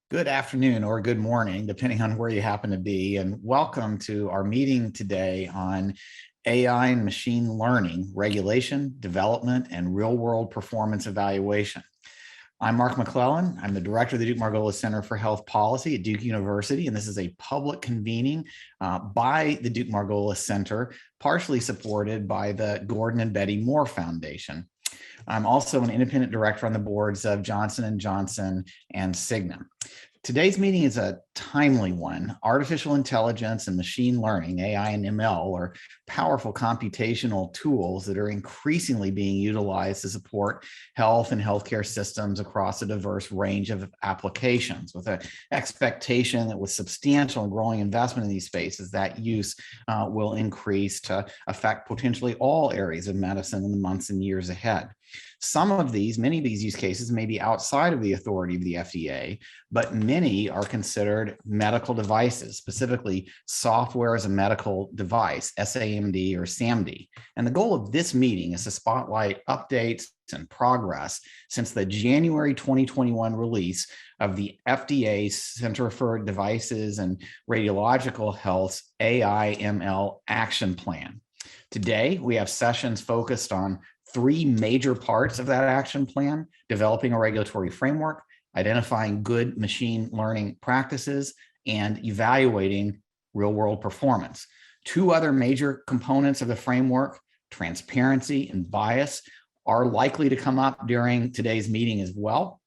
Good afternoon or good morning, depending on where you happen to be, and welcome to our meeting today on AI and machine learning, regulation, development, and real-world performance evaluation. I'm Mark McClellan. I'm the director of the Duke Margolis Center for Health Policy at Duke University, and this is a public convening by the Duke Margolis Center, partially supported by the Gordon and Betty Moore Foundation. I'm also an independent director on the boards of Johnson & Johnson and Cigna. Today's meeting is a timely one. Artificial intelligence and machine learning, AI and ML, are powerful computational tools that are increasingly being utilized to support health and healthcare systems across a diverse range of applications, with an expectation that with substantial and growing investment in these spaces, that use will increase to affect potentially all areas of medicine in the months and years ahead. Many of these use cases may be outside of the authority of the FDA, but many are considered medical devices, specifically software as a medical device, SAMD or SAMD. And the goal of this meeting is to spotlight updates and progress since the January 2021 release of the FDA Center for Devices and Radiological Health's AI/ML action plan. Today, we have sessions focused on three major parts of that action plan: developing a regulatory framework, identifying good machine learning practices, and evaluating real-world performance. Two other major components of the framework, transparency and bias, are likely to come up during today's meeting as well,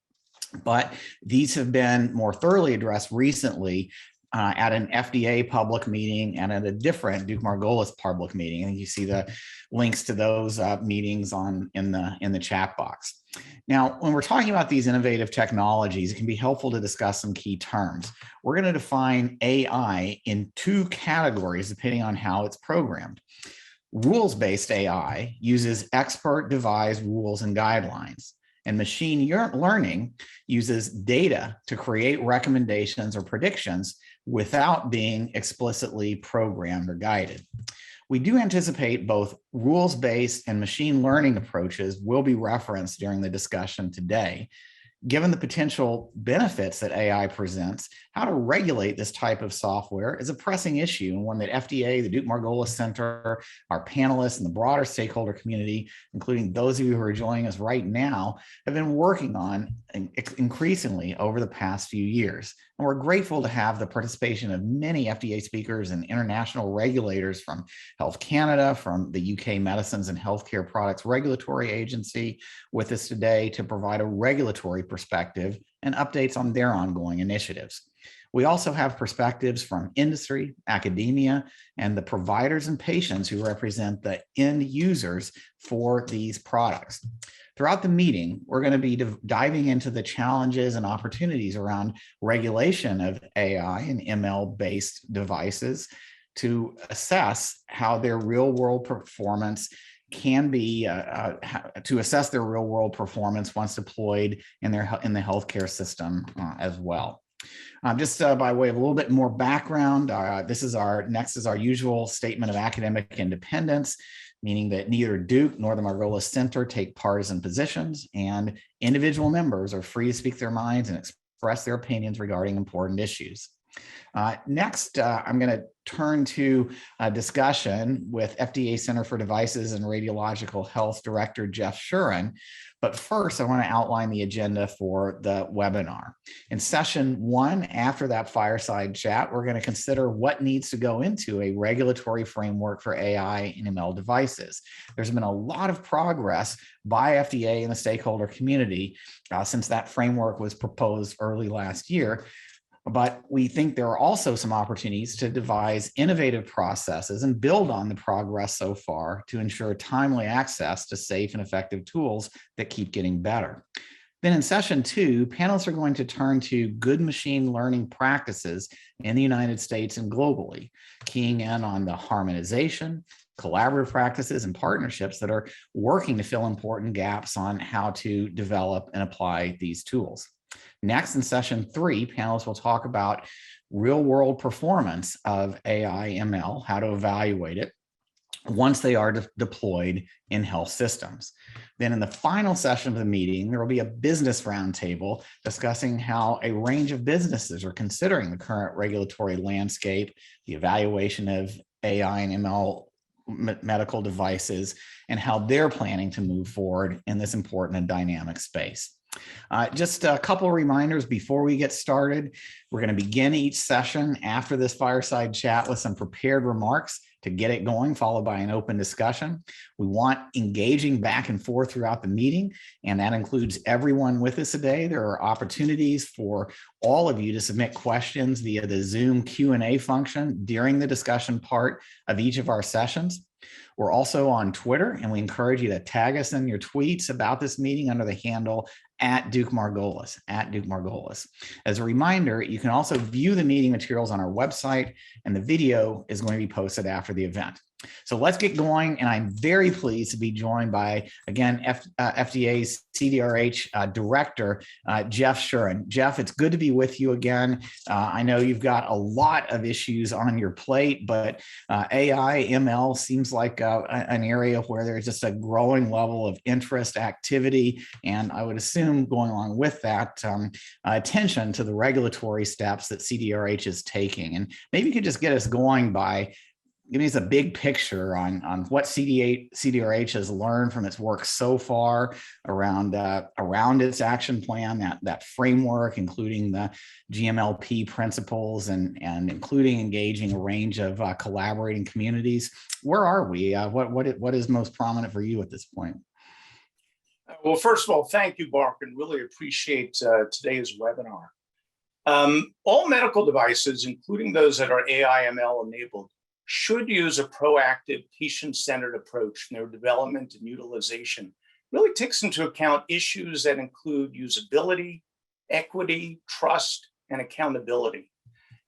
but these have been more thoroughly addressed recently at an FDA public meeting and at a different Duke Margolis public meeting. And you see the links to those meetings in the chat box. Now, when we're talking about these innovative technologies, it can be helpful to discuss some key terms. We're going to define AI in two categories depending on how it's programmed. Rules-based AI uses expert-devised rules and guidelines, and machine learning uses data to create recommendations or predictions without being explicitly programmed or guided. We do anticipate both rules-based and machine learning approaches will be referenced during the discussion today. Given the potential benefits that AI presents, how to regulate this type of software is a pressing issue, and one that FDA, the Duke Margolis Center, our panelists, and the broader stakeholder community, including those of you who are joining us right now, have been working on increasingly over the past few years. And we're grateful to have the participation of many FDA speakers and international regulators from Health Canada, from the UK Medicines and Healthcare Products Regulatory Agency with us today to provide a regulatory perspective and updates on their ongoing initiatives. We also have perspectives from industry, academia, and the providers and patients who represent the end users for these products. Throughout the meeting, we're going to be diving into the challenges and opportunities around regulation of AI and ML-based devices to assess how their real-world performance can be to assess their real-world performance once deployed in the healthcare system as well. Just by way of a little bit more background, next is our usual statement of academic independence, meaning that neither Duke nor the Margolis Center take partisan positions, and individual members are free to speak their minds and express their opinions regarding important issues. Next, I'm going to turn to a discussion with FDA Center for Devices and Radiological Health Director Jeff Shuren. But first, I want to outline the agenda for the webinar. In session one, after that fireside chat, we're going to consider what needs to go into a regulatory framework for AI and ML devices. There's been a lot of progress by FDA and the stakeholder community since that framework was proposed early last year. But we think there are also some opportunities to devise innovative processes and build on the progress so far to ensure timely access to safe and effective tools that keep getting better. Then in session two, panelists are going to turn to good machine learning practices in the United States and globally, keying in on the harmonization, collaborative practices, and partnerships that are working to fill important gaps on how to develop and apply these tools. Next, in session three, panelists will talk about real-world performance of AI/ML, how to evaluate it, once they are deployed in health systems. Then in the final session of the meeting, there will be a business roundtable discussing how a range of businesses are considering the current regulatory landscape, the evaluation of AI and ML medical devices, and how they're planning to move forward in this important and dynamic space. Just a couple of reminders before we get started. We're going to begin each session after this fireside chat with some prepared remarks to get it going, followed by an open discussion. We want engaging back and forth throughout the meeting, and that includes everyone with us today. There are opportunities for all of you to submit questions via the Zoom Q&A function during the discussion part of each of our sessions. We're also on Twitter, and we encourage you to tag us in your tweets about this meeting under the handle @DukeMargolis. As a reminder, you can also view the meeting materials on our website, and the video is going to be posted after the event. So let's get going, and I'm very pleased to be joined by, again, FDA CDRH Director, Jeff Shuren. Jeff, it's good to be with you again. I know you've got a lot of issues on your plate, but AI, ML seems like an area where there's just a growing level of interest, activity, and I would assume going along with that, attention to the regulatory steps that CDRH is taking. And maybe you could just get us going by giving us a big picture on what CDRH has learned from its work so far around its action plan, that framework, including the GMLP principles and including engaging a range of collaborating communities. Where are we? What is most prominent for you at this point? Well, first of all, thank you, Berkman. Really appreciate today's webinar. All medical devices, including those that are AI/ML enabled, should use a proactive, patient-centered approach in their development and utilization. Really takes into account issues that include usability, equity, trust, and accountability.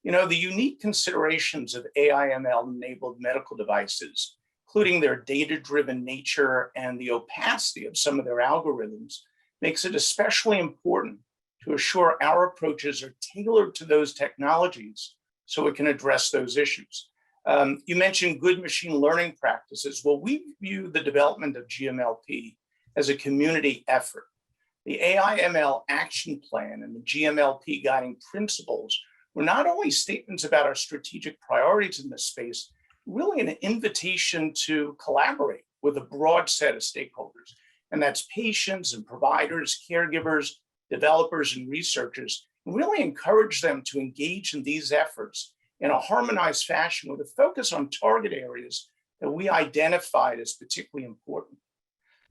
You know, the unique considerations of AI/ML-enabled medical devices, including their data-driven nature and the opacity of some of their algorithms, makes it especially important to assure our approaches are tailored to those technologies so we can address those issues. You mentioned good machine learning practices. Well, we view the development of GMLP as a community effort. The AI/ML action plan and the GMLP guiding principles were not only statements about our strategic priorities in this space, really an invitation to collaborate with a broad set of stakeholders. And that's patients and providers, caregivers, developers, and researchers, and really encourage them to engage in these efforts in a harmonized fashion with a focus on target areas that we identified as particularly important.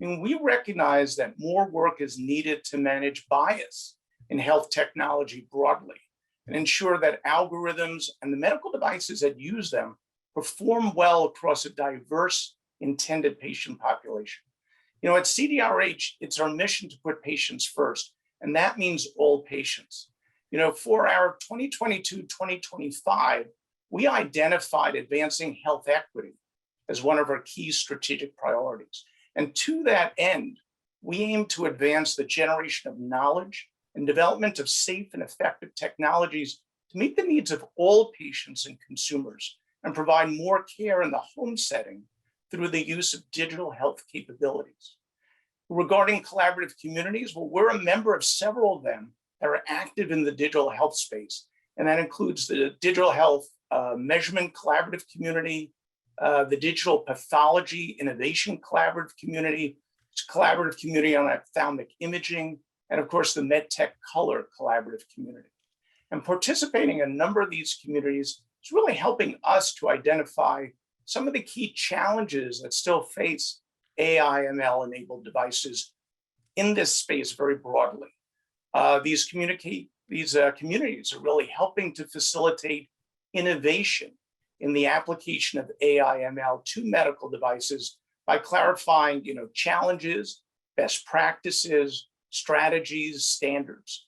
I mean, we recognize that more work is needed to manage bias in health technology broadly and ensure that algorithms and the medical devices that use them perform well across a diverse intended patient population. You know, at CDRH, it's our mission to put patients first, and that means all patients. You know, for our 2022-2025, we identified advancing health equity as one of our key strategic priorities. And to that end, we aim to advance the generation of knowledge and development of safe and effective technologies to meet the needs of all patients and consumers and provide more care in the home setting through the use of digital health capabilities. Regarding collaborative communities, well, we're a member of several of them that are active in the digital health space. And that includes the Digital Health Measurement Collaborative Community, the Digital Pathology Innovation Collaborative Community, collaborative community on ophthalmic imaging, and of course, the MedTech Color Collaborative Community. And participating in a number of these communities is really helping us to identify some of the key challenges that still face AI/ML-enabled devices in this space very broadly. These communities are really helping to facilitate innovation in the application of AI/ML to medical devices by clarifying, challenges, best practices, strategies, standards.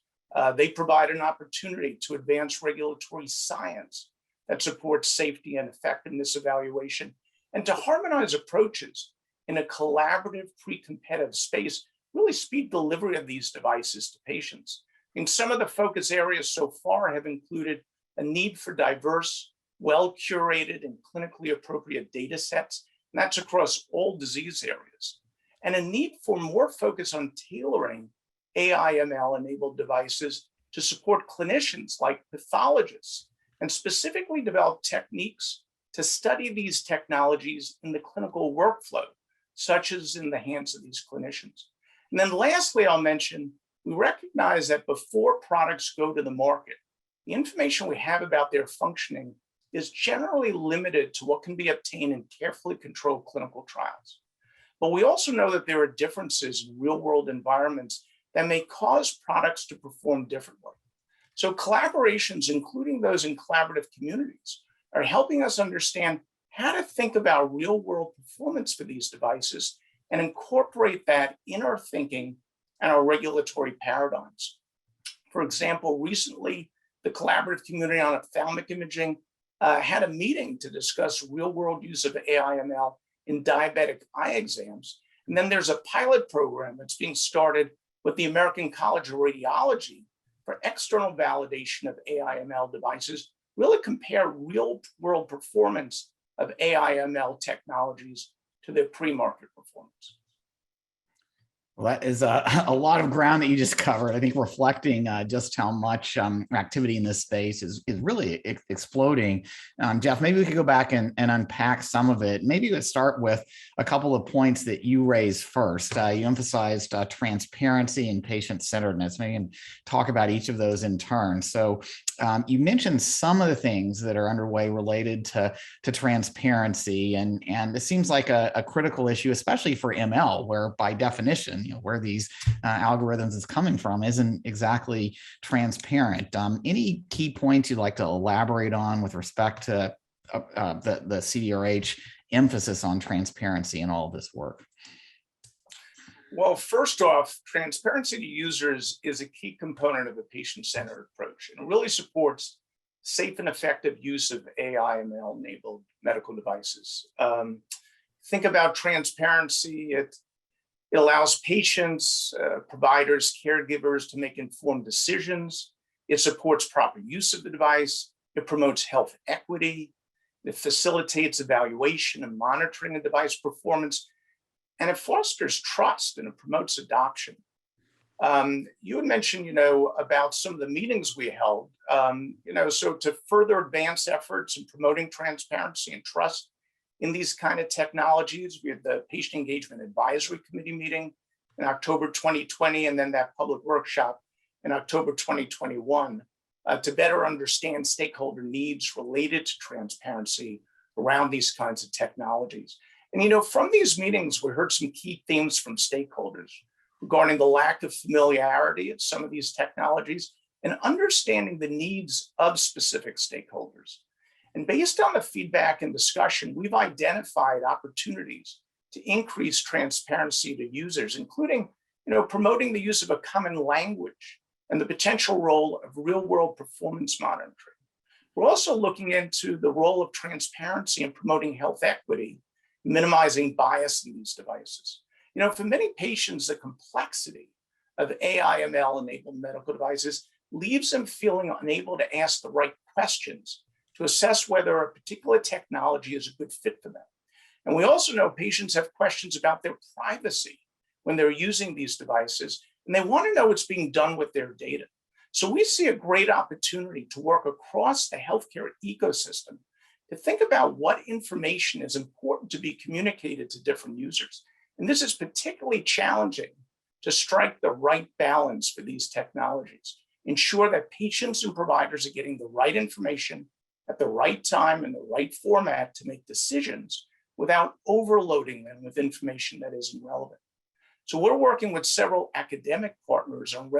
They provide an opportunity to advance regulatory science that supports safety and effectiveness evaluation, and to harmonize approaches in a collaborative, pre-competitive space, really speed delivery of these devices to patients. And some of the focus areas so far have included a need for diverse, well-curated, and clinically appropriate data sets, and that's across all disease areas, and a need for more focus on tailoring AI/ML-enabled devices to support clinicians like pathologists, and specifically develop techniques to study these technologies in the clinical workflow, such as in the hands of these clinicians. And then lastly, I'll mention, we recognize that before products go to the market, the information we have about their functioning is generally limited to what can be obtained in carefully controlled clinical trials. But we also know that there are differences in real-world environments that may cause products to perform differently. So collaborations, including those in collaborative communities, are helping us understand how to think about real-world performance for these devices and incorporate that in our thinking and our regulatory paradigms. For example, recently, the collaborative community on ophthalmic imaging had a meeting to discuss real-world use of AI/ML in diabetic eye exams. And then there's a pilot program that's being started with the American College of Radiology for external validation of AI/ML devices, really compare real-world performance of AI/ML technologies to their pre-market performance. Well, that is a lot of ground that you just covered. I think reflecting just how much activity in this space is really exploding. Jeff, maybe we could go back and unpack some of it. Maybe we could start with a couple of points that you raised first. You emphasized transparency and patient-centeredness. Maybe we can talk about each of those in turn. So you mentioned some of the things that are underway related to transparency, and it seems like a critical issue, especially for ML, where by definition, where these algorithms is coming from isn't exactly transparent. Any key points you'd like to elaborate on with respect to the CDRH emphasis on transparency in all of this work? Well, first off, transparency to users is a key component of a patient-centered approach, and it really supports safe and effective use of AI/ML-enabled medical devices. Think about transparency. It allows patients, providers, caregivers to make informed decisions. It supports proper use of the device. It promotes health equity. It facilitates evaluation and monitoring of device performance. And it fosters trust and it promotes adoption. You had mentioned, about some of the meetings we held. So to further advance efforts in promoting transparency and trust in these kind of technologies, we had the Patient Engagement Advisory Committee meeting in October 2020, and then that public workshop in October 2021 to better understand stakeholder needs related to transparency around these kinds of technologies. And from these meetings, we heard some key themes from stakeholders regarding the lack of familiarity of some of these technologies and understanding the needs of specific stakeholders. And based on the feedback and discussion, we've identified opportunities to increase transparency to users, including, promoting the use of a common language and the potential role of real-world performance monitoring. We're also looking into the role of transparency in promoting health equity, minimizing bias in these devices. For many patients, the complexity of AI/ML-enabled medical devices leaves them feeling unable to ask the right questions to assess whether a particular technology is a good fit for them. And we also know patients have questions about their privacy when they're using these devices, and they want to know what's being done with their data. So we see a great opportunity to work across the healthcare ecosystem to think about what information is important to be communicated to different users. And this is particularly challenging to strike the right balance for these technologies, ensure that patients and providers are getting the right information at the right time in the right format to make decisions without overloading them with information that isn't relevant. So we're working with several academic partners on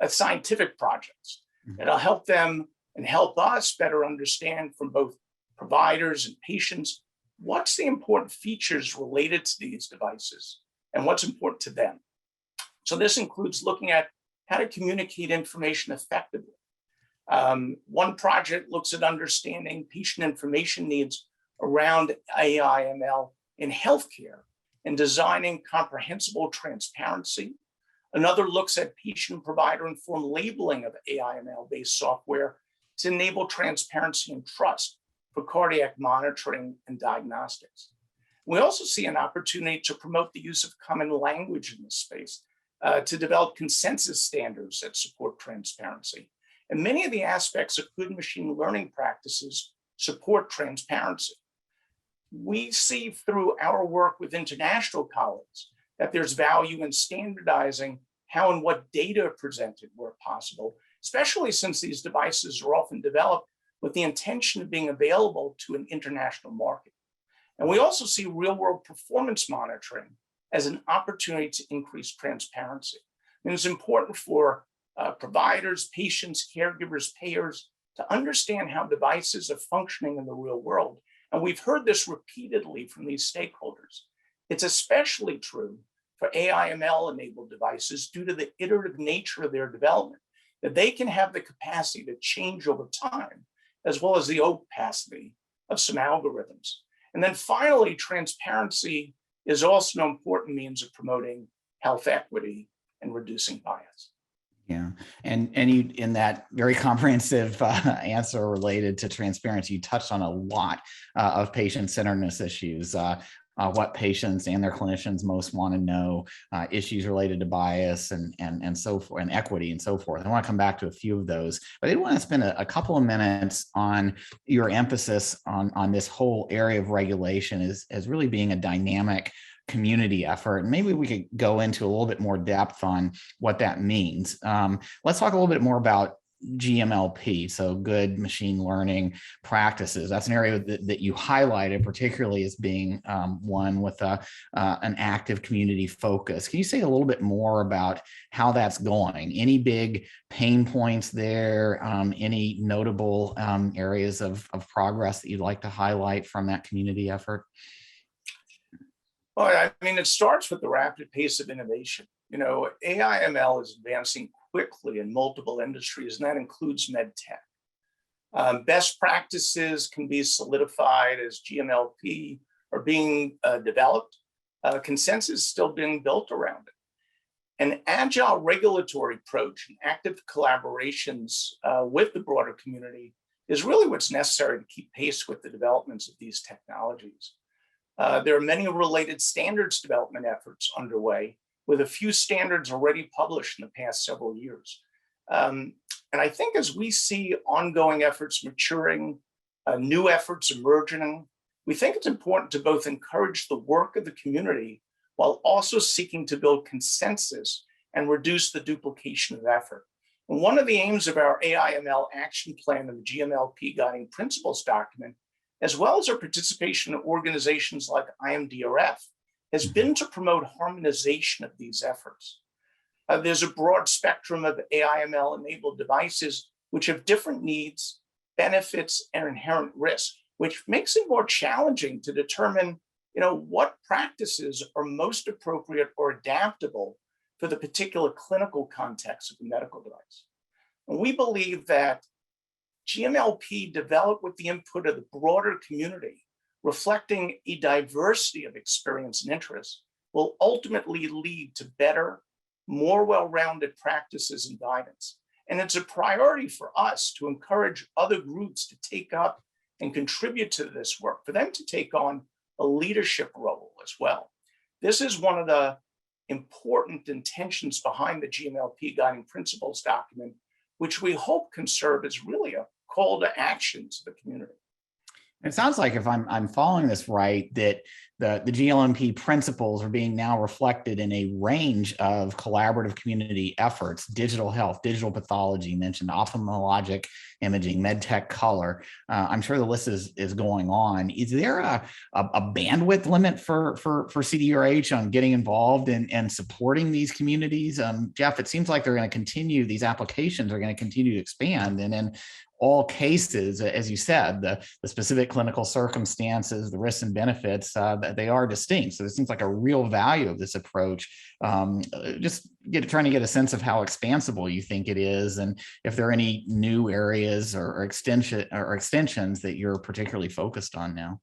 scientific projects that'll help them and help us better understand from both providers and patients what's the important features related to these devices and what's important to them. So this includes looking at how to communicate information effectively. One project looks at understanding patient information needs around AI/ML in healthcare and designing comprehensible transparency. Another looks at patient and provider informed labeling of AI/ML based software to enable transparency and trust for cardiac monitoring and diagnostics. We also see an opportunity to promote the use of common language in this space, to develop consensus standards that support transparency. And many of the aspects of good machine learning practices support transparency. We see through our work with international colleagues that there's value in standardizing how and what data are presented where possible, especially since these devices are often developed with the intention of being available to an international market. And we also see real-world performance monitoring as an opportunity to increase transparency. And it's important for providers, patients, caregivers, payers to understand how devices are functioning in the real world. And we've heard this repeatedly from these stakeholders. It's especially true for AI/ML-enabled devices due to the iterative nature of their development, that they can have the capacity to change over time, as well as the opacity of some algorithms. And then finally, transparency is also an important means of promoting health equity and reducing bias. Yeah, and you, in that very comprehensive answer related to transparency, you touched on a lot of patient-centeredness issues. What patients and their clinicians most want to know, issues related to bias and so forth, and equity and so forth. I want to come back to a few of those, but I did want to spend a couple of minutes on your emphasis on this whole area of regulation as really being a dynamic community effort. And maybe we could go into a little bit more depth on what that means. Let's talk a little bit more about GMLP, so good machine learning practices. That's an area that you highlighted particularly as being one with an active community focus. Can you say a little bit more about how that's going? Any big pain points there? Any notable areas of progress that you'd like to highlight from that community effort? Well, I mean, it starts with the rapid pace of innovation. You know, AI/ML is advancing quickly in multiple industries, and that includes med tech. Best practices can be solidified as GMLP are being developed. Consensus is still being built around it. An agile regulatory approach and active collaborations with the broader community is really what's necessary to keep pace with the developments of these technologies. There are many related standards development efforts underway, with a few standards already published in the past several years. And I think as we see ongoing efforts maturing, new efforts emerging, we think it's important to both encourage the work of the community while also seeking to build consensus and reduce the duplication of effort. And one of the aims of our AI/ML action plan and the GMLP guiding principles document, as well as our participation in organizations like IMDRF, has been to promote harmonization of these efforts. There's a broad spectrum of AI/ML-enabled devices which have different needs, benefits, and inherent risks, which makes it more challenging to determine, what practices are most appropriate or adaptable for the particular clinical context of the medical device. And we believe that GMLP developed with the input of the broader community, reflecting a diversity of experience and interests, will ultimately lead to better, more well-rounded practices and guidance. And it's a priority for us to encourage other groups to take up and contribute to this work, for them to take on a leadership role as well. This is one of the important intentions behind the GMLP guiding principles document, which we hope can serve as really a call to action to the community. It sounds like, if I'm following this right, that the GMLP principles are being now reflected in a range of collaborative community efforts: digital health, digital pathology, you mentioned ophthalmologic imaging, med tech, color. I'm sure the list is going on. Is there a bandwidth limit for CDRH on getting involved and supporting these communities? Jeff, it seems like they're going to continue, these applications are going to continue to expand, and in all cases, as you said, the specific clinical circumstances, the risks and benefits, they are distinct. So it seems like a real value of this approach. Just trying to get a sense of how expansible you think it is, and if there are any new areas or extensions that you're particularly focused on now.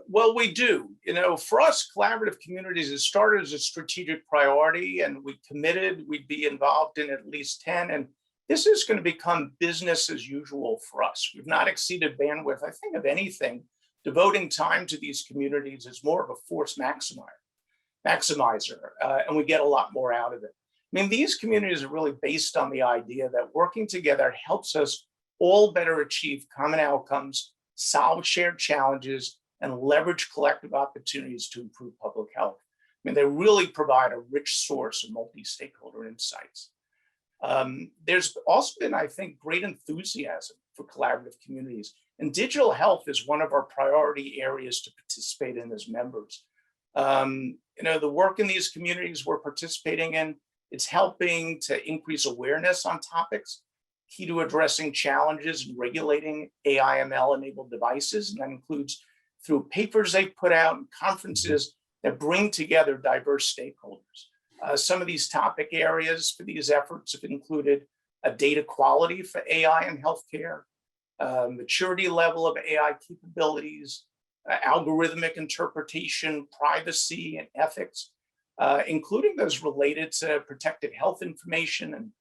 Well, we do. For us, collaborative communities has started as a strategic priority, and we committed we'd be involved in at least 10. And this is going to become business as usual for us. We've not exceeded bandwidth. I think of anything, devoting time to these communities is more of a force maximizer, and we get a lot more out of it. I mean, these communities are really based on the idea that working together helps us all better achieve common outcomes, solve shared challenges, and leverage collective opportunities to improve public health. I mean, they really provide a rich source of multi-stakeholder insights. There's also been, I think, great enthusiasm for collaborative communities. And digital health is one of our priority areas to participate in as members. The work in these communities we're participating in, it's helping to increase awareness on topics key to addressing challenges in regulating AI/ML-enabled devices. And that includes through papers they put out and conferences that bring together diverse stakeholders. Some of these topic areas for these efforts have included data quality for AI in healthcare, maturity level of AI capabilities, algorithmic interpretation, privacy, and ethics, including those related to protected health information and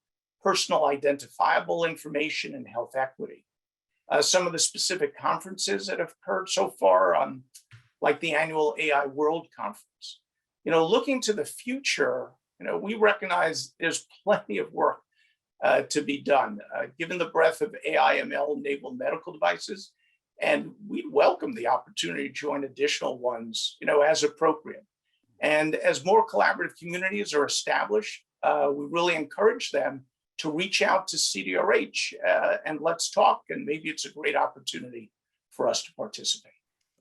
personal identifiable information and health equity. Some of the specific conferences that have occurred so far, like the annual AI World Conference. Looking to the future, we recognize there's plenty of work to be done, given the breadth of AI/ML-enabled medical devices, and we'd welcome the opportunity to join additional ones, as appropriate. And as more collaborative communities are established, we really encourage them to reach out to CDRH and let's talk, and maybe it's a great opportunity for us to participate.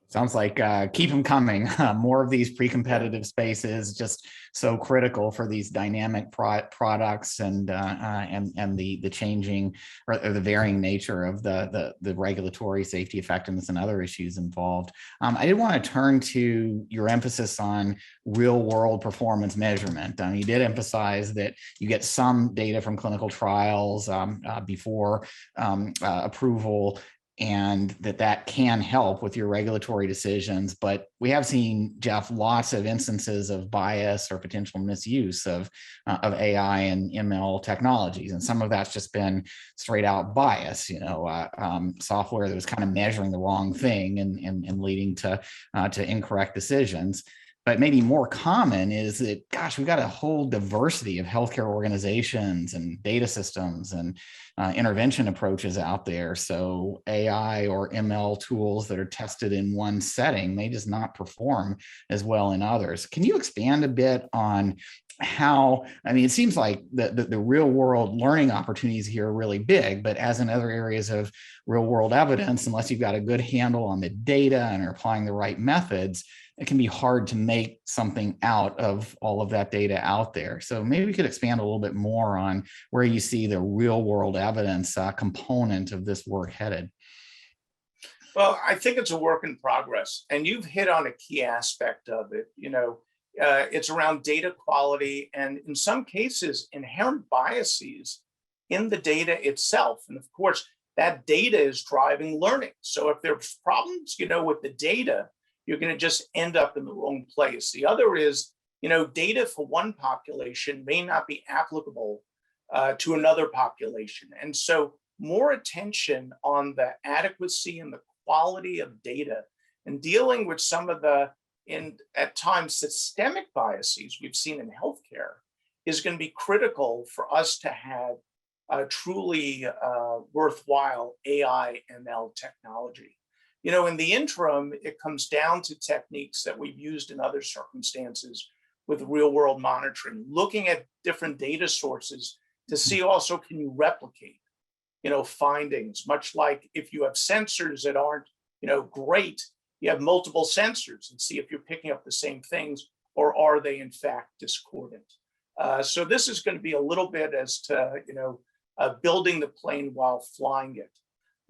Sounds like keep them coming. More of these pre-competitive spaces, just so critical for these dynamic products and the changing or the varying nature of the regulatory safety effectiveness and other issues involved. I did want to turn to your emphasis on real world performance measurement. You did emphasize that you get some data from clinical trials before approval, and that can help with your regulatory decisions. But we have seen, Jeff, lots of instances of bias or potential misuse of AI and ML technologies. And some of that's just been straight out bias, software that was kind of measuring the wrong thing and leading to incorrect decisions. But maybe more common is that, gosh, we've got a whole diversity of healthcare organizations and data systems and intervention approaches out there. So AI or ML tools that are tested in one setting may just not perform as well in others. Can you expand a bit on how, it seems like the real world learning opportunities here are really big, but as in other areas of real world evidence, unless you've got a good handle on the data and are applying the right methods, it can be hard to make something out of all of that data out there. So maybe we could expand a little bit more on where you see the real world evidence component of this work headed. Well, I think it's a work in progress, and you've hit on a key aspect of it. It's around data quality and in some cases inherent biases in the data itself. And of course, that data is driving learning. So if there's problems, with the data, you're going to just end up in the wrong place. The other is, data for one population may not be applicable to another population. And so more attention on the adequacy and the quality of data and dealing with some of the, at times, systemic biases we've seen in healthcare is going to be critical for us to have a truly worthwhile AI/ML technology. In the interim, it comes down to techniques that we've used in other circumstances with real world monitoring, looking at different data sources to see also, can you replicate, findings, much like if you have sensors that aren't, great, you have multiple sensors and see if you're picking up the same things or are they in fact discordant. So this is going to be a little bit as to, building the plane while flying it.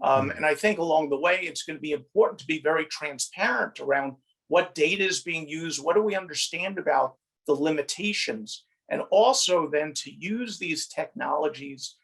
And I think along the way, it's going to be important to be very transparent around what data is being used, what do we understand about the limitations, and also then to use these technologies,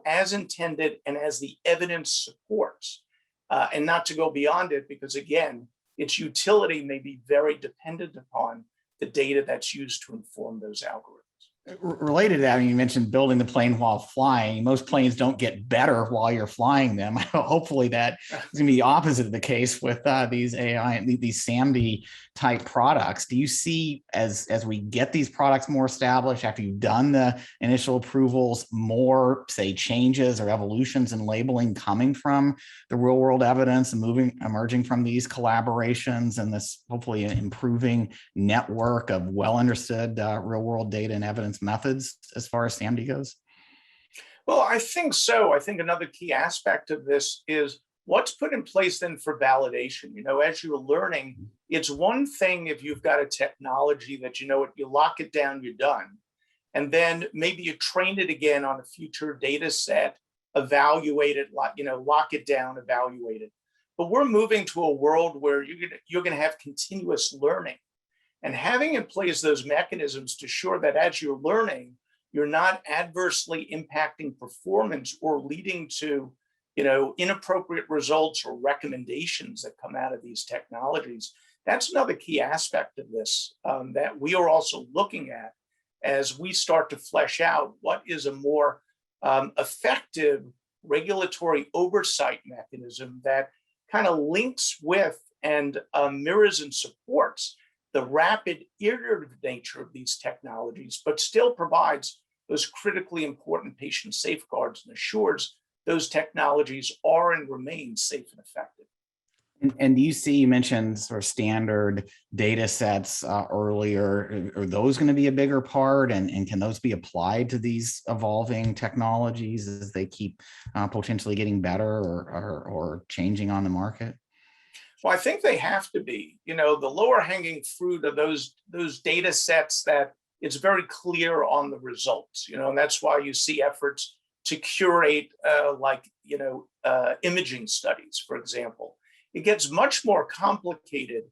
as intended and as the evidence supports, and not to go beyond it, because again, its utility may be very dependent upon the data that's used to inform those algorithms. Related to that, I mean, you mentioned building the plane while flying. Most planes don't get better while you're flying them. Hopefully, that is going to be the opposite of the case with these AI, these SAMD type products. Do you see as we get these products more established, after you've done the initial approvals, more say changes or evolutions in labeling coming from the real world evidence and emerging from these collaborations and this hopefully improving network of well understood real world data and evidence methods as far as SAMD goes? Well, I think so. I think another key aspect of this is what's put in place then for validation. As you're learning, it's one thing if you've got a technology that you lock it down, you're done. And then maybe you train it again on a future data set, evaluate it, lock it down, evaluate it. But we're moving to a world where you're going to have continuous learning. And having in place those mechanisms to ensure that as you're learning, you're not adversely impacting performance or leading to, inappropriate results or recommendations that come out of these technologies. That's another key aspect of this that we are also looking at as we start to flesh out what is a more effective regulatory oversight mechanism that kind of links with and mirrors and supports the rapid iterative nature of these technologies, but still provides those critically important patient safeguards and assures those technologies are and remain safe and effective. And do you mentioned sort of standard data sets earlier. Are those going to be a bigger part? And can those be applied to these evolving technologies as they keep potentially getting better or changing on the market? Well, I think they have to be. The lower hanging fruit of those data sets that it's very clear on the results. And that's why you see efforts to curate imaging studies, for example. It gets much more complicated,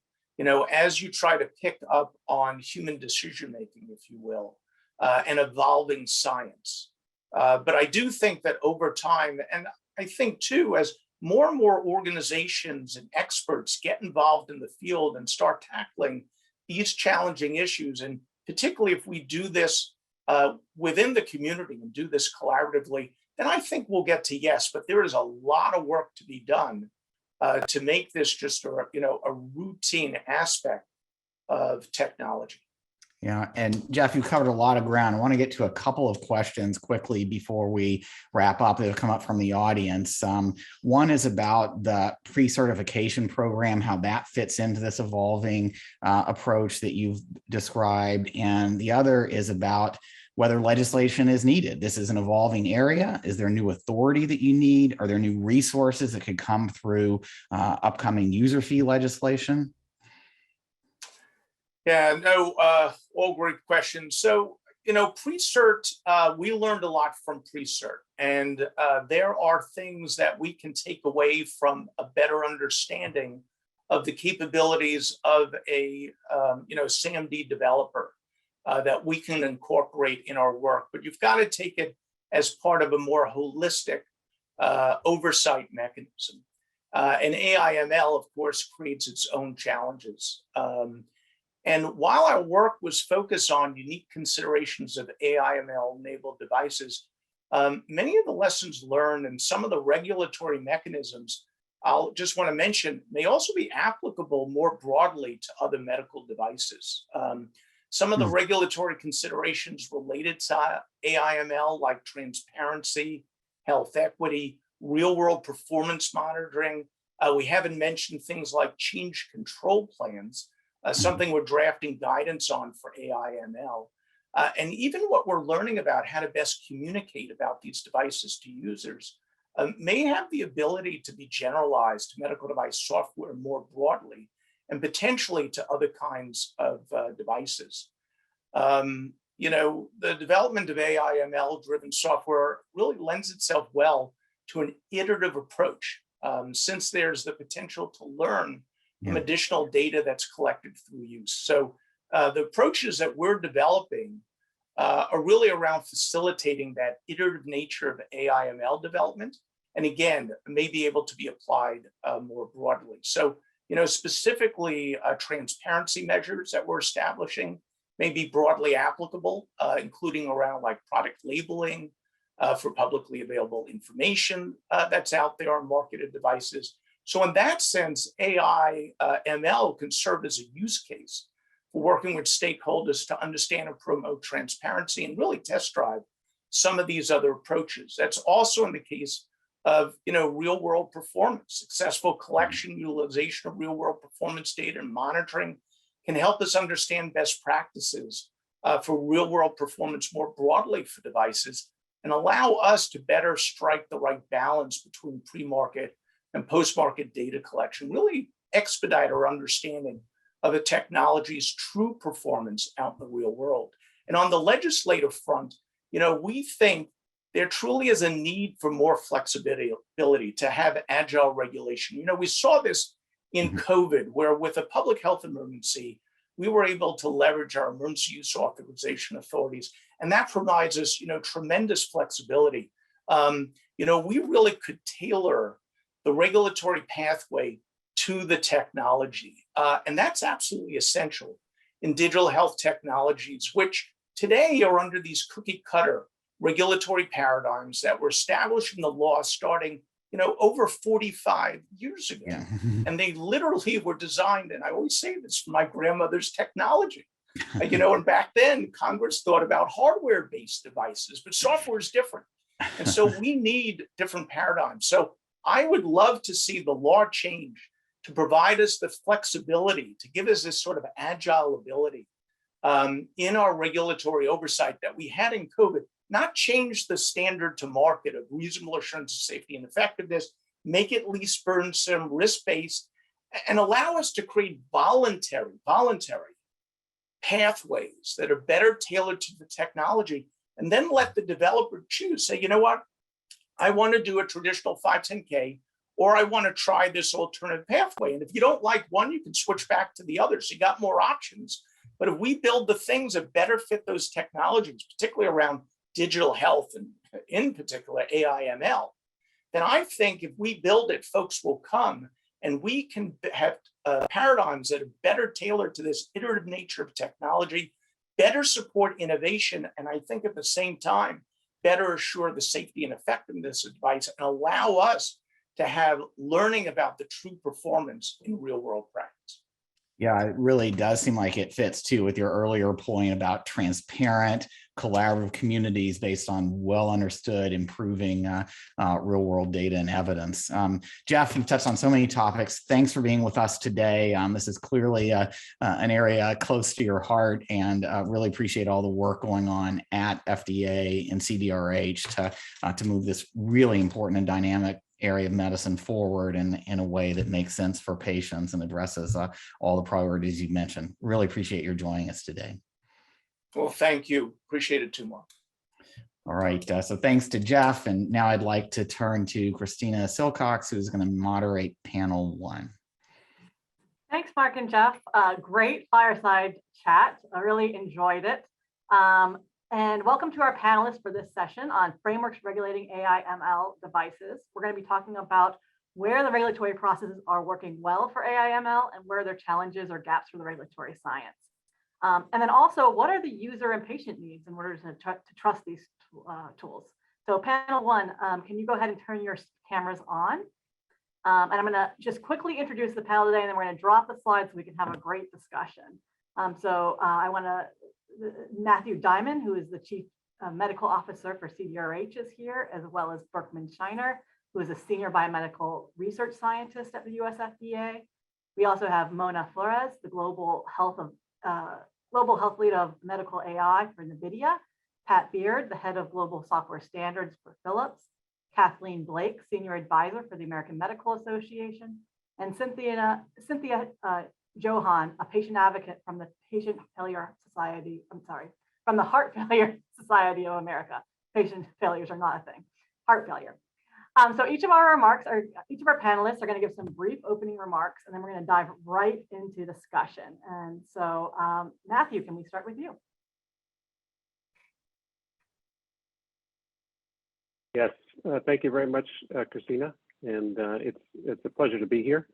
as you try to pick up on human decision making, if you will, and evolving science. But I do think that over time, and I think too, as more and more organizations and experts get involved in the field and start tackling these challenging issues, and particularly if we do this within the community and do this collaboratively, then I think we'll get to yes. But there is a lot of work to be done to make this just a routine aspect of technology. Yeah, and Jeff, you covered a lot of ground. I want to get to a couple of questions quickly before we wrap up that have come up from the audience. One is about the pre-certification program, how that fits into this evolving approach that you've described. And the other is about whether legislation is needed. This is an evolving area. Is there new authority that you need? Are there new resources that could come through upcoming user fee legislation? Yeah, no, all great questions. So, pre-cert, we learned a lot from pre-cert, and there are things that we can take away from a better understanding of the capabilities of a, SAMD developer that we can incorporate in our work. But you've got to take it as part of a more holistic oversight mechanism. And AI/ML, of course, creates its own challenges. And while our work was focused on unique considerations of AI/ML-enabled devices, many of the lessons learned and some of the regulatory mechanisms I'll just want to mention may also be applicable more broadly to other medical devices. Some of the regulatory considerations related to AI/ML, like transparency, health equity, real-world performance monitoring. We haven't mentioned things like change control plans, something we're drafting guidance on for AI/ML. And even what we're learning about how to best communicate about these devices to users may have the ability to be generalized to medical device software more broadly and potentially to other kinds of devices. The development of AI/ML driven software really lends itself well to an iterative approach, since there's the potential to learn from additional data that's collected through use. So the approaches that we're developing are really around facilitating that iterative nature of AI/ML development. And again, may be able to be applied more broadly. So, specifically transparency measures that we're establishing may be broadly applicable, including around like product labeling for publicly available information that's out there on marketed devices. So in that sense, AI ML can serve as a use case for working with stakeholders to understand and promote transparency and really test drive some of these other approaches. That's also in the case of real world performance. Successful collection, utilization of real world performance data and monitoring can help us understand best practices for real world performance more broadly for devices and allow us to better strike the right balance between pre-market and post-market data collection, really expedite our understanding of the technology's true performance out in the real world. And on the legislative front, we think there truly is a need for more flexibility to have agile regulation. We saw this in COVID, where with a public health emergency, we were able to leverage our emergency use authorization authorities, and that provides us, tremendous flexibility. We really could tailor the regulatory pathway to the technology, and that's absolutely essential in digital health technologies, which today are under these cookie cutter regulatory paradigms that were established in the law starting over 45 years ago. Yeah. And they literally were designed, and I always say this, for my grandmother's technology. And back then, Congress thought about hardware-based devices, but software is different. And so we need different paradigms. So I would love to see the law change to provide us the flexibility, to give us this sort of agile ability in our regulatory oversight that we had in COVID, not change the standard to market of reasonable assurance of safety and effectiveness, make it least burdensome, risk-based, and allow us to create voluntary pathways that are better tailored to the technology, and then let the developer choose. Say, what? I want to do a traditional 510K, or I want to try this alternative pathway. And if you don't like one, you can switch back to the other. So you got more options. But if we build the things that better fit those technologies, particularly around digital health and in particular AI ML, then I think if we build it, folks will come, and we can have paradigms that are better tailored to this iterative nature of technology, better support innovation, and I think at the same time, better assure the safety and effectiveness of device and allow us to have learning about the true performance in real world practice. Yeah, it really does seem like it fits too with your earlier point about transparent, collaborative communities based on well understood, improving real world data and evidence. Jeff, you've touched on so many topics. Thanks for being with us today. This is clearly an area close to your heart, and really appreciate all the work going on at FDA and CDRH to move this really important and dynamic area of medicine forward in a way that makes sense for patients and addresses all the priorities you mentioned. Really appreciate your joining us today. Well, thank you. Appreciate it too, Mark. All right. So thanks to Jeff. And now I'd like to turn to Christina Silcox, who's going to moderate panel 1. Thanks, Mark and Jeff. Great fireside chat. I really enjoyed it. And welcome to our panelists for this session on frameworks regulating AI ML devices. We're going to be talking about where the regulatory processes are working well for AI ML and where there are challenges or gaps for the regulatory science. And then also, what are the user and patient needs in order to trust these tools? So panel 1, can you go ahead and turn your cameras on? And I'm going to just quickly introduce the panel today, and then we're going to drop the slides so we can have a great discussion. I want to Matthew Diamond, who is the Chief Medical Officer for CDRH, is here, as well as Berkman Shahin, who is a Senior Biomedical Research Scientist at the US FDA. We also have Mona Flores, the Global Health Lead of Medical AI for NVIDIA, Pat Baird, the Head of Global Software Standards for Philips, Kathleen Blake, Senior Advisor for the American Medical Association, and Cynthia Johan, a patient advocate from the from the Heart Failure Society of America. Patient failures are not a thing. Heart failure. So each of our panelists are going to give some brief opening remarks, and then we're going to dive right into discussion. And so, Matthew, can we start with you? Yes, thank you very much, Christina, and it's a pleasure to be here.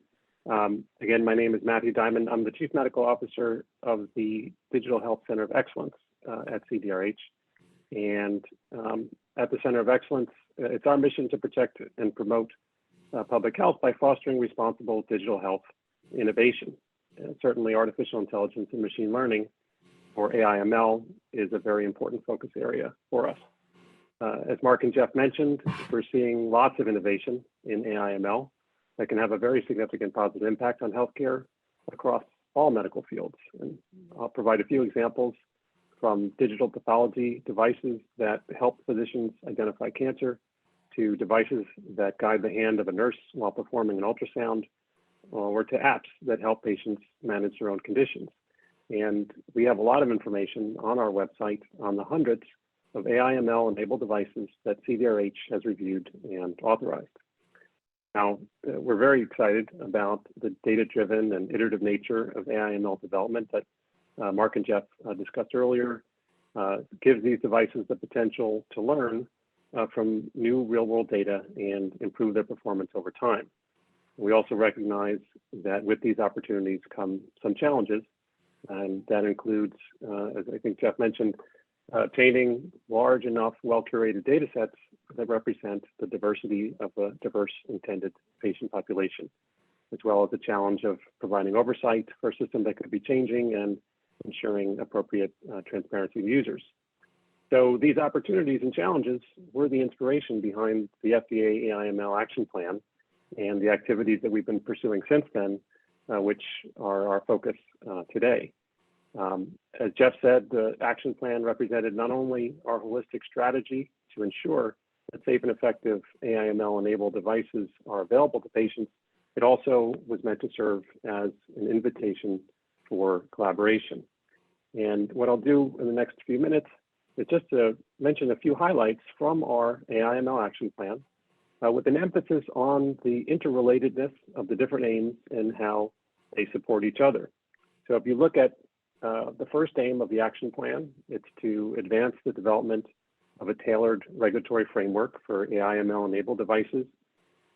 Again, my name is Matthew Diamond. I'm the Chief Medical Officer of the Digital Health Center of Excellence at CDRH. And at the Center of Excellence, it's our mission to protect and promote public health by fostering responsible digital health innovation. Certainly artificial intelligence and machine learning, or AI/ML, is a very important focus area for us. As Mark and Jeff mentioned, we're seeing lots of innovation in AI/ML that can have a very significant positive impact on healthcare across all medical fields. And I'll provide a few examples, from digital pathology devices that help physicians identify cancer, to devices that guide the hand of a nurse while performing an ultrasound, or to apps that help patients manage their own conditions. And we have a lot of information on our website on the hundreds of AI/ML enabled devices that CDRH has reviewed and authorized. Now, we're very excited about the data-driven and iterative nature of AI/ML development that Mark and Jeff discussed earlier. Gives these devices the potential to learn from new real-world data and improve their performance over time. We also recognize that with these opportunities come some challenges, and that includes, as I think Jeff mentioned, obtaining large enough, well-curated data sets that represent the diversity of a diverse intended patient population, as well as the challenge of providing oversight for a system that could be changing and ensuring appropriate transparency to users. So these opportunities and challenges were the inspiration behind the FDA AI/ML action plan and the activities that we've been pursuing since then, which are our focus today. As Jeff said, the action plan represented not only our holistic strategy to ensure that safe and effective AI/ML enabled devices are available to patients, it also was meant to serve as an invitation for collaboration. And what I'll do in the next few minutes is just to mention a few highlights from our AI/ML action plan, with an emphasis on the interrelatedness of the different aims and how they support each other. So if you look at the first aim of the action plan, it's to advance the development of a tailored regulatory framework for AI/ML enabled devices.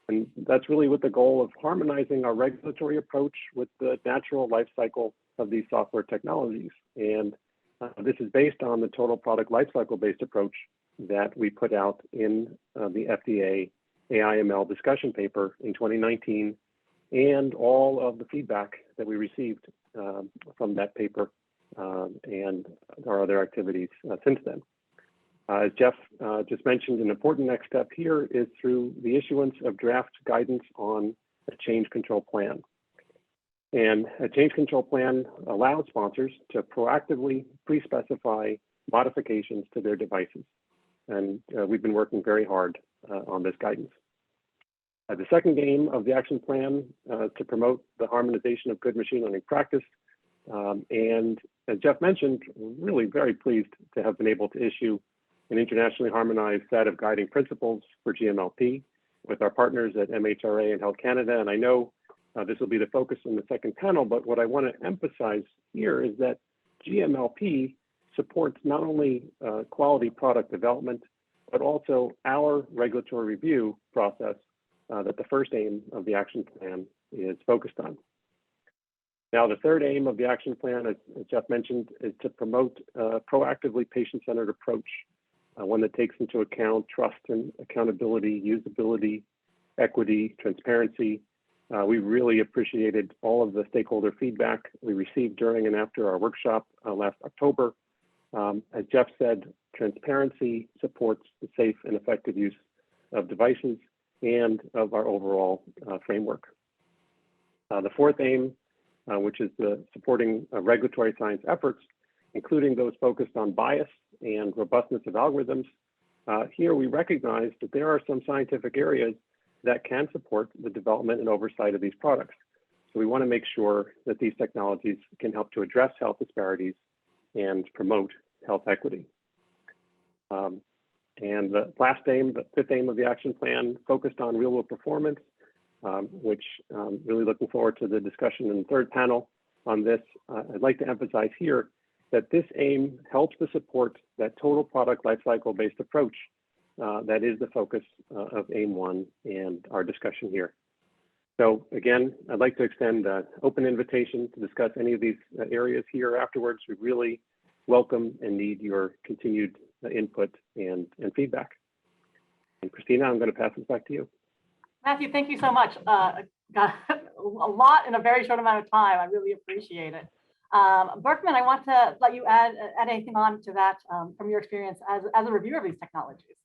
And that's really with the goal of harmonizing our regulatory approach with the natural life cycle of these software technologies. And this is based on the total product lifecycle based approach that we put out in the FDA AI/ML discussion paper in 2019, and all of the feedback that we received from that paper and our other activities since then. As Jeff just mentioned, an important next step here is through the issuance of draft guidance on a change control plan. And a change control plan allows sponsors to proactively pre-specify modifications to their devices. And we've been working very hard on this guidance. The second aim of the action plan to promote the harmonization of good machine learning practice. And as Jeff mentioned, we're really very pleased to have been able to issue an internationally harmonized set of guiding principles for GMLP with our partners at MHRA and Health Canada. And I know this will be the focus in the second panel, but what I want to emphasize here is that GMLP supports not only quality product development, but also our regulatory review process that the first aim of the action plan is focused on. Now, the third aim of the action plan, as Jeff mentioned, is to promote a proactively patient-centered approach, one that takes into account trust and accountability, usability, equity, transparency. We really appreciated all of the stakeholder feedback we received during and after our workshop last October. As Jeff said, transparency supports the safe and effective use of devices and of our overall framework. The fourth aim, which is the supporting regulatory science efforts, including those focused on bias and robustness of algorithms. Here we recognize that there are some scientific areas that can support the development and oversight of these products. So we want to make sure that these technologies can help to address health disparities and promote health equity. And the last aim, the fifth aim of the action plan, focused on real-world performance, which really looking forward to the discussion in the third panel on this. I'd like to emphasize here that this aim helps to support that total product lifecycle based approach that is the focus of aim one and our discussion here. So again, I'd like to extend an open invitation to discuss any of these areas here afterwards. We really welcome and need your continued input and feedback. And Christina, I'm going to pass this back to you. Matthew, thank you so much. Got a lot in a very short amount of time. I really appreciate it. Berkman, I want to let you add anything on to that from your experience as a reviewer of these technologies.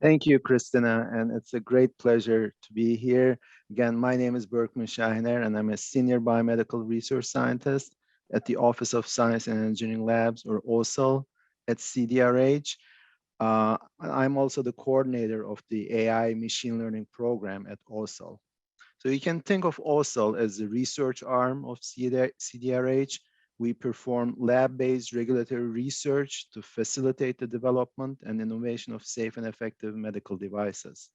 Thank you, Christina, and it's a great pleasure to be here. Again, my name is Berkman Shahin, and I'm a senior biomedical research scientist at the Office of Science and Engineering Labs, or OSL, at CDRH. I'm also the coordinator of the AI machine learning program at OSL. So you can think of OSL as the research arm of CDRH. We perform lab-based regulatory research to facilitate the development and innovation of safe and effective medical devices.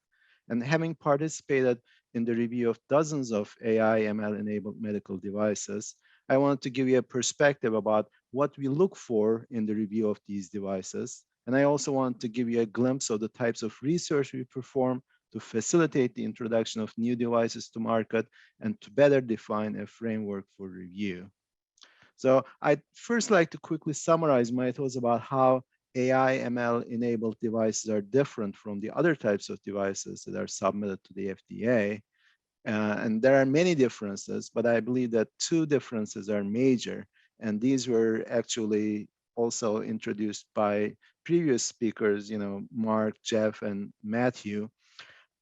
And having participated in the review of dozens of AI/ML-enabled medical devices, I wanted to give you a perspective about what we look for in the review of these devices. And I also want to give you a glimpse of the types of research we perform to facilitate the introduction of new devices to market and to better define a framework for review. So I'd first like to quickly summarize my thoughts about how AI/ML-enabled devices are different from the other types of devices that are submitted to the FDA. And there are many differences, but I believe that two differences are major. And these were actually also introduced by previous speakers, Mark, Jeff, and Matthew.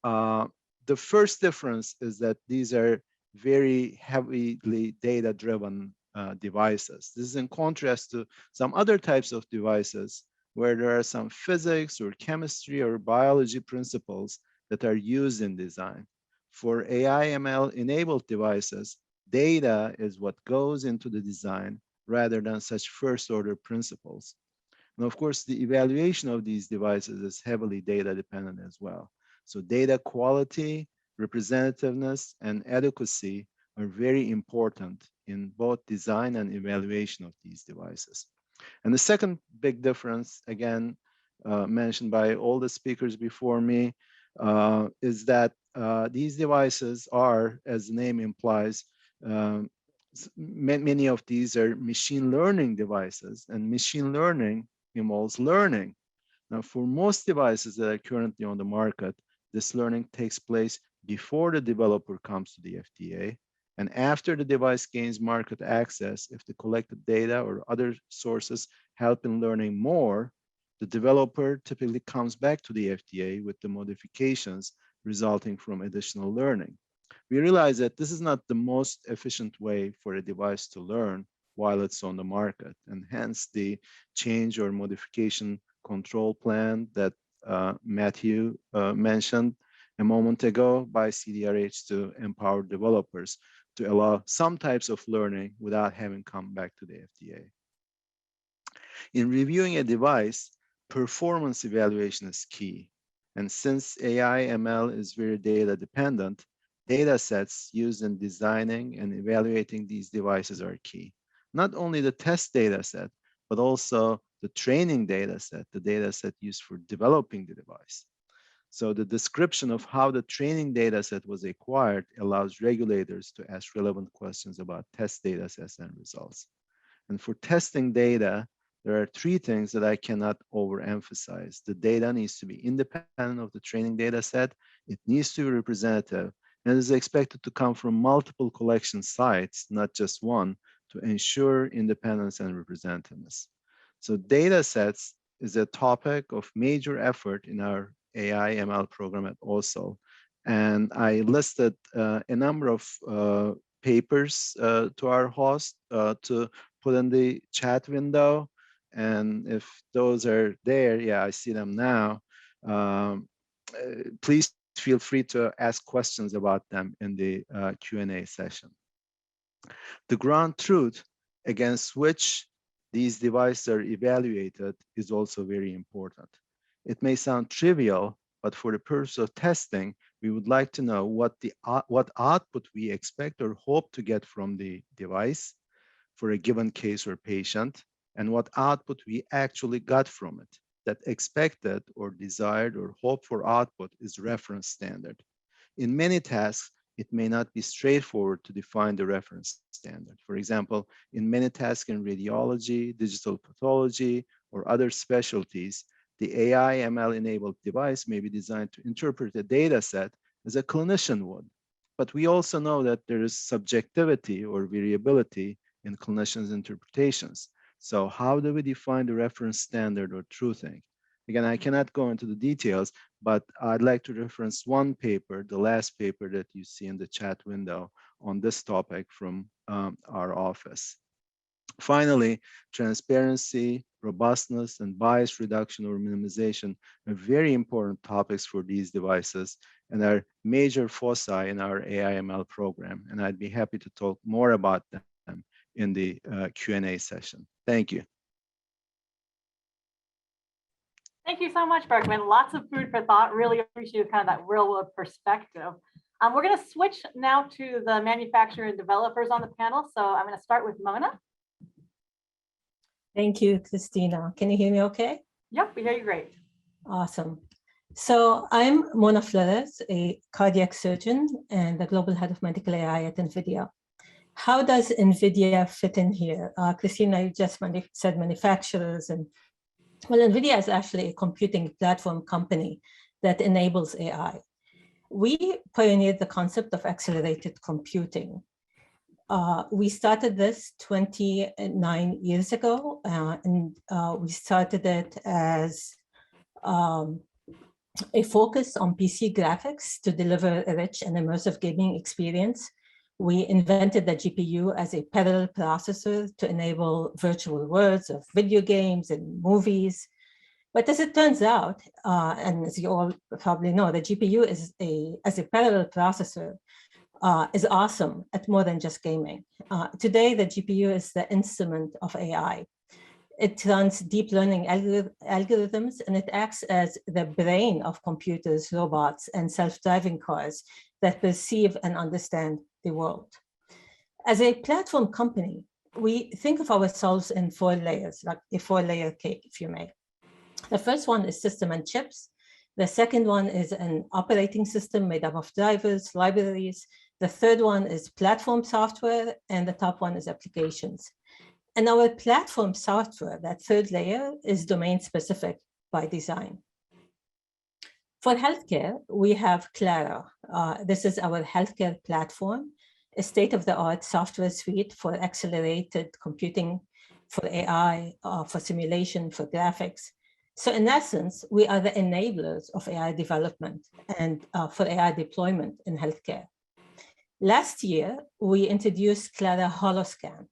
The first difference is that these are very heavily data-driven devices. This is in contrast to some other types of devices where there are some physics or chemistry or biology principles that are used in design. For AI/ML-enabled devices, data is what goes into the design rather than such first-order principles. And of course, the evaluation of these devices is heavily data-dependent as well. So data quality, representativeness, and adequacy are very important in both design and evaluation of these devices. And the second big difference, again, mentioned by all the speakers before me, is that these devices are, as the name implies, many of these are machine learning devices, and machine learning involves learning. Now, for most devices that are currently on the market, this learning takes place before the developer comes to the FDA, and after the device gains market access. If the collected data or other sources help in learning more, the developer typically comes back to the FDA with the modifications resulting from additional learning. We realize that this is not the most efficient way for a device to learn while it's on the market, and hence the change or modification control plan that Matthew mentioned a moment ago by CDRH to empower developers to allow some types of learning without having come back to the FDA. In reviewing a device, performance evaluation is key. And since AI/ML is very data dependent, data sets used in designing and evaluating these devices are key. Not only the test data set, but also the training data set, the data set used for developing the device. So the description of how the training data set was acquired allows regulators to ask relevant questions about test data sets and results. And for testing data, there are three things that I cannot overemphasize. The data needs to be independent of the training data set. It needs to be representative, and it is expected to come from multiple collection sites, not just one, to ensure independence and representativeness. So data sets is a topic of major effort in our AI/ML program at OSL. And I listed a number of papers to our host to put in the chat window. And if those are there, yeah, I see them now. Please feel free to ask questions about them in the Q&A session. The ground truth against which these devices are evaluated is also very important. It may sound trivial, but for the purpose of testing, we would like to know what output we expect or hope to get from the device for a given case or patient, and what output we actually got from it. That expected or desired or hoped for output is reference standard. In many tasks, it may not be straightforward to define the reference standard. For example, in many tasks in radiology, digital pathology, or other specialties, the AI ML-enabled device may be designed to interpret a data set as a clinician would. But we also know that there is subjectivity or variability in clinicians' interpretations. So how do we define the reference standard or truthing? Again, I cannot go into the details, but I'd like to reference one paper, the last paper that you see in the chat window on this topic from our office. Finally, transparency, robustness, and bias reduction or minimization are very important topics for these devices and are major foci in our AI/ML program. And I'd be happy to talk more about them in the Q&A session. Thank you. Thank you so much, Berkman. Lots of food for thought. Really appreciate kind of that real world perspective. We're going to switch now to the manufacturer and developers on the panel. So I'm going to start with Mona. Thank you, Christina. Can you hear me okay? Yep, we hear you great. Awesome. So I'm Mona Flores, a cardiac surgeon and the global head of medical AI at NVIDIA. How does NVIDIA fit in here? Christina, you just said manufacturers, and well, NVIDIA is actually a computing platform company that enables AI. We pioneered the concept of accelerated computing. We started this 29 years ago, and we started it as a focus on PC graphics to deliver a rich and immersive gaming experience. We invented the GPU as a parallel processor to enable virtual worlds of video games and movies. But as it turns out, and as you all probably know, the GPU as a parallel processor is awesome at more than just gaming. Today, the GPU is the instrument of AI. It runs deep learning algorithms, and it acts as the brain of computers, robots, and self-driving cars that perceive and understand the world. As a platform company, we think of ourselves in 4 layers, like a 4-layer cake, if you may. The first one is system and chips. The second one is an operating system made up of drivers, libraries. The third one is platform software, and the top one is applications. And our platform software, that third layer, is domain specific by design. For healthcare, we have Clara. This is our healthcare platform, a state-of-the-art software suite for accelerated computing, for AI, for simulation, for graphics. So in essence, we are the enablers of AI development and for AI deployment in healthcare. Last year, we introduced Clara Holoscan.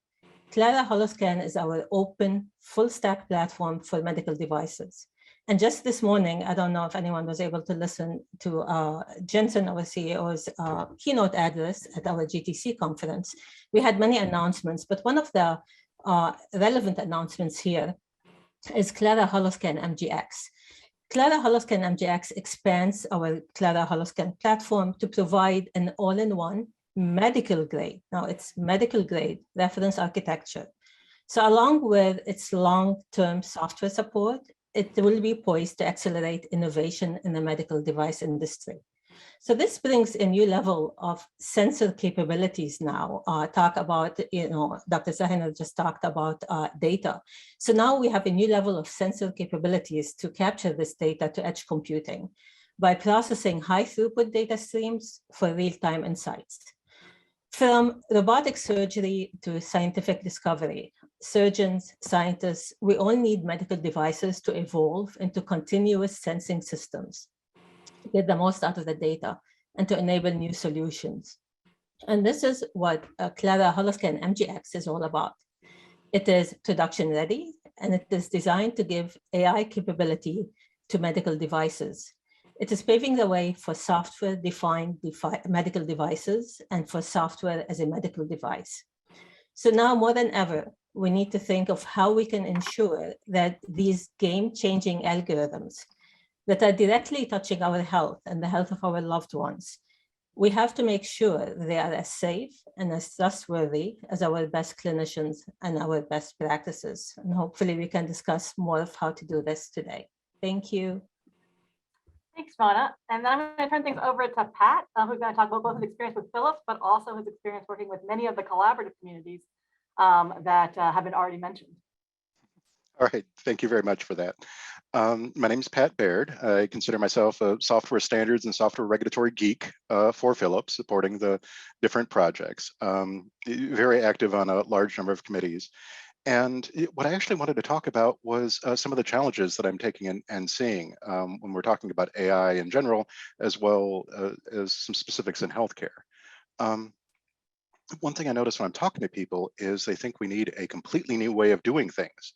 Clara Holoscan is our open full-stack platform for medical devices. And just this morning, I don't know if anyone was able to listen to Jensen, our CEO's keynote address at our GTC conference. We had many announcements, but one of the relevant announcements here is Clara Holoscan MGX. Clara Holoscan MGX expands our Clara Holoscan platform to provide an all-in-one medical grade. Now it's medical grade reference architecture. So along with its long-term software support, it will be poised to accelerate innovation in the medical device industry. So this brings a new level of sensor capabilities now. Talk about, Dr. Shahin just talked about data. So now we have a new level of sensor capabilities to capture this data to edge computing by processing high throughput data streams for real-time insights. From robotic surgery to scientific discovery, surgeons, scientists, we all need medical devices to evolve into continuous sensing systems, get the most out of the data, and to enable new solutions. And this is what Clara Holoscan MGX is all about. It is production ready, and it is designed to give AI capability to medical devices. It is paving the way for software-defined medical devices and for software as a medical device. So now more than ever, we need to think of how we can ensure that these game-changing algorithms that are directly touching our health and the health of our loved ones, we have to make sure they are as safe and as trustworthy as our best clinicians and our best practices. And hopefully we can discuss more of how to do this today. Thank you. Thanks, Shawna. And then I'm going to turn things over to Pat, who's going to talk about both his experience with Philips, but also his experience working with many of the collaborative communities that have been already mentioned. All right, thank you very much for that. My name is Pat Baird. I consider myself a software standards and software regulatory geek for Philips, supporting the different projects. Very active on a large number of committees. And what I actually wanted to talk about was some of the challenges that I'm taking in and seeing when we're talking about AI in general, as well as some specifics in healthcare. One thing I notice when I'm talking to people is they think we need a completely new way of doing things.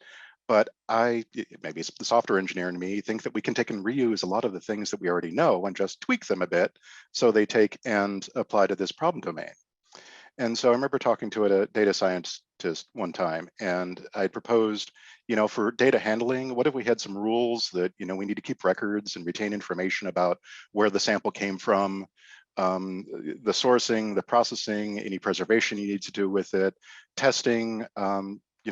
But maybe it's the software engineer in me, think that we can take and reuse a lot of the things that we already know and just tweak them a bit so they take and apply to this problem domain. And so I remember talking to a data scientist one time, and I proposed, for data handling, what if we had some rules that, we need to keep records and retain information about where the sample came from, the sourcing, the processing, any preservation you need to do with it, testing,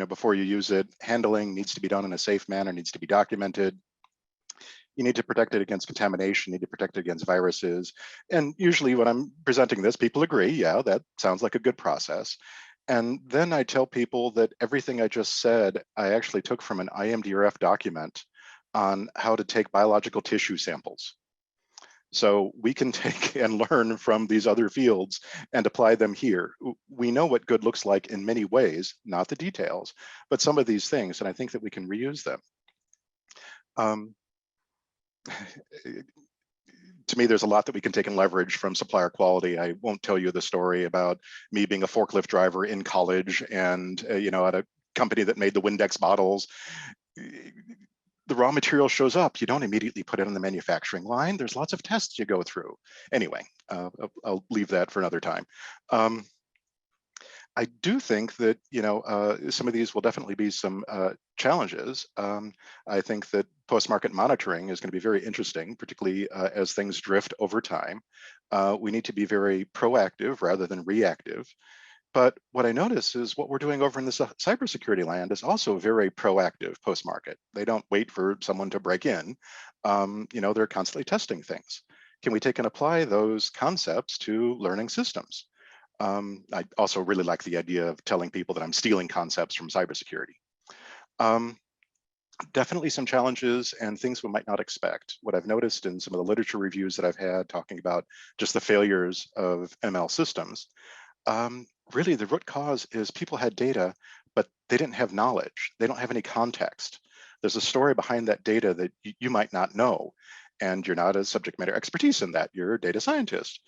before you use it, handling needs to be done in a safe manner, needs to be documented. You need to protect it against contamination, need to protect it against viruses. And usually when I'm presenting this, people agree, yeah, that sounds like a good process. And then I tell people that everything I just said, I actually took from an IMDRF document on how to take biological tissue samples. So we can take and learn from these other fields and apply them here. We know what good looks like in many ways, not the details, but some of these things, and I think that we can reuse them. To me, there's a lot that we can take and leverage from supplier quality. I won't tell you the story about me being a forklift driver in college and, at a company that made the Windex bottles. The raw material shows up, you don't immediately put it on the manufacturing line. There's lots of tests you go through. Anyway, I'll leave that for another time. I do think that, some of these will definitely be some challenges. I think that post-market monitoring is going to be very interesting, particularly as things drift over time. We need to be very proactive rather than reactive. But what I notice is what we're doing over in the cybersecurity land is also very proactive post-market. They don't wait for someone to break in. They're constantly testing things. Can we take and apply those concepts to learning systems? I also really like the idea of telling people that I'm stealing concepts from cybersecurity. Definitely some challenges and things we might not expect. What I've noticed in some of the literature reviews that I've had talking about just the failures of ML systems, really the root cause is people had data, but they didn't have knowledge. They don't have any context. There's a story behind that data that you might not know, and you're not a subject matter expertise in that. You're a data scientist.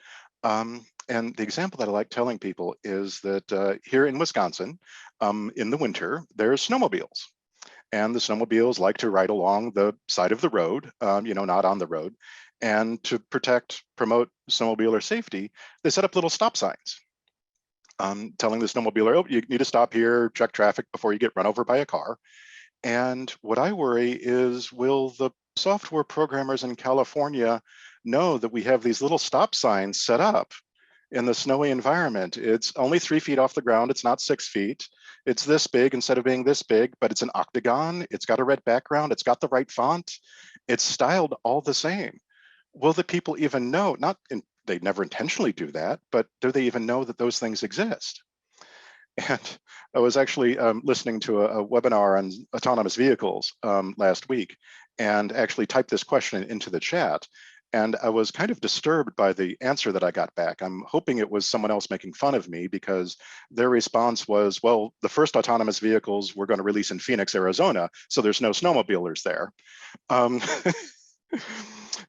And the example that I like telling people is that here in Wisconsin, in the winter, there's snowmobiles. And the snowmobiles like to ride along the side of the road, not on the road. And to promote snowmobiler safety, they set up little stop signs. Telling the snowmobiler, oh, you need to stop here, check traffic before you get run over by a car. And what I worry is, will the software programmers in California know that we have these little stop signs set up in the snowy environment? It's only 3 feet off the ground. It's not 6 feet. It's this big instead of being this big, but it's an octagon. It's got a red background. It's got the right font. It's styled all the same. Will the people even know? They never intentionally do that, but do they even know that those things exist? And I was actually listening to a webinar on autonomous vehicles last week, and actually typed this question into the chat. And I was kind of disturbed by the answer that I got back. I'm hoping it was someone else making fun of me, because their response was, well, the first autonomous vehicles we're going to release in Phoenix, Arizona, so there's no snowmobilers there.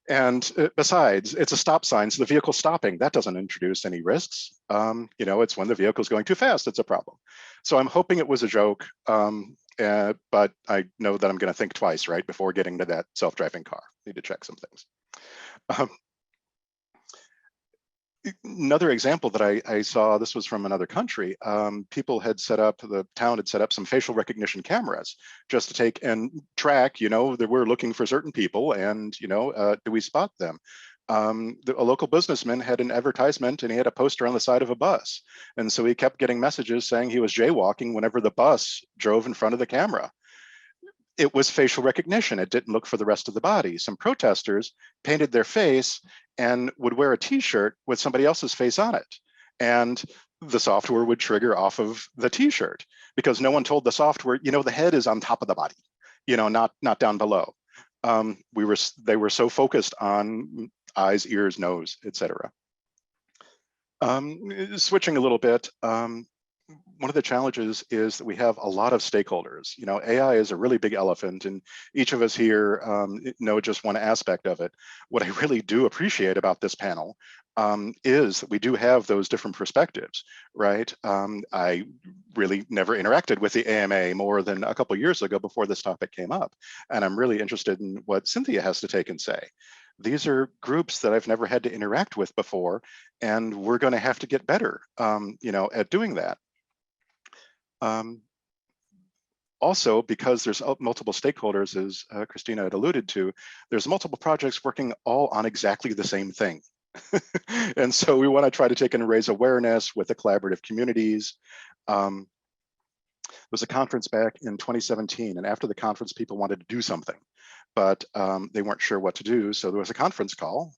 And besides, it's a stop sign, so the vehicle's stopping. That doesn't introduce any risks. It's when the vehicle's going too fast, it's a problem. So I'm hoping it was a joke, but I know that I'm going to think twice, right, before getting to that self-driving car. Need to check some things. Another example that I saw, this was from another country, the town had set up some facial recognition cameras just to take and track, that we're looking for certain people, and, do we spot them? A local businessman had an advertisement, and he had a poster on the side of a bus. And so he kept getting messages saying he was jaywalking whenever the bus drove in front of the camera. it was facial recognition. It didn't look for the rest of the body. Some protesters painted their face and would wear a t-shirt with somebody else's face on it. And the software would trigger off of the t-shirt because no one told the software, the head is on top of the body, not down below. They were so focused on eyes, ears, nose, etc. Switching a little bit, one of the challenges is that we have a lot of stakeholders. AI is a really big elephant, and each of us here know just one aspect of it. What I really do appreciate about this panel is that we do have those different perspectives, right? I really never interacted with the AMA more than a couple of years ago before this topic came up, and I'm really interested in what Cynthia has to take and say. These are groups that I've never had to interact with before, and we're going to have to get better, at doing that. Also, because there's multiple stakeholders, as Christina had alluded to, there's multiple projects working all on exactly the same thing. And so we want to try to take and raise awareness with the collaborative communities. There was a conference back in 2017, and after the conference, people wanted to do something, but they weren't sure what to do. So there was a conference call.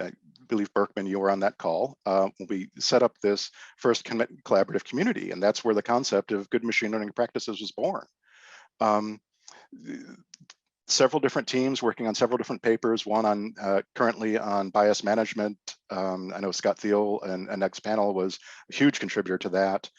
I believe, Berkman, you were on that call. We set up this first collaborative community, and that's where the concept of good machine learning practices was born. Several different teams working on several different papers, one on currently on bias management. I know Scott Thiel and next panel was a huge contributor to that.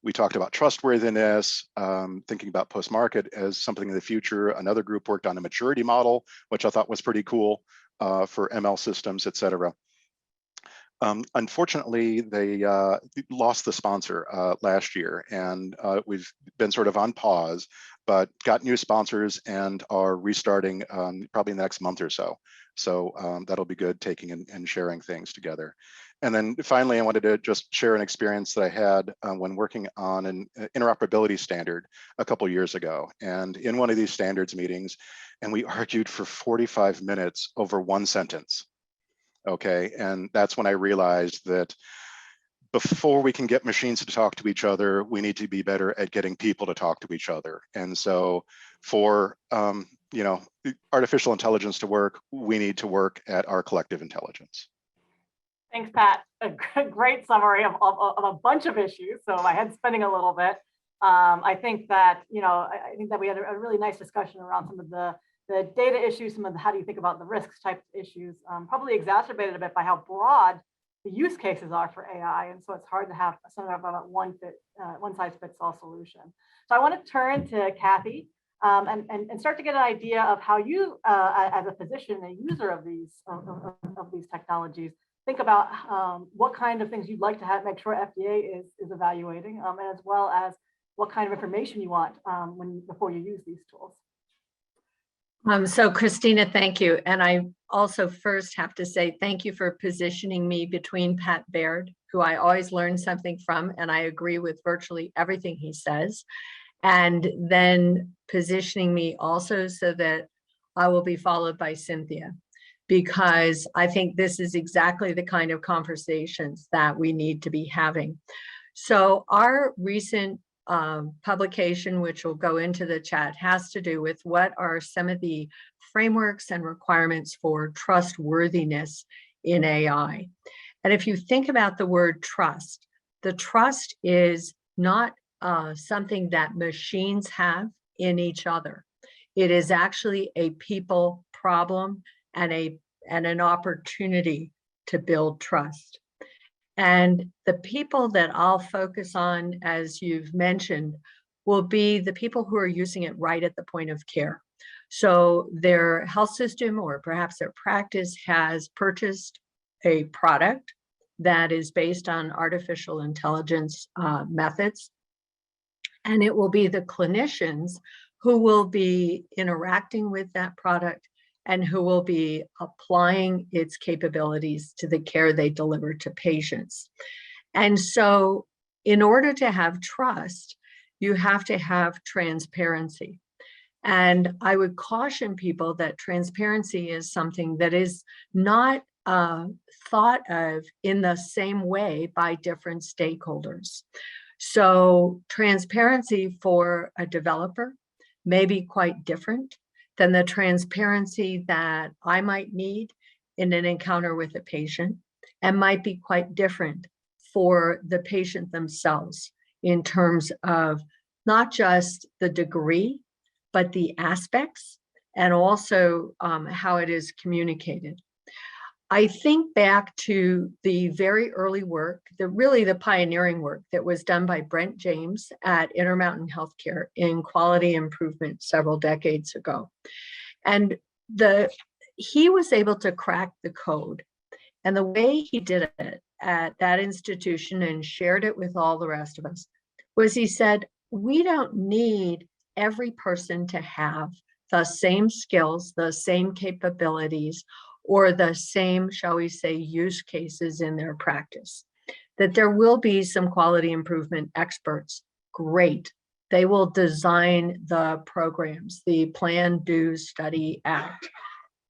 We talked about trustworthiness, thinking about post-market as something in the future. Another group worked on a maturity model, which I thought was pretty cool for ML systems, et cetera. Unfortunately, they lost the sponsor last year, and we've been sort of on pause, but got new sponsors and are restarting probably in the next month or so. So that'll be good, taking and sharing things together. And then finally, I wanted to just share an experience that I had when working on an interoperability standard a couple years ago. And in one of these standards meetings, and we argued for 45 minutes over one sentence. Okay, and that's when I realized that before we can get machines to talk to each other, we need to be better at getting people to talk to each other. And so for artificial intelligence to work, we need to work at our collective intelligence. Thanks, Pat. A great summary of a bunch of issues. So my head's spinning a little bit. I think that I think that we had a really nice discussion around some of the data issues, some of the how do you think about the risks type issues, probably exacerbated a bit by how broad the use cases are for AI, and so it's hard to have something about one size fits all solution. So I want to turn to Kathy and start to get an idea of how you, as a physician, a user of these technologies, think about what kind of things you'd like to make sure FDA is evaluating, and as well as what kind of information you want before you use these tools. So Christina, thank you. And I also first have to say thank you for positioning me between Pat Baird, who I always learn something from, and I agree with virtually everything he says, and then positioning me also so that I will be followed by Cynthia, because I think this is exactly the kind of conversations that we need to be having. So our recent publication, which will go into the chat, has to do with what are some of the frameworks and requirements for trustworthiness in AI. And if you think about the word trust, the trust is not something that machines have in each other. It is actually a people problem and an opportunity to build trust. And the people that I'll focus on, as you've mentioned, will be the people who are using it right at the point of care. So their health system or perhaps their practice has purchased a product that is based on artificial intelligence methods. And it will be the clinicians who will be interacting with that product and who will be applying its capabilities to the care they deliver to patients. And so in order to have trust, you have to have transparency. And I would caution people that transparency is something that is not thought of in the same way by different stakeholders. So transparency for a developer may be quite different than the transparency that I might need in an encounter with a patient, and might be quite different for the patient themselves in terms of not just the degree, but the aspects, and also how it is communicated. I think back to the very early work, the pioneering work that was done by Brent James at Intermountain Healthcare in quality improvement several decades ago. And he was able to crack the code. And the way he did it at that institution and shared it with all the rest of us was he said, we don't need every person to have the same skills, the same capabilities, or the same, shall we say, use cases in their practice. That there will be some quality improvement experts. Great. They will design the programs, the plan, do, study, act.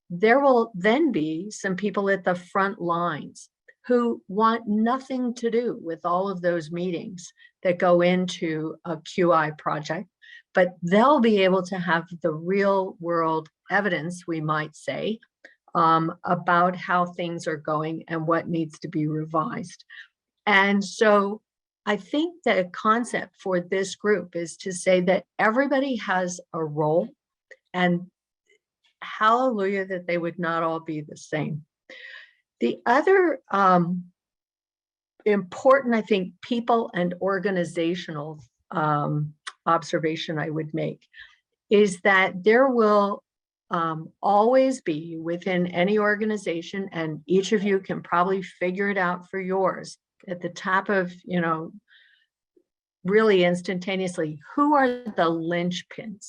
There will then be some people at the front lines who want nothing to do with all of those meetings that go into a QI project, but they'll be able to have the real world evidence, we might say, about how things are going and what needs to be revised. And so I think that a concept for this group is to say that everybody has a role, and hallelujah that they would not all be the same. The other important, I think, people and organizational observation I would make is that there will always be within any organization, and each of you can probably figure it out for yours at the top of, really instantaneously, who are the linchpins?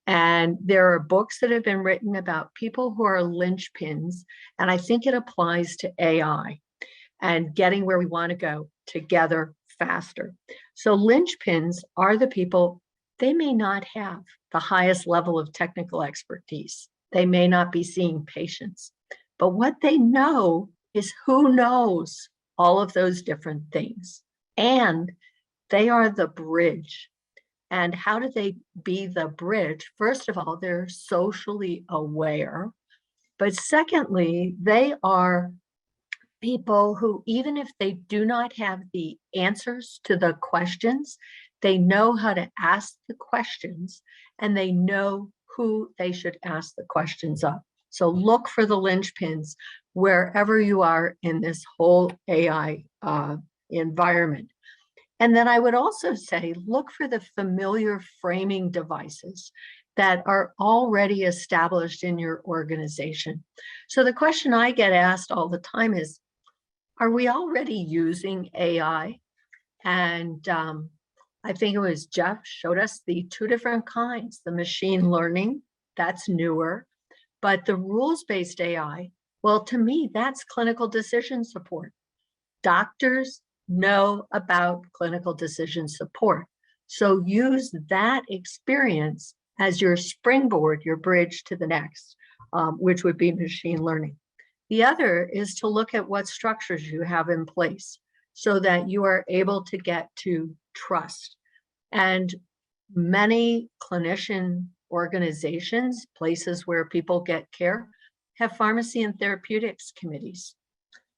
And there are books that have been written about people who are linchpins, and I think it applies to AI and getting where we want to go together faster. So linchpins are the people, they may not have the highest level of technical expertise. They may not be seeing patients, but what they know is who knows all of those different things. And they are the bridge. And how do they be the bridge? First of all, they're socially aware. But secondly, they are people who, even if they do not have the answers to the questions, they know how to ask the questions, and they know who they should ask the questions of. So look for the linchpins wherever you are in this whole AI environment. And then I would also say, look for the familiar framing devices that are already established in your organization. So the question I get asked all the time is, are we already using AI? And I think it was Jeff showed us the two different kinds, the machine learning, that's newer, but the rules-based AI, well, to me, that's clinical decision support. Doctors know about clinical decision support. So use that experience as your springboard, your bridge to the next, which would be machine learning. The other is to look at what structures you have in place so that you are able to get to trust. And many clinician organizations, places where people get care, have pharmacy and therapeutics committees.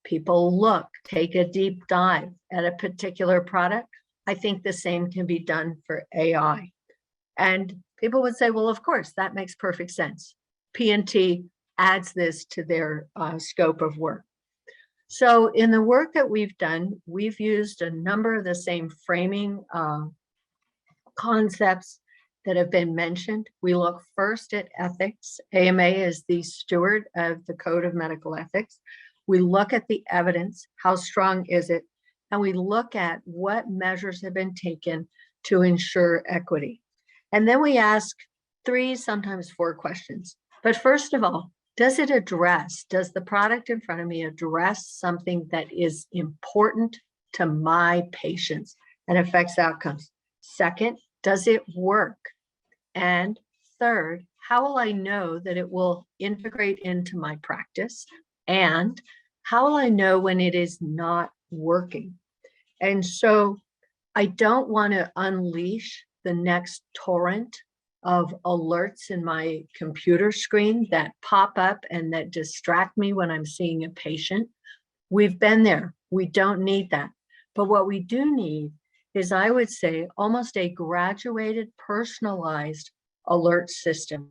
People look, take a deep dive at a particular product. I think the same can be done for AI. And people would say, well, of course, that makes perfect sense. P&T adds this to their scope of work. So in the work that we've done, we've used a number of the same framing concepts that have been mentioned. We look first at ethics. AMA is the steward of the Code of Medical Ethics. We look at the evidence, how strong is it? And we look at what measures have been taken to ensure equity. And then we ask 3, sometimes 4 questions. But first of all, does the product in front of me address something that is important to my patients and affects outcomes? Second, does it work? And third, how will I know that it will integrate into my practice? And how will I know when it is not working? And so I don't want to unleash the next torrent of alerts in my computer screen that pop up and that distract me when I'm seeing a patient. We've been there. We don't need that. But what we do need is, I would say, almost a graduated, personalized alert system,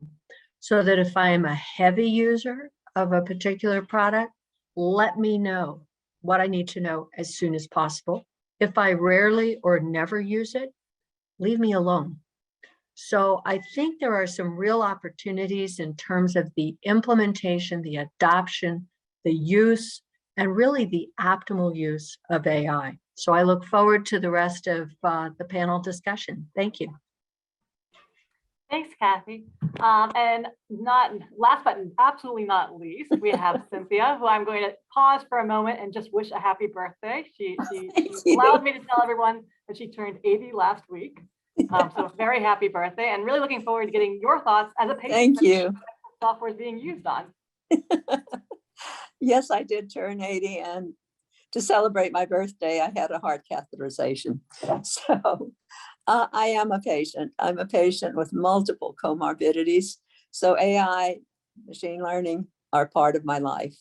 so that if I am a heavy user of a particular product, let me know what I need to know as soon as possible. If I rarely or never use it, leave me alone. So I think there are some real opportunities in terms of the implementation, the adoption, the use, and really the optimal use of AI. So I look forward to the rest of the panel discussion. Thank you. Thanks, Kathy. And not last but absolutely not least, we have Cynthia, who I'm going to pause for a moment and just wish a happy birthday. She allowed me to tell everyone that she turned 80 last week. So very happy birthday, and really looking forward to getting your thoughts as a patient. Thank you. Software is being used on. Yes, I did turn 80, and to celebrate my birthday, I had a heart catheterization. So I am a patient. I'm a patient with multiple comorbidities. So AI, machine learning are part of my life.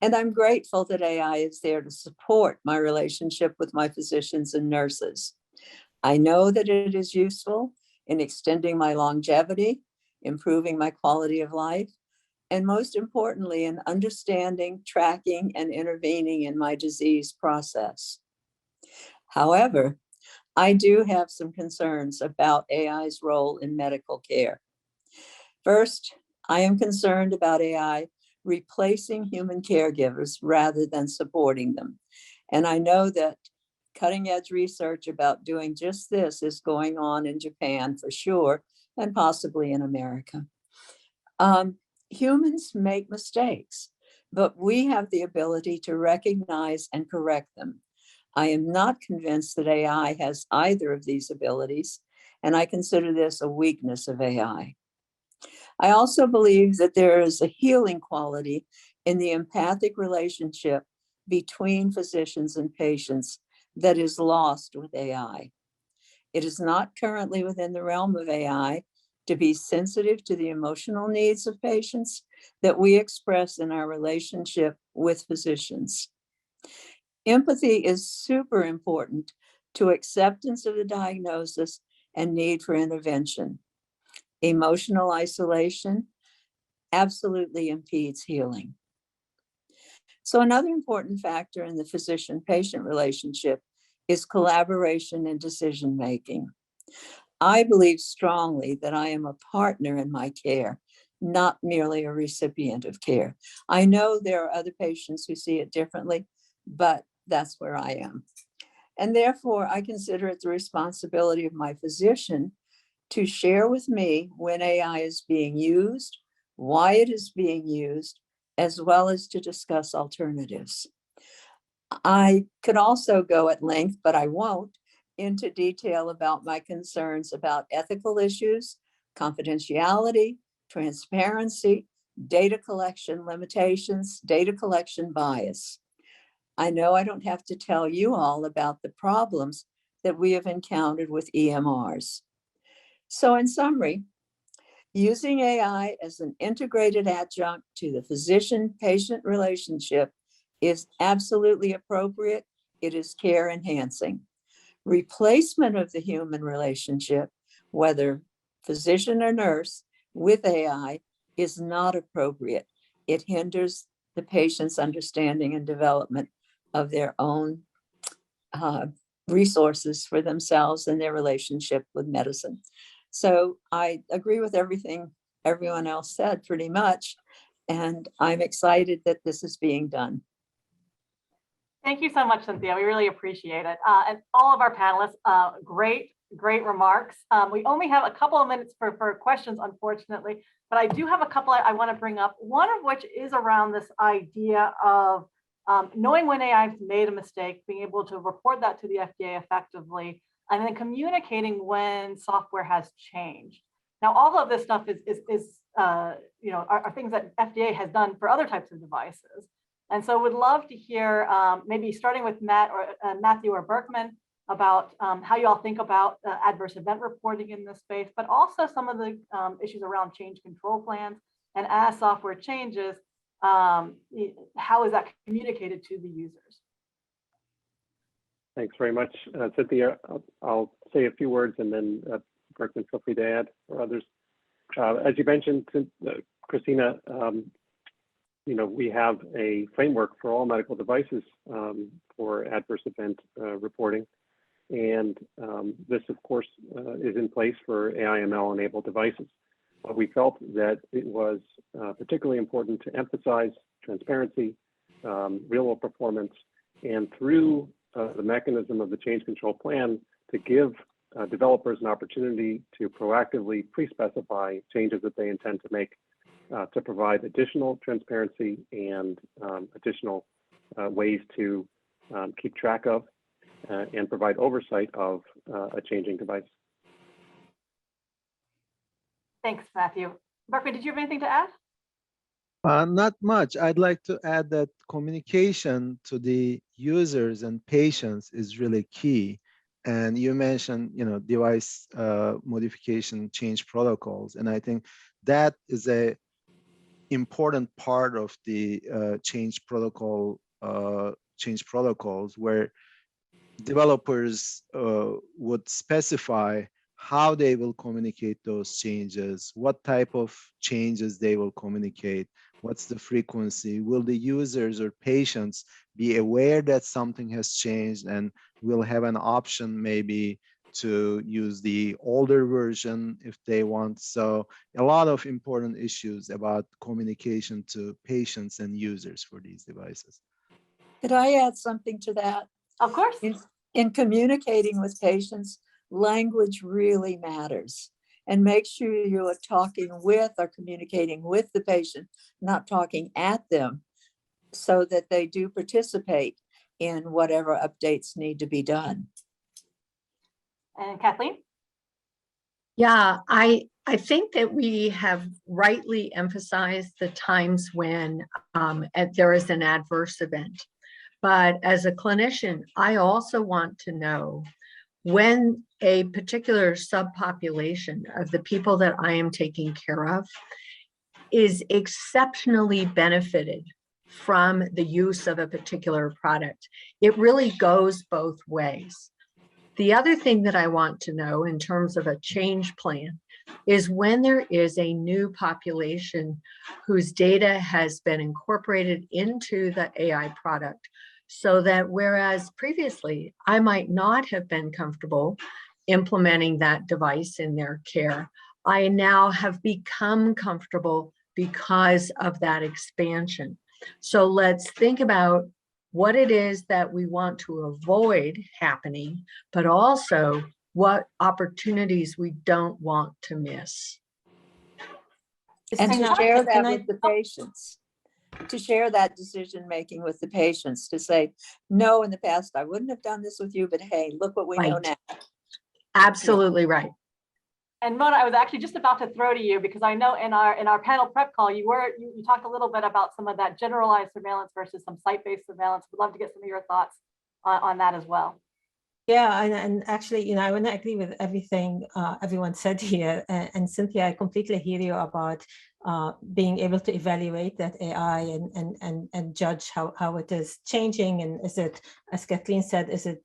And I'm grateful that AI is there to support my relationship with my physicians and nurses. I know that it is useful in extending my longevity, improving my quality of life, and most importantly, in understanding, tracking, and intervening in my disease process. However, I do have some concerns about AI's role in medical care. First, I am concerned about AI replacing human caregivers rather than supporting them. And I know that cutting edge research about doing just this is going on in Japan for sure, and possibly in America. Humans make mistakes, but we have the ability to recognize and correct them. I am not convinced that AI has either of these abilities, and I consider this a weakness of AI. I also believe that there is a healing quality in the empathic relationship between physicians and patients that is lost with AI. It is not currently within the realm of AI to be sensitive to the emotional needs of patients that we express in our relationship with physicians. Empathy is super important to acceptance of the diagnosis and need for intervention. Emotional isolation absolutely impedes healing. So another important factor in the physician-patient relationship is collaboration and decision-making. I believe strongly that I am a partner in my care, not merely a recipient of care. I know there are other patients who see it differently, but that's where I am. And therefore, I consider it the responsibility of my physician to share with me when AI is being used, why it is being used, as well as to discuss alternatives. I could also go at length, but I won't, into detail about my concerns about ethical issues, confidentiality, transparency, data collection limitations, data collection bias. I know I don't have to tell you all about the problems that we have encountered with EMRs. So in summary, using AI as an integrated adjunct to the physician-patient relationship is absolutely appropriate. It is care enhancing. Replacement of the human relationship, whether physician or nurse, with AI is not appropriate. It hinders the patient's understanding and development of their own resources for themselves and their relationship with medicine. So I agree with everything everyone else said pretty much, and I'm excited that this is being done. Thank you so much, Cynthia. We really appreciate it. And all of our panelists, great remarks. We only have a couple of minutes for questions, unfortunately, but I do have a couple I want to bring up, one of which is around this idea of knowing when AI has made a mistake, being able to report that to the FDA effectively, and then communicating when software has changed. Now, all of this stuff are things that FDA has done for other types of devices. And so would love to hear, maybe starting with Matthew or Berkman, about how you all think about adverse event reporting in this space, but also some of the issues around change control plans. And as software changes, how is that communicated to the users? Thanks very much, Cynthia. I'll say a few words and then Berkman, feel free to add or others. As you mentioned, Christina, we have a framework for all medical devices for adverse event reporting. And this, of course, is in place for AI/ML enabled devices. But we felt that it was particularly important to emphasize transparency, real-world performance, and through the mechanism of the change control plan to give developers an opportunity to proactively pre-specify changes that they intend to make to provide additional transparency and additional ways to keep track of and provide oversight of a changing device. Thanks, Matthew. Berkman, did you have anything to add? Not much. I'd like to add that communication to the users and patients is really key. And you mentioned, device modification change protocols, and I think that is a important part of the change protocols where developers would specify how they will communicate those changes, what type of changes they will communicate, what's the frequency, will the users or patients be aware that something has changed and will have an option maybe to use the older version if they want. So a lot of important issues about communication to patients and users for these devices. Could I add something to that? Of course. In communicating with patients, language really matters. And make sure you are talking with or communicating with the patient, not talking at them, so that they do participate in whatever updates need to be done. And Kathleen? Yeah, I think that we have rightly emphasized the times when there is an adverse event. But as a clinician, I also want to know when a particular subpopulation of the people that I am taking care of is exceptionally benefited from the use of a particular product. It really goes both ways. The other thing that I want to know in terms of a change plan is when there is a new population whose data has been incorporated into the AI product, so that whereas previously I might not have been comfortable implementing that device in their care, I now have become comfortable because of that expansion. So let's think about what it is that we want to avoid happening, but also what opportunities we don't want to miss. And to share that with the patients, to share that decision-making with the patients, to say, no, in the past, I wouldn't have done this with you, but hey, look what we know now. Absolutely right. And Mona, I was actually just about to throw to you because I know in our panel prep call, you talked a little bit about some of that generalized surveillance versus some site-based surveillance. We'd love to get some of your thoughts on that as well. Yeah, and actually, I want to agree with everything everyone said here. And Cynthia, I completely hear you about being able to evaluate that AI and judge how it is changing. And is it, as Kathleen said, is it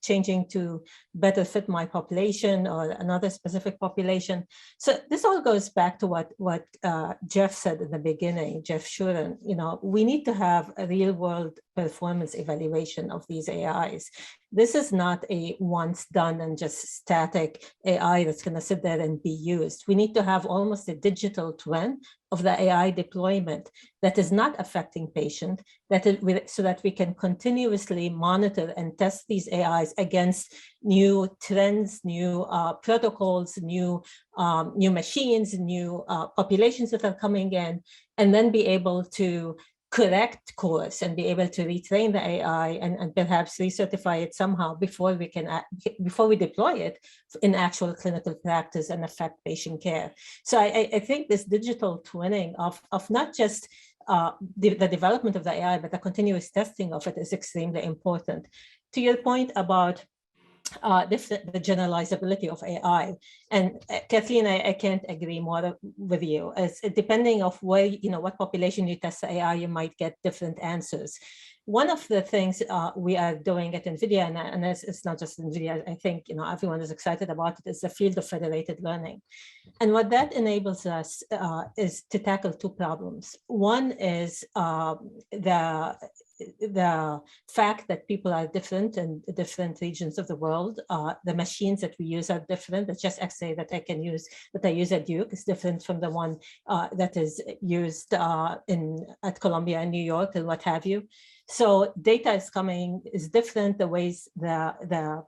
changing to better fit my population or another specific population? So this all goes back to what Jeff said in the beginning, Jeff Shuren. We need to have a real world performance evaluation of these AIs. This is not a once done and just static AI that's going to sit there and be used. We need to have almost a digital twin of the AI deployment that is not affecting patient, so that we can continuously monitor and test these AIs against new trends, new protocols, new machines, new populations that are coming in, and then be able to correct course and be able to retrain the AI and perhaps recertify it somehow before we deploy it in actual clinical practice and affect patient care. So I think this digital twinning of not just the development of the AI, but the continuous testing of it is extremely important. To your point about the generalizability of AI. And Kathleen, I can't agree more with you. As depending of where, what population you test AI, you might get different answers. One of the things we are doing at NVIDIA, and it's not just NVIDIA, I think everyone is excited about it, is the field of federated learning. And what that enables us is to tackle two problems. One is the fact that people are different in different regions of the world. The machines that we use are different. The chest X-ray that I use at Duke is different from the one that is used at Columbia and New York and what have you. So data is different. The ways the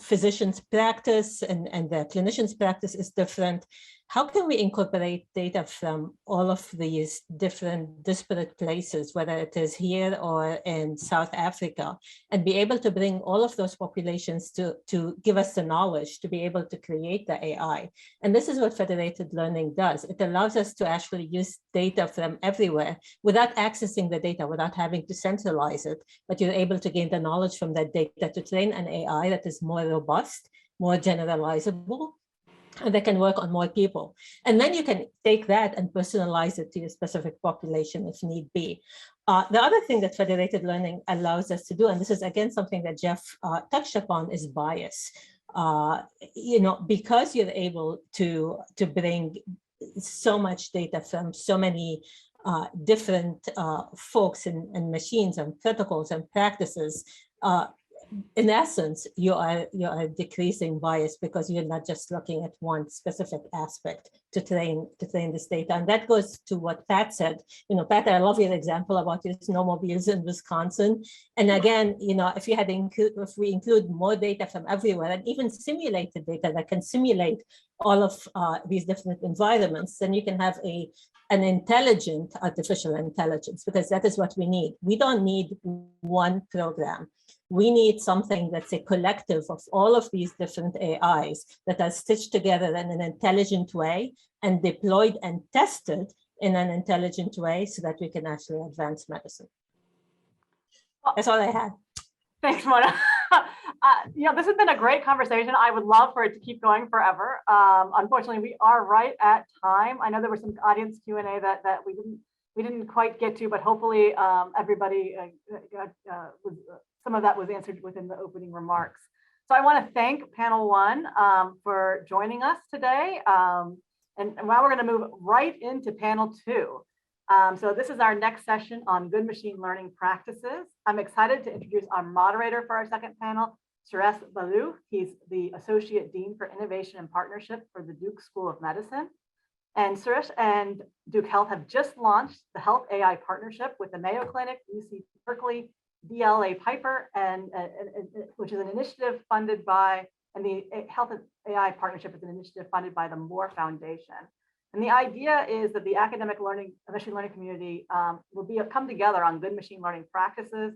physicians practice and the clinicians practice is different. How can we incorporate data from all of these different disparate places, whether it is here or in South Africa, and be able to bring all of those populations to give us the knowledge to be able to create the AI? And this is what federated learning does. It allows us to actually use data from everywhere without accessing the data, without having to centralize it, but you're able to gain the knowledge from that data to train an AI that is more robust, more generalizable, and they can work on more people. And then you can take that and personalize it to your specific population if need be. The other thing that federated learning allows us to do, and this is again something that Jeff touched upon, is bias. Because you're able to bring so much data from so many different folks and machines and protocols and practices, in essence, you are decreasing bias because you're not just looking at one specific aspect to train this data. And that goes to what Pat said. Pat, I love your example about your snowmobiles in Wisconsin. And again, if we include more data from everywhere and even simulated data that can simulate all of these different environments, then you can have an intelligent artificial intelligence, because that is what we need. We don't need one program. We need something that's a collective of all of these different AIs that are stitched together in an intelligent way and deployed and tested in an intelligent way so that we can actually advance medicine. That's all I had. Thanks, Mona. This has been a great conversation. I would love for it to keep going forever. Unfortunately, we are right at time. I know there was some audience Q&A that we didn't quite get to, but hopefully everybody some of that was answered within the opening remarks. So I want to thank panel one for joining us today. And now we're going to move right into panel two. So this is our next session on good machine learning practices. I'm excited to introduce our moderator for our second panel, Suresh Balu. He's the Associate Dean for Innovation and Partnership for the Duke School of Medicine. And Suresh and Duke Health have just launched the Health AI Partnership with the Mayo Clinic, UC Berkeley, DLA Piper, and which is an initiative funded by, and the Health AI Partnership is an initiative funded by the Moore Foundation. And the idea is that the academic machine learning community will come together on good machine learning practices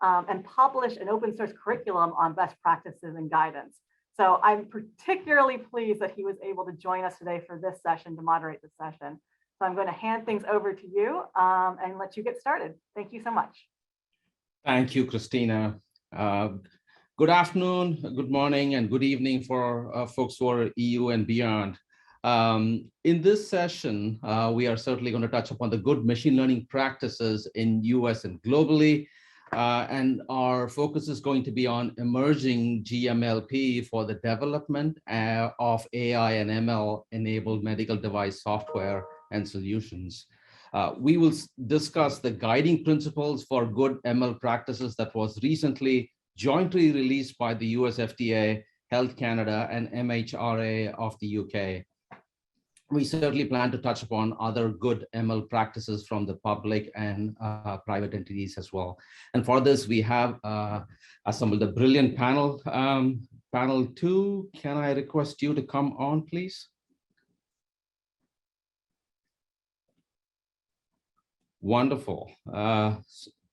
and publish an open source curriculum on best practices and guidance. So I'm particularly pleased that he was able to join us today for this session to moderate this session. So I'm going to hand things over to you and let you get started. Thank you so much. Thank you, Christina. Good afternoon, good morning, and good evening for folks who are EU and beyond. In this session, we are certainly going to touch upon the good machine learning practices in US and globally. And our focus is going to be on emerging GMLP for the development of AI and ML enabled medical device software and solutions. We will discuss the guiding principles for good ML practices that was recently jointly released by the US FDA, Health Canada, and MHRA of the UK. We certainly plan to touch upon other good ML practices from the public and private entities as well. And for this, we have assembled a brilliant panel. Panel two, can I request you to come on, please? Wonderful.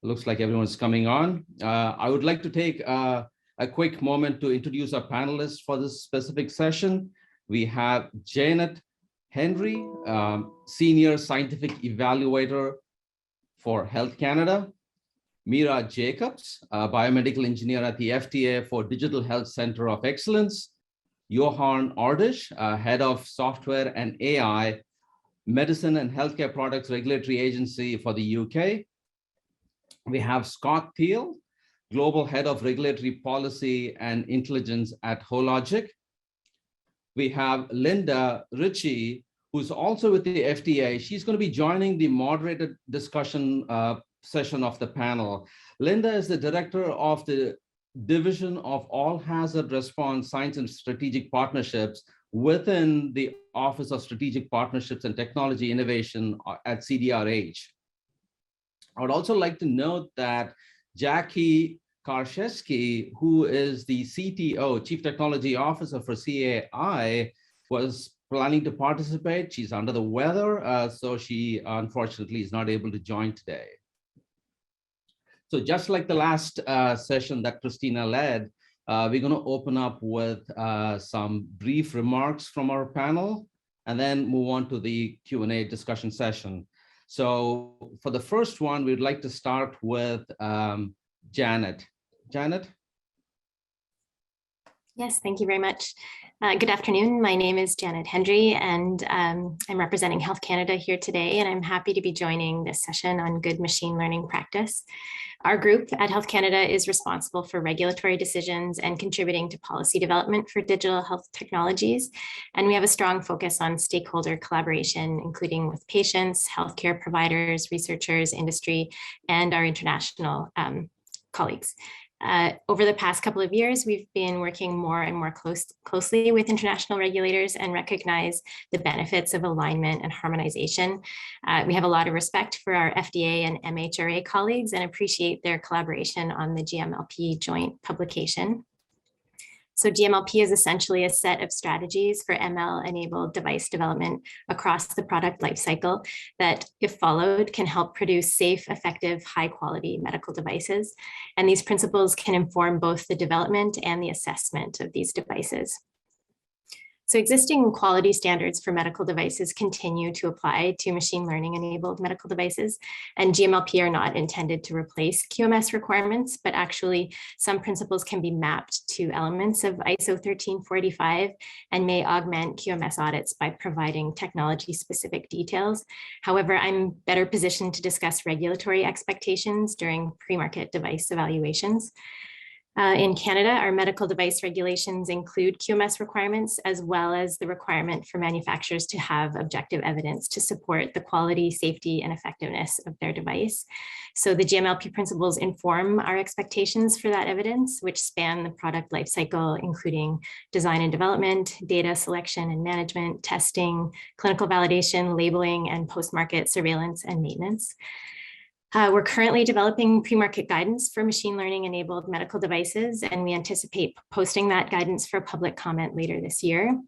Looks like everyone's coming on. I would like to take a quick moment to introduce our panelists for this specific session. We have Janet Henry, Senior Scientific Evaluator for Health Canada, Mira Jacobs, a biomedical engineer at the FDA for Digital Health Center of Excellence. Johan Ordish, head of software and AI, Medicine and Healthcare Products Regulatory Agency for the UK. We have Scott Thiel, Global Head of Regulatory Policy and Intelligence at Hologic. We have Linda Ritchie, who's also with the FDA. She's going to be joining the moderated discussion session of the panel. Linda is the director of the Division of All Hazard Response Science and Strategic Partnerships within the Office of Strategic Partnerships and Technology Innovation at CDRH. I would also like to note that Jackie Karszewski, who is the CTO, Chief Technology Officer for CAI, was planning to participate. She's under the weather, so she unfortunately is not able to join today. So just like the last session that Christina led, we're going to open up with some brief remarks from our panel and then move on to the Q&A discussion session. So for the first one, we'd like to start with Janet. Janet? Yes, thank you very much. Good afternoon. My name is Janet Hendry, and I'm representing Health Canada here today, and I'm happy to be joining this session on good machine learning practice. Our group at Health Canada is responsible for regulatory decisions and contributing to policy development for digital health technologies, and we have a strong focus on stakeholder collaboration, including with patients, healthcare providers, researchers, industry, and our international colleagues. Over the past couple of years, we've been working more and more closely with international regulators and recognize the benefits of alignment and harmonization. We have a lot of respect for our FDA and MHRA colleagues and appreciate their collaboration on the GMLP joint publication. So GMLP is essentially a set of strategies for ML-enabled device development across the product lifecycle that, if followed, can help produce safe, effective, high-quality medical devices. And these principles can inform both the development and the assessment of these devices. So existing quality standards for medical devices continue to apply to machine learning enabled medical devices, and GMLP are not intended to replace QMS requirements, but actually some principles can be mapped to elements of ISO 13485 and may augment QMS audits by providing technology specific details. However, I'm better positioned to discuss regulatory expectations during pre-market device evaluations. In Canada, our medical device regulations include QMS requirements, as well as the requirement for manufacturers to have objective evidence to support the quality, safety, and effectiveness of their device. So the GMLP principles inform our expectations for that evidence, which span the product lifecycle, including design and development, data selection and management, testing, clinical validation, labeling, and post-market surveillance and maintenance. We're currently developing pre-market guidance for machine learning enabled medical devices, and we anticipate posting that guidance for public comment later this year.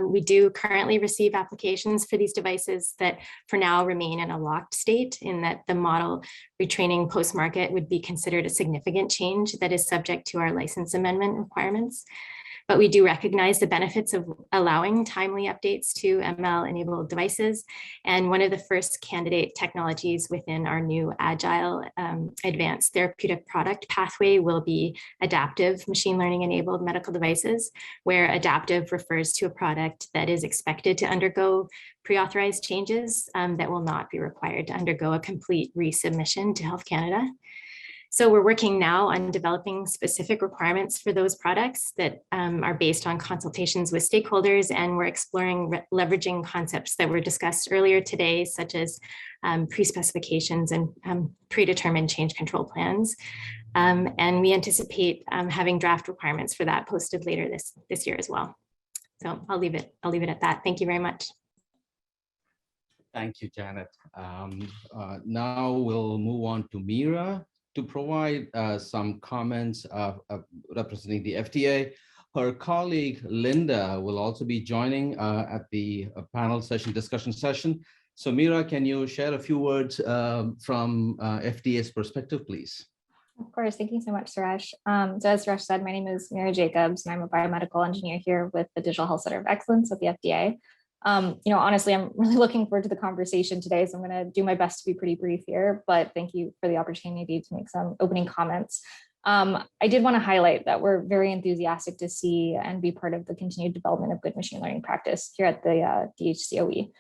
We do currently receive applications for these devices that for now remain in a locked state, in that the model retraining post-market would be considered a significant change that is subject to our license amendment requirements. But we do recognize the benefits of allowing timely updates to ML-enabled devices. And one of the first candidate technologies within our new Agile Advanced Therapeutic Product pathway will be adaptive machine learning-enabled medical devices, where adaptive refers to a product that is expected to undergo pre-authorized changes that will not be required to undergo a complete resubmission to Health Canada. So we're working now on developing specific requirements for those products that are based on consultations with stakeholders, and we're exploring leveraging concepts that were discussed earlier today, such as pre-specifications and predetermined change control plans. And we anticipate having draft requirements for that posted later this year as well. So I'll leave it at that. Thank you very much. Thank you, Janet. Now we'll move on to Mira to provide some comments representing the FDA. Her colleague, Linda, will also be joining at the panel discussion session. So Mira, can you share a few words from FDA's perspective, please? Of course, thank you so much, Suresh. So as Suresh said, my name is Mira Jacobs, and I'm a biomedical engineer here with the Digital Health Center of Excellence at the FDA. Honestly, I'm really looking forward to the conversation today, so I'm going to do my best to be pretty brief here, but thank you for the opportunity to make some opening comments. I did want to highlight that we're very enthusiastic to see and be part of the continued development of good machine learning practice here at the DHCOE.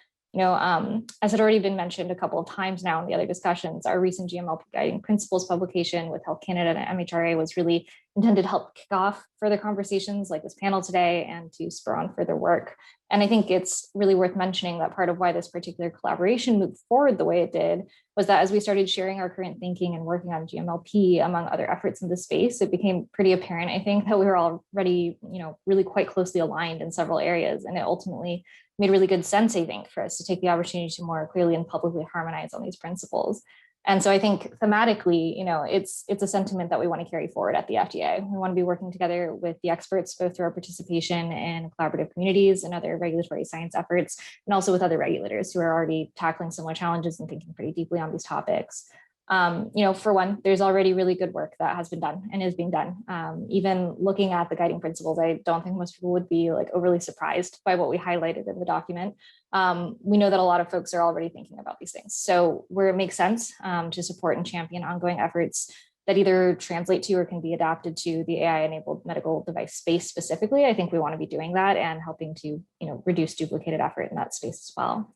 As had already been mentioned a couple of times now in the other discussions, our recent GMLP guiding principles publication with Health Canada and MHRA was really intended to help kick off further conversations like this panel today and to spur on further work. And I think it's really worth mentioning that part of why this particular collaboration moved forward the way it did was that as we started sharing our current thinking and working on GMLP among other efforts in the space, it became pretty apparent, I think, that we were already, really quite closely aligned in several areas. And it ultimately made really good sense, I think, for us to take the opportunity to more clearly and publicly harmonize on these principles. And so I think thematically, it's a sentiment that we want to carry forward at the FDA. We want to be working together with the experts, both through our participation in collaborative communities and other regulatory science efforts, and also with other regulators who are already tackling similar challenges and thinking pretty deeply on these topics. For one, there's already really good work that has been done and is being done. Even looking at the guiding principles, I don't think most people would be overly surprised by what we highlighted in the document. We know that a lot of folks are already thinking about these things. So where it makes sense to support and champion ongoing efforts that either translate to or can be adapted to the AI-enabled medical device space specifically, I think we want to be doing that and helping to reduce duplicated effort in that space as well.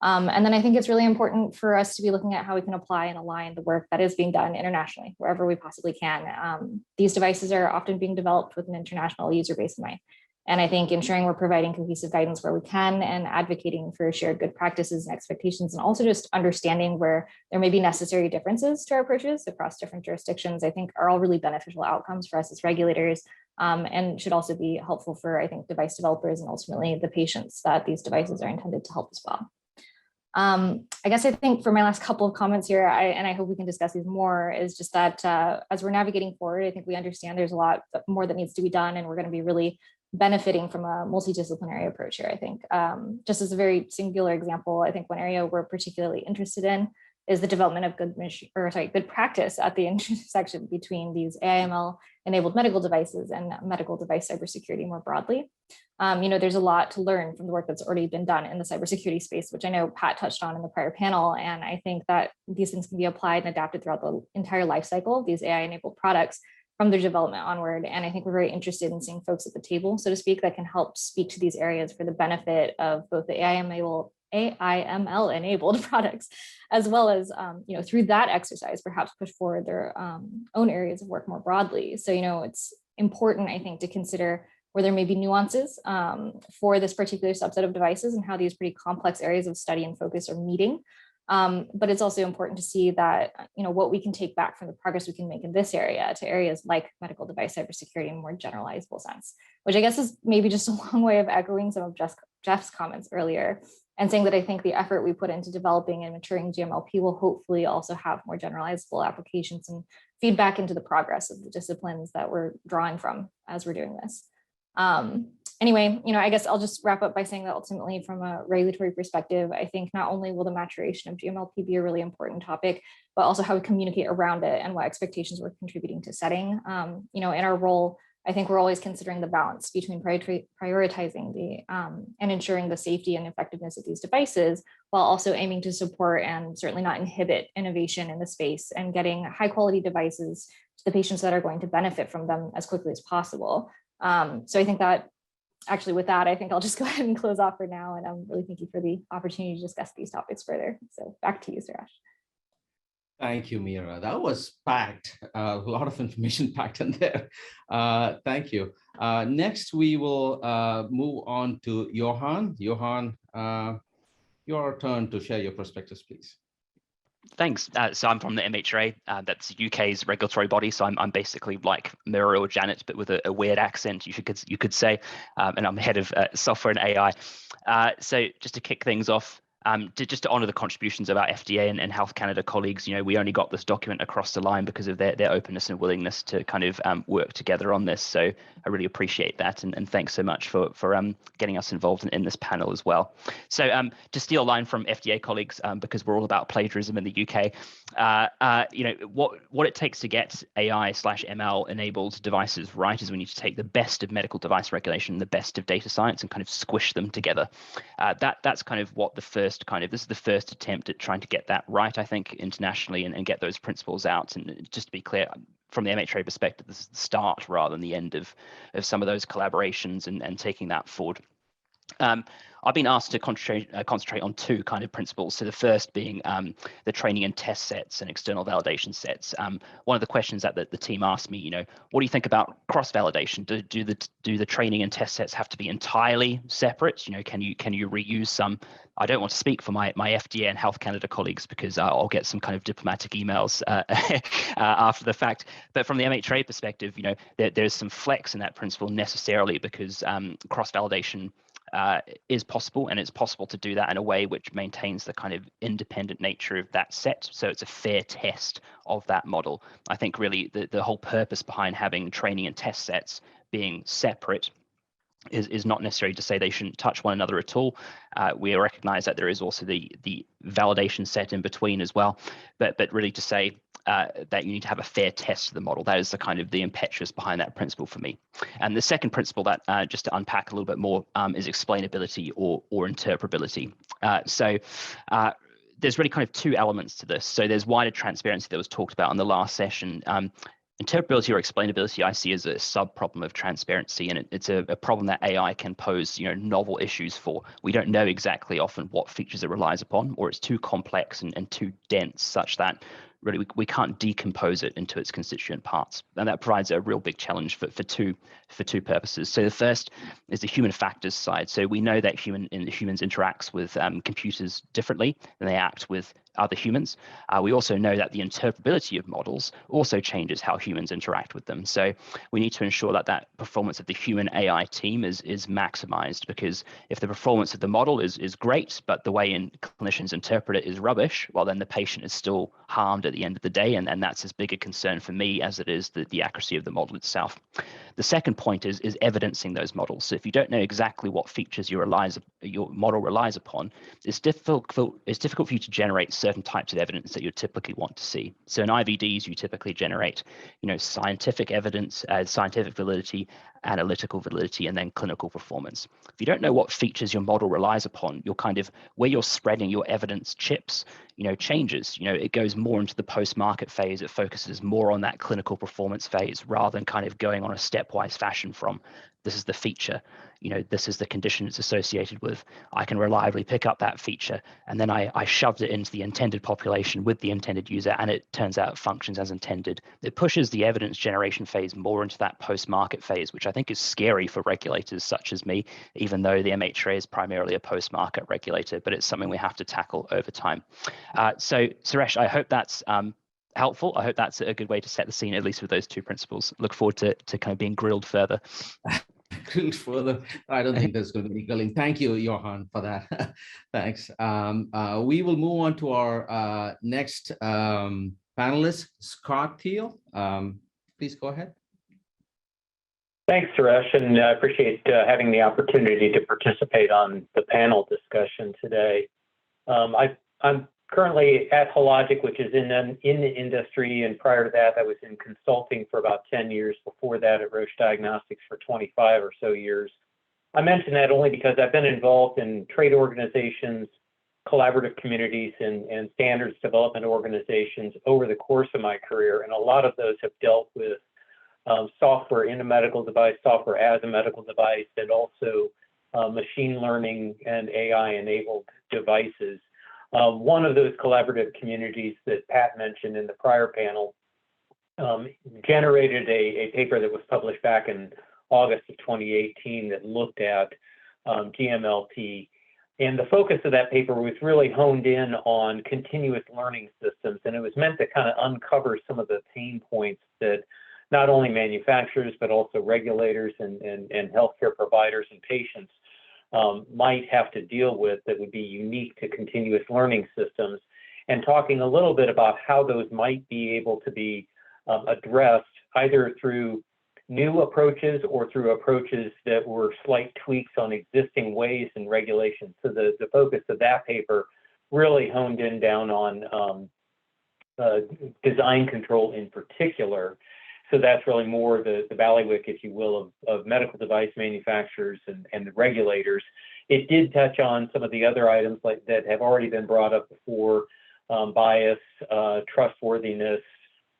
And then I think it's really important for us to be looking at how we can apply and align the work that is being done internationally, wherever we possibly can. These devices are often being developed with an international user base in mind. And I think ensuring we're providing cohesive guidance where we can and advocating for shared good practices and expectations, and also just understanding where there may be necessary differences to our approaches across different jurisdictions, I think are all really beneficial outcomes for us as regulators, and should also be helpful for, I think, device developers and ultimately the patients that these devices are intended to help as well. I guess I think for my last couple of comments here, and I hope we can discuss these more, is just that as we're navigating forward, I think we understand there's a lot more that needs to be done, and we're going to be really benefiting from a multidisciplinary approach here. I think just as a very singular example, I think one area we're particularly interested in is the development of good practice at the intersection between these AI/ML enabled medical devices and medical device cybersecurity more broadly. There's a lot to learn from the work that's already been done in the cybersecurity space, which I know Pat touched on in the prior panel. And I think that these things can be applied and adapted throughout the entire life cycle of these AI-enabled products from their development onward. And I think we're very interested in seeing folks at the table, so to speak, that can help speak to these areas for the benefit of both the AI/ML enabled products, as well as, through that exercise, perhaps push forward their own areas of work more broadly. So, it's important, I think, to consider where there may be nuances for this particular subset of devices and how these pretty complex areas of study and focus are meeting. But it's also important to see that, what we can take back from the progress we can make in this area to areas like medical device cybersecurity in a more generalizable sense, which I guess is maybe just a long way of echoing some of Jeff's comments earlier, and saying that I think the effort we put into developing and maturing GMLP will hopefully also have more generalizable applications and feedback into the progress of the disciplines that we're drawing from as we're doing this. Anyway, I guess I'll just wrap up by saying that ultimately from a regulatory perspective, I think not only will the maturation of GMLP be a really important topic, but also how we communicate around it and what expectations we're contributing to setting. In our role, I think we're always considering the balance between prioritizing the and ensuring the safety and effectiveness of these devices, while also aiming to support and certainly not inhibit innovation in the space and getting high quality devices to the patients that are going to benefit from them as quickly as possible. So I think that actually with that, I think I'll just go ahead and close off for now. And I'm really thank you for the opportunity to discuss these topics further. So back to you, Suresh. Thank you, Mira. That was packed, a lot of information packed in there. Thank you. Next, we will move on to Johan. Johan, your turn to share your perspectives, please. Thanks. So I'm from the MHRA, that's UK's regulatory body. So I'm basically like Mira or Janet, but with a weird accent, you could say. And I'm head of software and AI. So just to kick things off, just to honor the contributions of our FDA and Health Canada colleagues, we only got this document across the line because of their openness and willingness to kind of work together on this. So I really appreciate that, and thanks so much for getting us involved in this panel as well. So to steal a line from FDA colleagues, because we're all about plagiarism in the UK, what it takes to get AI/ML enabled devices right is we need to take the best of medical device regulation, the best of data science, and kind of squish them together. That's kind of what this is the first attempt at trying to get that right, I think, internationally, and get those principles out. And just to be clear, from the MHRA perspective, this is the start rather than the end of some of those collaborations and taking that forward. I've been asked to concentrate on two kind of principles. So the first being the training and test sets and external validation sets. One of the questions that the team asked me, what do you think about cross-validation? Do the training and test sets have to be entirely separate? Can you reuse some? I don't want to speak for my FDA and Health Canada colleagues because I'll get some kind of diplomatic emails after the fact. But from the MHRA perspective, there's some flex in that principle necessarily because cross-validation is possible, and it's possible to do that in a way which maintains the kind of independent nature of that set. So it's a fair test of that model. I think really the whole purpose behind having training and test sets being separate is not necessarily to say they shouldn't touch one another at all. We recognize that there is also the validation set in between as well, but really to say that you need to have a fair test of the model. That is the kind of the impetus behind that principle for me. And the second principle that just to unpack a little bit more is explainability or interpretability. There's really kind of two elements to this. So there's wider transparency that was talked about in the last session. Interpretability or explainability I see as a sub-problem of transparency, and it's a problem that AI can pose novel issues for. We don't know exactly often what features it relies upon, or it's too complex and too dense such that really we can't decompose it into its constituent parts. And that provides a real big challenge for two purposes. So the first is the human factors side. So we know that humans interacts with computers differently than they act with other humans. We also know that the interpretability of models also changes how humans interact with them. So we need to ensure that performance of the human AI team is maximized, because if the performance of the model is great, but the way clinicians interpret it is rubbish, well, then the patient is still harmed at the end of the day. And that's as big a concern for me as it is the accuracy of the model itself. The second point is evidencing those models. So if you don't know exactly what features your model relies upon, it's difficult for you to generate certain types of evidence that you typically want to see. So in IVDs, you typically generate, scientific evidence, scientific validity, analytical validity, and then clinical performance. If you don't know what features your model relies upon, where you're spreading your evidence chips, changes. It goes more into the post-market phase. It focuses more on that clinical performance phase rather than kind of going on a stepwise fashion from this is the feature, this is the condition it's associated with. I can reliably pick up that feature, and then I shoved it into the intended population with the intended user, and it turns out it functions as intended. It pushes the evidence generation phase more into that post-market phase, which I think is scary for regulators such as me, even though the MHRA is primarily a post-market regulator, but it's something we have to tackle over time. So Suresh, I hope that's helpful. I hope that's a good way to set the scene, at least with those two principles. Look forward to kind of being grilled further. Grilled further. I don't think there's going to be grilling. Thank you, Johan, for that. Thanks. We will move on to our next panelist, Scott Thiel. Please go ahead. Thanks, Suresh, and I appreciate having the opportunity to participate on the panel discussion today. I'm currently at Hologic, which is in the industry, and prior to that, I was in consulting for about 10 years. Before that, at Roche Diagnostics for 25 or so years. I mention that only because I've been involved in trade organizations, collaborative communities, and standards development organizations over the course of my career, and a lot of those have dealt with software in a medical device, software as a medical device, and also machine learning and AI-enabled devices. One of those collaborative communities that Pat mentioned in the prior panel generated a paper that was published back in August of 2018 that looked at GMLP. And the focus of that paper was really honed in on continuous learning systems. And it was meant to kind of uncover some of the pain points that not only manufacturers, but also regulators and healthcare providers and patients might have to deal with that would be unique to continuous learning systems, and talking a little bit about how those might be able to be addressed either through new approaches or through approaches that were slight tweaks on existing ways and regulations. So the focus of that paper really honed in down on design control in particular. So that's really more the ballywick, if you will, of medical device manufacturers and the regulators. It did touch on some of the other items like that have already been brought up before, bias, trustworthiness,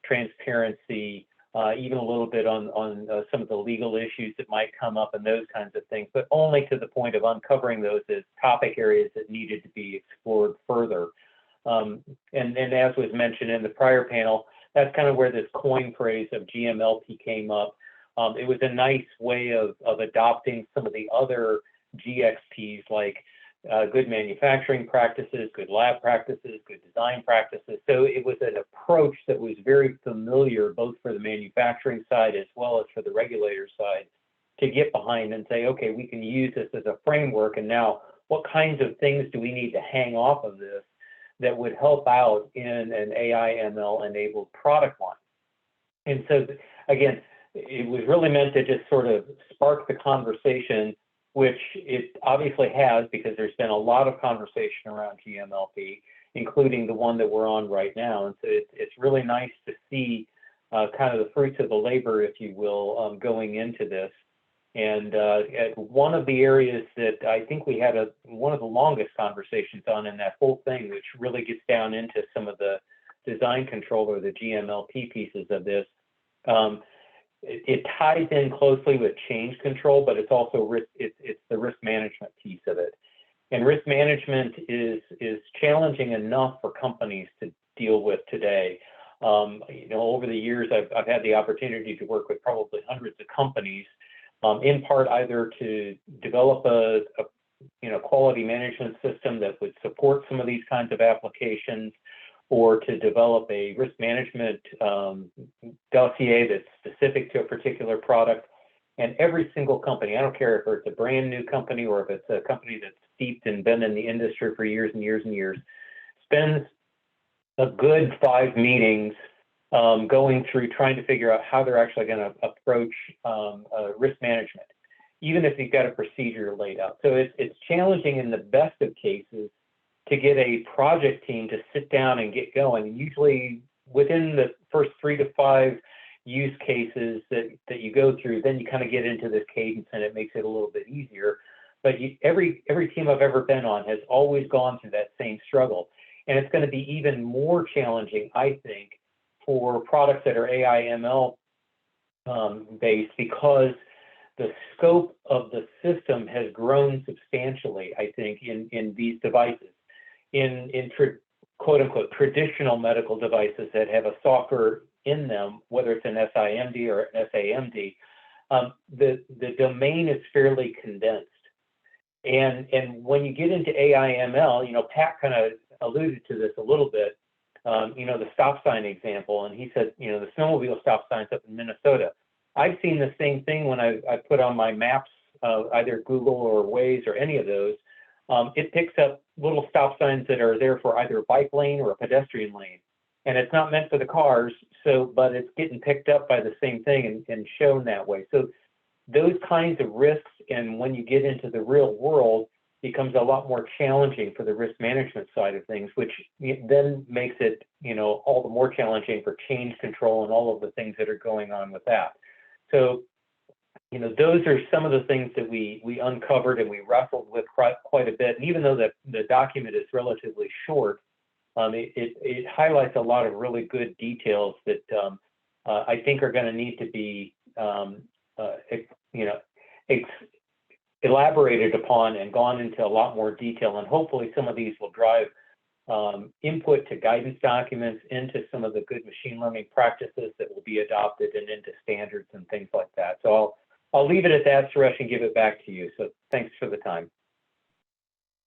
transparency, even a little bit on some of the legal issues that might come up and those kinds of things, but only to the point of uncovering those as topic areas that needed to be explored further. And as was mentioned in the prior panel, that's kind of where this coin phrase of GMLP came up. It was a nice way of adopting some of the other GXPs like good manufacturing practices, good lab practices, good design practices. So it was an approach that was very familiar both for the manufacturing side as well as for the regulator side to get behind and say, okay, we can use this as a framework. And now what kinds of things do we need to hang off of this that would help out in an AI ML enabled product line? And so again, it was really meant to just sort of spark the conversation, which it obviously has, because there's been a lot of conversation around GMLP, including the one that we're on right now. And so it's really nice to see kind of the fruits of the labor, if you will, going into this. And one of the areas that I think we had one of the longest conversations on in that whole thing, which really gets down into some of the design control or the GMLP pieces of this, it ties in closely with change control, but it's also it's the risk management piece of it. And risk management is challenging enough for companies to deal with today. Over the years, I've had the opportunity to work with probably hundreds of companies, in part either to develop a quality management system that would support some of these kinds of applications, or to develop a risk management dossier that's specific to a particular product. And every single company, I don't care if it's a brand new company or if it's a company that's steeped and been in the industry for years and years and years, spends a good 5 meetings going through trying to figure out how they're actually going to approach risk management, even if you've got a procedure laid out. So it's challenging in the best of cases to get a project team to sit down and get going. And usually within the first 3 to 5 use cases that you go through, then you kind of get into this cadence and it makes it a little bit easier. But every team I've ever been on has always gone through that same struggle. And it's going to be even more challenging, I think, for products that are AI ML based, because the scope of the system has grown substantially, I think, in these devices. In quote unquote traditional medical devices that have a software in them, whether it's an SIMD or an SAMD, the domain is fairly condensed. And when you get into AI ML, Pat kind of alluded to this a little bit, the stop sign example, and he said, the snowmobile stop signs up in Minnesota. I've seen the same thing when I put on my maps, either Google or Waze or any of those. It picks up little stop signs that are there for either a bike lane or a pedestrian lane. And it's not meant for the cars, but it's getting picked up by the same thing and shown that way. So those kinds of risks, and when you get into the real world, becomes a lot more challenging for the risk management side of things, which then makes it, all the more challenging for change control and all of the things that are going on with that. So those are some of the things that we uncovered and we wrestled with quite a bit. And even though the document is relatively short, it highlights a lot of really good details that I think are going to need to be, elaborated upon and gone into a lot more detail. And hopefully some of these will drive input to guidance documents, into some of the good machine learning practices that will be adopted, and into standards and things like that. So I'll leave it at that, Suresh, and give it back to you. So thanks for the time.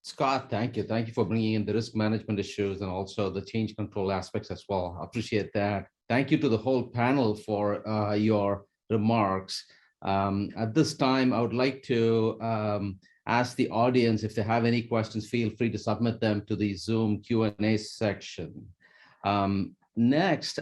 Scott, thank you. Thank you for bringing in the risk management issues and also the change control aspects as well. I appreciate that. Thank you to the whole panel for your remarks. At this time, I would like to ask the audience if they have any questions, feel free to submit them to the Zoom Q&A section. Next,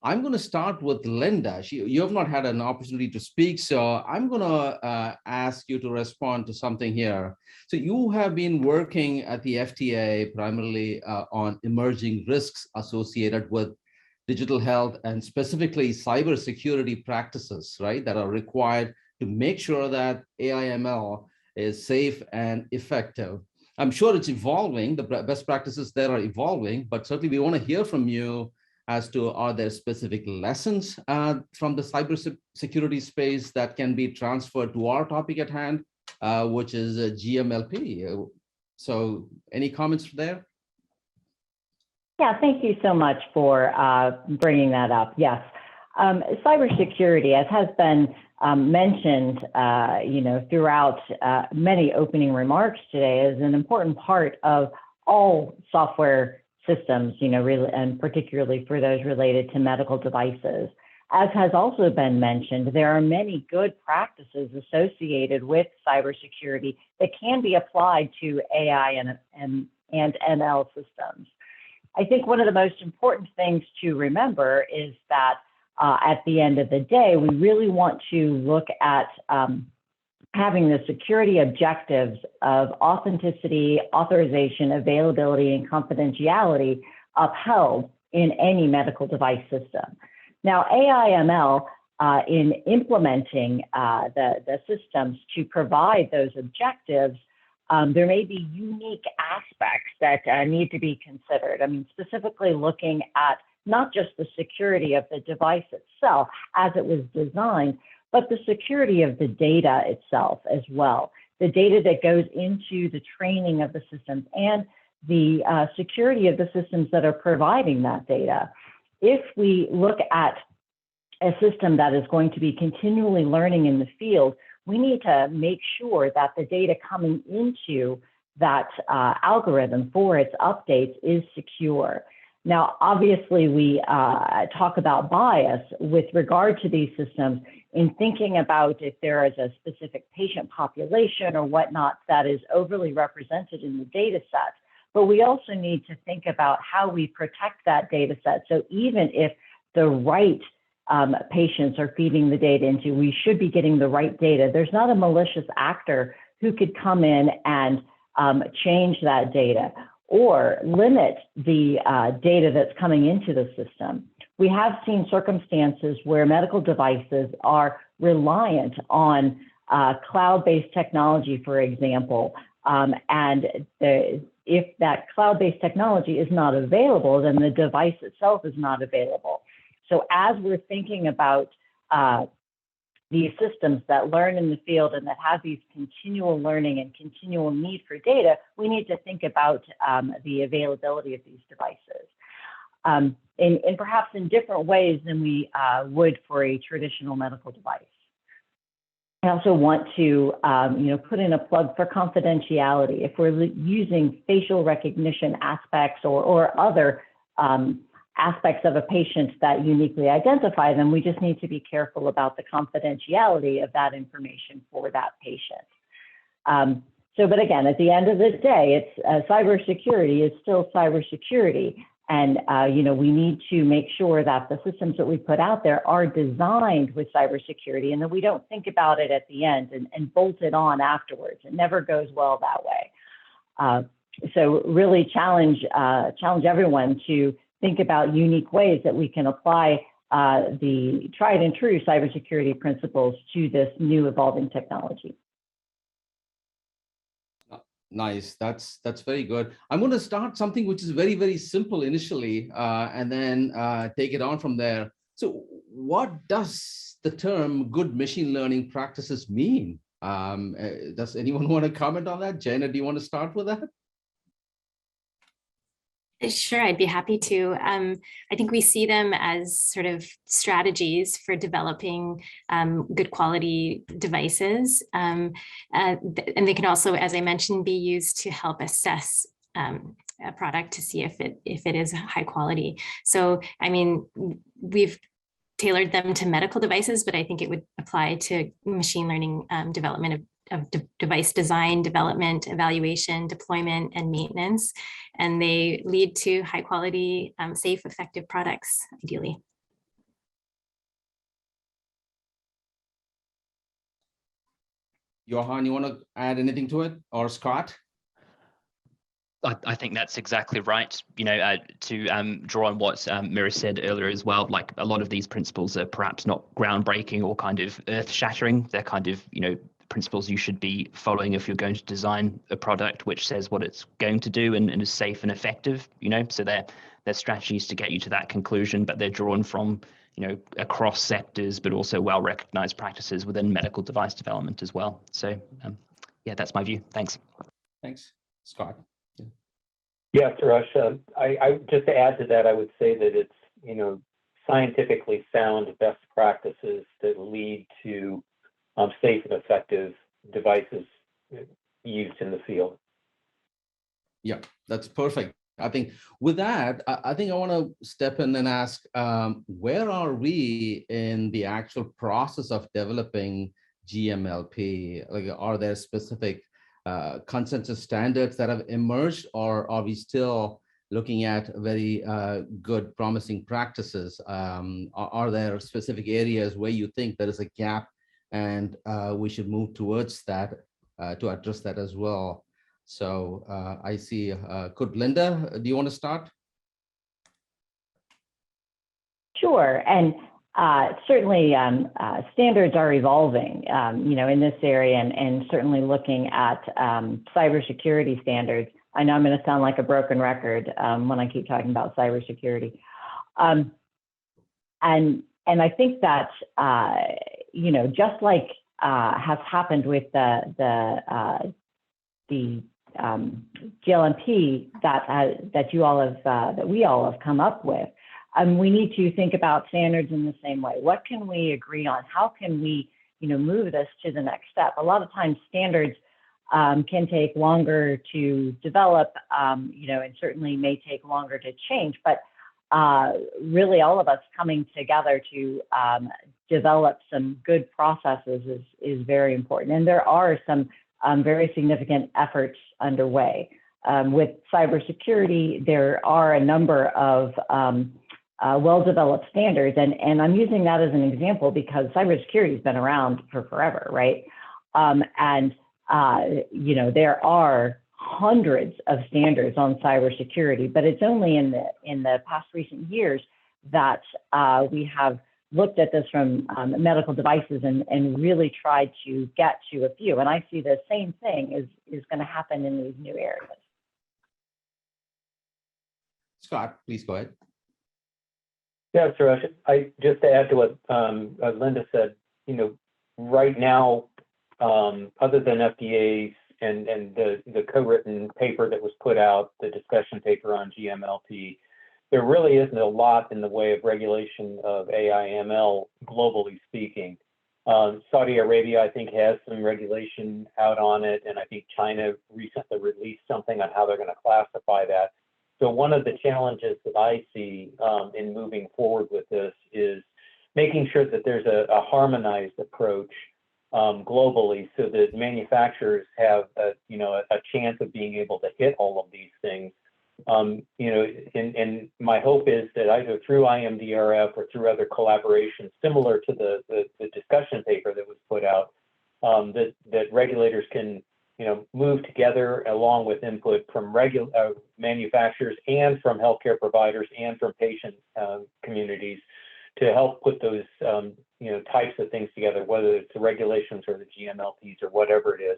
I'm going to start with Linda. You have not had an opportunity to speak, so I'm going to ask you to respond to something here. So you have been working at the FDA primarily on emerging risks associated with digital health and specifically cybersecurity practices, right, that are required to make sure that AI/ML is safe and effective. I'm sure it's evolving. The best practices there are evolving, but certainly we want to hear from you as to, are there specific lessons from the cybersecurity space that can be transferred to our topic at hand, which is GMLP. So any comments there? Yeah, thank you so much for bringing that up. Yes, cybersecurity, as has been mentioned, throughout many opening remarks today, is an important part of all software systems, and particularly for those related to medical devices. As has also been mentioned, there are many good practices associated with cybersecurity that can be applied to AI and ML systems. I think one of the most important things to remember is that at the end of the day, we really want to look at having the security objectives of authenticity, authorization, availability, and confidentiality upheld in any medical device system. Now, AI/ML, in implementing the systems to provide those objectives, there may be unique aspects that need to be considered. I mean, specifically looking at not just the security of the device itself as it was designed, but the security of the data itself as well. The data that goes into the training of the systems and the security of the systems that are providing that data. If we look at a system that is going to be continually learning in the field, we need to make sure that the data coming into that algorithm for its updates is secure. Now, obviously, we talk about bias with regard to these systems in thinking about if there is a specific patient population or whatnot that is overly represented in the data set. But we also need to think about how we protect that data set. So even if the right patients are feeding the data into, we should be getting the right data. There's not a malicious actor who could come in and change that data or limit the data that's coming into the system. We have seen circumstances where medical devices are reliant on cloud-based technology, for example, and if that cloud-based technology is not available, then the device itself is not available. So as we're thinking about these systems that learn in the field and that have these continual learning and continual need for data, we need to think about the availability of these devices in perhaps in different ways than we would for a traditional medical device. I also want to put in a plug for confidentiality. If we're using facial recognition aspects or other aspects of a patient that uniquely identify them, we just need to be careful about the confidentiality of that information for that patient. But again, at the end of the day, it's cybersecurity is still cybersecurity. And we need to make sure that the systems that we put out there are designed with cybersecurity and that we don't think about it at the end and bolt it on afterwards. It never goes well that way. So really challenge everyone to think about unique ways that we can apply the tried and true cybersecurity principles to this new evolving technology. Nice, that's very good. I'm going to start something which is very, very simple initially, and then take it on from there. So what does the term good machine learning practices mean? Does anyone want to comment on that? Jenna, do you want to start with that? Sure, I'd be happy to. I think we see them as sort of strategies for developing good quality devices. And they can also, as I mentioned, be used to help assess a product to see if it is high quality. So, I mean, we've tailored them to medical devices, but I think it would apply to machine learning development device design, development, evaluation, deployment, and maintenance. And they lead to high quality, safe, effective products, ideally. Johan, you want to add anything to it, or Scott? I think that's exactly right. You know, to draw on what Mira said earlier as well, like a lot of these principles are perhaps not groundbreaking or kind of earth-shattering. They're kind of, you know, principles you should be following if you're going to design a product which says what it's going to do and is safe and effective, you know. So they're strategies to get you to that conclusion, but they're drawn from, you know, across sectors, but also well-recognized practices within medical device development as well. So yeah, that's my view. Thanks. Thanks. Scott? Yeah, Suresh, I just to add to that, I would say that it's, you know, scientifically sound best practices that lead to safe and effective devices used in the field. Yeah, that's perfect. I think with that, I think I want to step in and ask, where are we in the actual process of developing GMLP? Like, are there specific consensus standards that have emerged, or are we still looking at very good, promising practices? Are there specific areas where you think there is a gap and we should move towards that to address that as well? So I see, could Linda, do you want to start? Sure, and certainly standards are evolving, you know, in this area, and certainly looking at cybersecurity standards. I know I'm going to sound like a broken record when I keep talking about cybersecurity, and I think that you know, just like has happened with the GLMP that you all have that we all have come up with. We need to think about standards in the same way. What can we agree on? How can we, you know, move this to the next step? A lot of times standards can take longer to develop, you know, and certainly may take longer to change, but really all of us coming together to develop some good processes is very important. And there are some very significant efforts underway. With cybersecurity, there are a number of well-developed standards, and I'm using that as an example because cybersecurity has been around for forever, right? You know, there are hundreds of standards on cybersecurity, but it's only in the past recent years that we have looked at this from medical devices and really tried to get to a few. And I see the same thing is going to happen in these new areas. Scott, please go ahead. Yeah, Suresh, just to add to what Linda said, you know, right now, other than FDA's and the co-written paper that was put out, the discussion paper on GMLP, there really isn't a lot in the way of regulation of AI/ML globally speaking. Saudi Arabia, I think, has some regulation out on it, and I think China recently released something on how they're going to classify that. So one of the challenges that I see in moving forward with this is making sure that there's a harmonized approach globally, so that manufacturers have a chance of being able to hit all of these things. You know, and my hope is that either through IMDRF or through other collaborations similar to the discussion paper that was put out, that regulators can, you know, move together along with input from manufacturers and from healthcare providers and from patient communities to help put those you know, types of things together, whether it's the regulations or the GMLPs or whatever it is.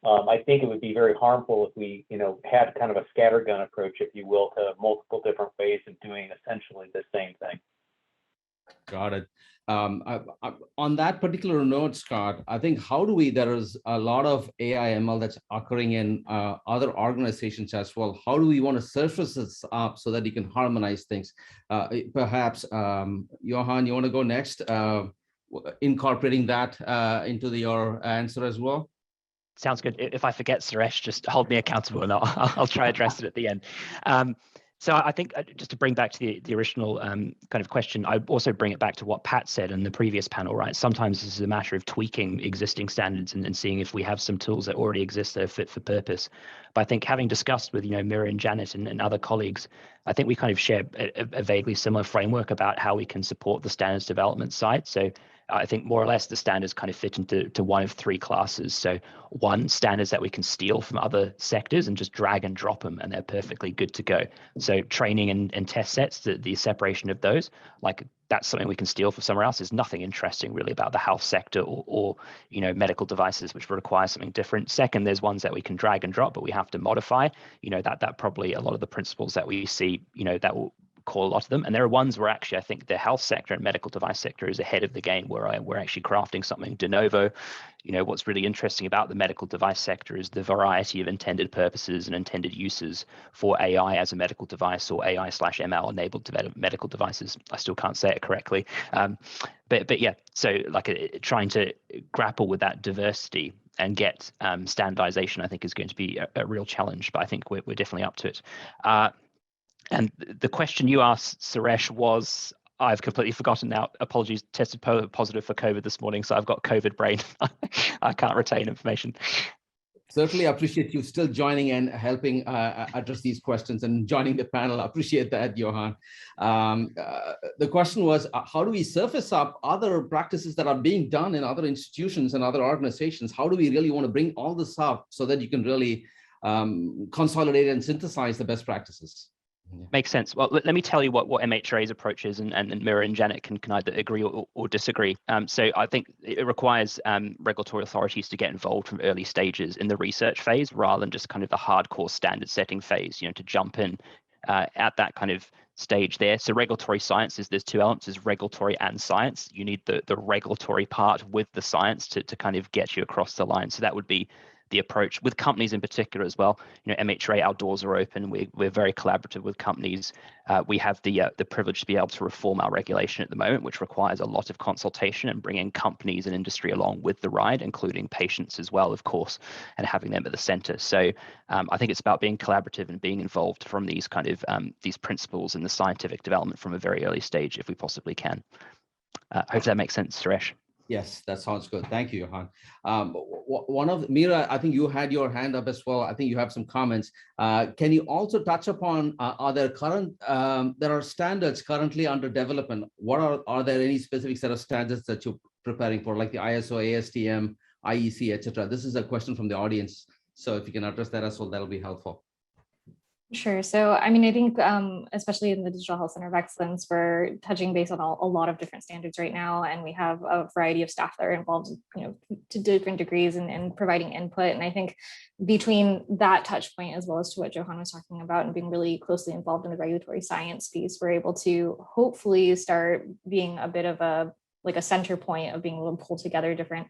I think it would be very harmful if we, you know, had kind of a scattergun approach, if you will, to multiple different ways of doing essentially the same thing. Got it. On that particular note, Scott, I think there is a lot of AI/ML that's occurring in other organizations as well. How do we want to surface this up so that you can harmonize things? Perhaps, Johan, you want to go next, incorporating that into your answer as well? Sounds good. If I forget, Suresh, just hold me accountable and I'll try to address it at the end. So I think just to bring back to the original kind of question, I also bring it back to what Pat said in the previous panel, right? Sometimes this is a matter of tweaking existing standards and seeing if we have some tools that already exist that are fit for purpose. But I think having discussed with, Mira and Janet and other colleagues, I think we kind of share a vaguely similar framework about how we can support the standards development side. So I think more or less the standards kind of fit into one of three classes. So one, standards that we can steal from other sectors and just drag and drop them, and they're perfectly good to go. So training and test sets, the separation of those, like that's something we can steal from somewhere else. There's nothing interesting really about the health sector or medical devices, which require something different. Second, there's ones that we can drag and drop, but we have to modify. That probably a lot of the principles that we see, that will call a lot of them. And there are ones where actually I think the health sector and medical device sector is ahead of the game, where we're actually crafting something de novo. What's really interesting about the medical device sector is the variety of intended purposes and intended uses for AI as a medical device, or AI/ML enabled medical devices. I still can't say it correctly. But yeah, so like trying to grapple with that diversity and get standardization, I think is going to be a real challenge, but I think we're definitely up to it. And the question you asked, Suresh, was, I've completely forgotten now. Apologies, tested positive for COVID this morning, so I've got COVID brain. I can't retain information. Certainly appreciate you still joining and helping address these questions and joining the panel. I appreciate that, Johan. The question was, how do we surface up other practices that are being done in other institutions and other organizations? How do we really want to bring all this up so that you can really consolidate and synthesize the best practices? Makes sense. Well, let me tell you what MHRA's approach is, and Mira and Janet can either agree or disagree. So I think it requires regulatory authorities to get involved from early stages in the research phase, rather than just kind of the hardcore standard setting phase, to jump in at that kind of stage there. So regulatory sciences, there's two elements, is regulatory and science. You need the regulatory part with the science to kind of get you across the line. So that would be the approach with companies in particular as well. MHRA, our doors are open. We're very collaborative with companies. We have the privilege to be able to reform our regulation at the moment, which requires a lot of consultation and bringing companies and industry along with the ride, including patients as well, of course, and having them at the center. So I think it's about being collaborative and being involved from these kind of these principles in the scientific development from a very early stage, if we possibly can. Hope that makes sense, Suresh. Yes, that sounds good. Thank you, Johan. Mira, I think you had your hand up as well. I think you have some comments. Can you also touch upon, are there are standards currently under development? Are there any specific set of standards that you're preparing for, like the ISO, ASTM, IEC, etc.? This is a question from the audience. So if you can address that as well, that'll be helpful. Sure. So, I mean, I think especially in the Digital Health Center of Excellence, we're touching base on a lot of different standards right now, and we have a variety of staff that are involved, to different degrees in providing input. And I think between that touch point, as well as to what Johan was talking about, and being really closely involved in the regulatory science piece, we're able to hopefully start being a bit of a center point of being able to pull together different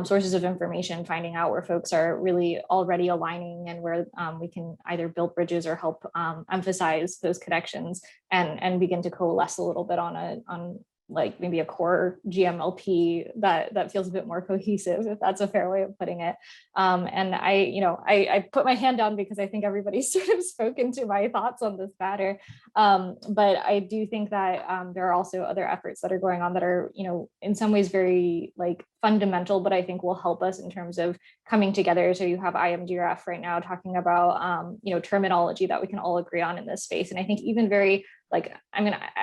sources of information, finding out where folks are really already aligning, and where we can either build bridges or help emphasize those connections, and begin to coalesce a little bit on like maybe a core GMLP that feels a bit more cohesive, if that's a fair way of putting it. And I put my hand down because I think everybody's sort of spoken to my thoughts on this matter. But I do think that there are also other efforts that are going on that are, in some ways very fundamental, but I think will help us in terms of coming together. So you have IMGRF right now talking about, terminology that we can all agree on in this space. And I think even very I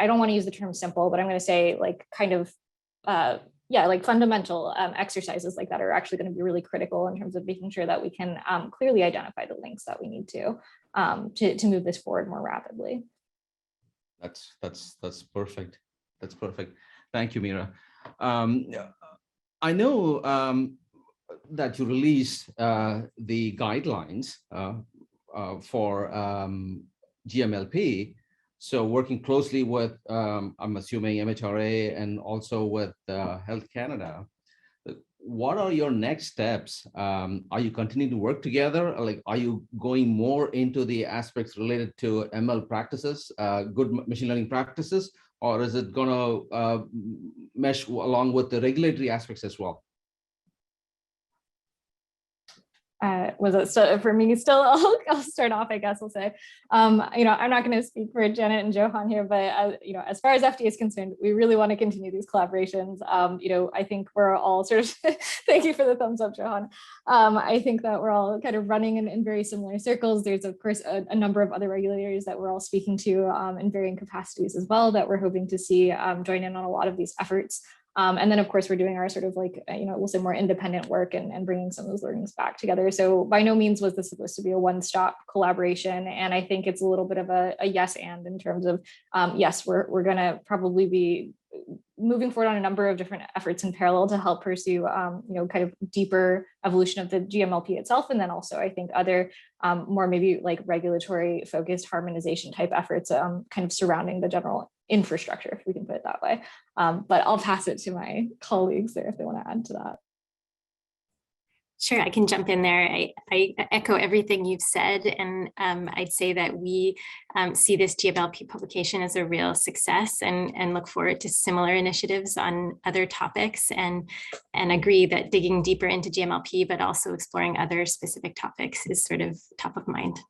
don't want to use the term simple, but I'm going to say fundamental exercises like that are actually going to be really critical in terms of making sure that we can clearly identify the links that we need to move this forward more rapidly. That's perfect. That's perfect. Thank you, Mira. I know that you released the guidelines for GMLP. So working closely with, I'm assuming, MHRA and also with Health Canada, what are your next steps? Are you continuing to work together? Are you going more into the aspects related to ML practices, good machine learning practices, or is it going to mesh along with the regulatory aspects as well? was it still for me? Still, I'll start off. I guess I'll say, I'm not going to speak for Janet and Johan here, but as far as FDA is concerned, we really want to continue these collaborations. I think we're all sort of. Thank you for the thumbs up, Johan. I think that we're all kind of running in very similar circles. There's of course a number of other regulators that we're all speaking to in varying capacities as well that we're hoping to see join in on a lot of these efforts. And then, of course, we're doing our sort of we'll say more independent work and bringing some of those learnings back together. So by no means was this supposed to be a one-stop collaboration. And I think it's a little bit of a yes and in terms of, yes, we're going to probably be moving forward on a number of different efforts in parallel to help pursue, kind of deeper evolution of the GMLP itself. And then also, I think other more maybe like regulatory focused harmonization type efforts kind of surrounding the general infrastructure, if we can put it that way. But I'll pass it to my colleagues there if they want to add to that. Sure, I can jump in there. I echo everything you've said, and I'd say that we see this GMLP publication as a real success and look forward to similar initiatives on other topics and agree that digging deeper into GMLP, but also exploring other specific topics is sort of top of mind.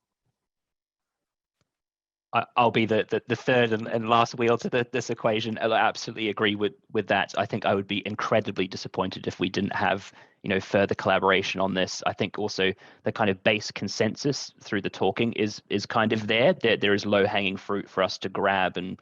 I'll be the third and last wheel to this equation. I absolutely agree with that. I think I would be incredibly disappointed if we didn't have further collaboration on this. I think also the kind of base consensus through the talking is kind of there. There is low hanging fruit for us to grab and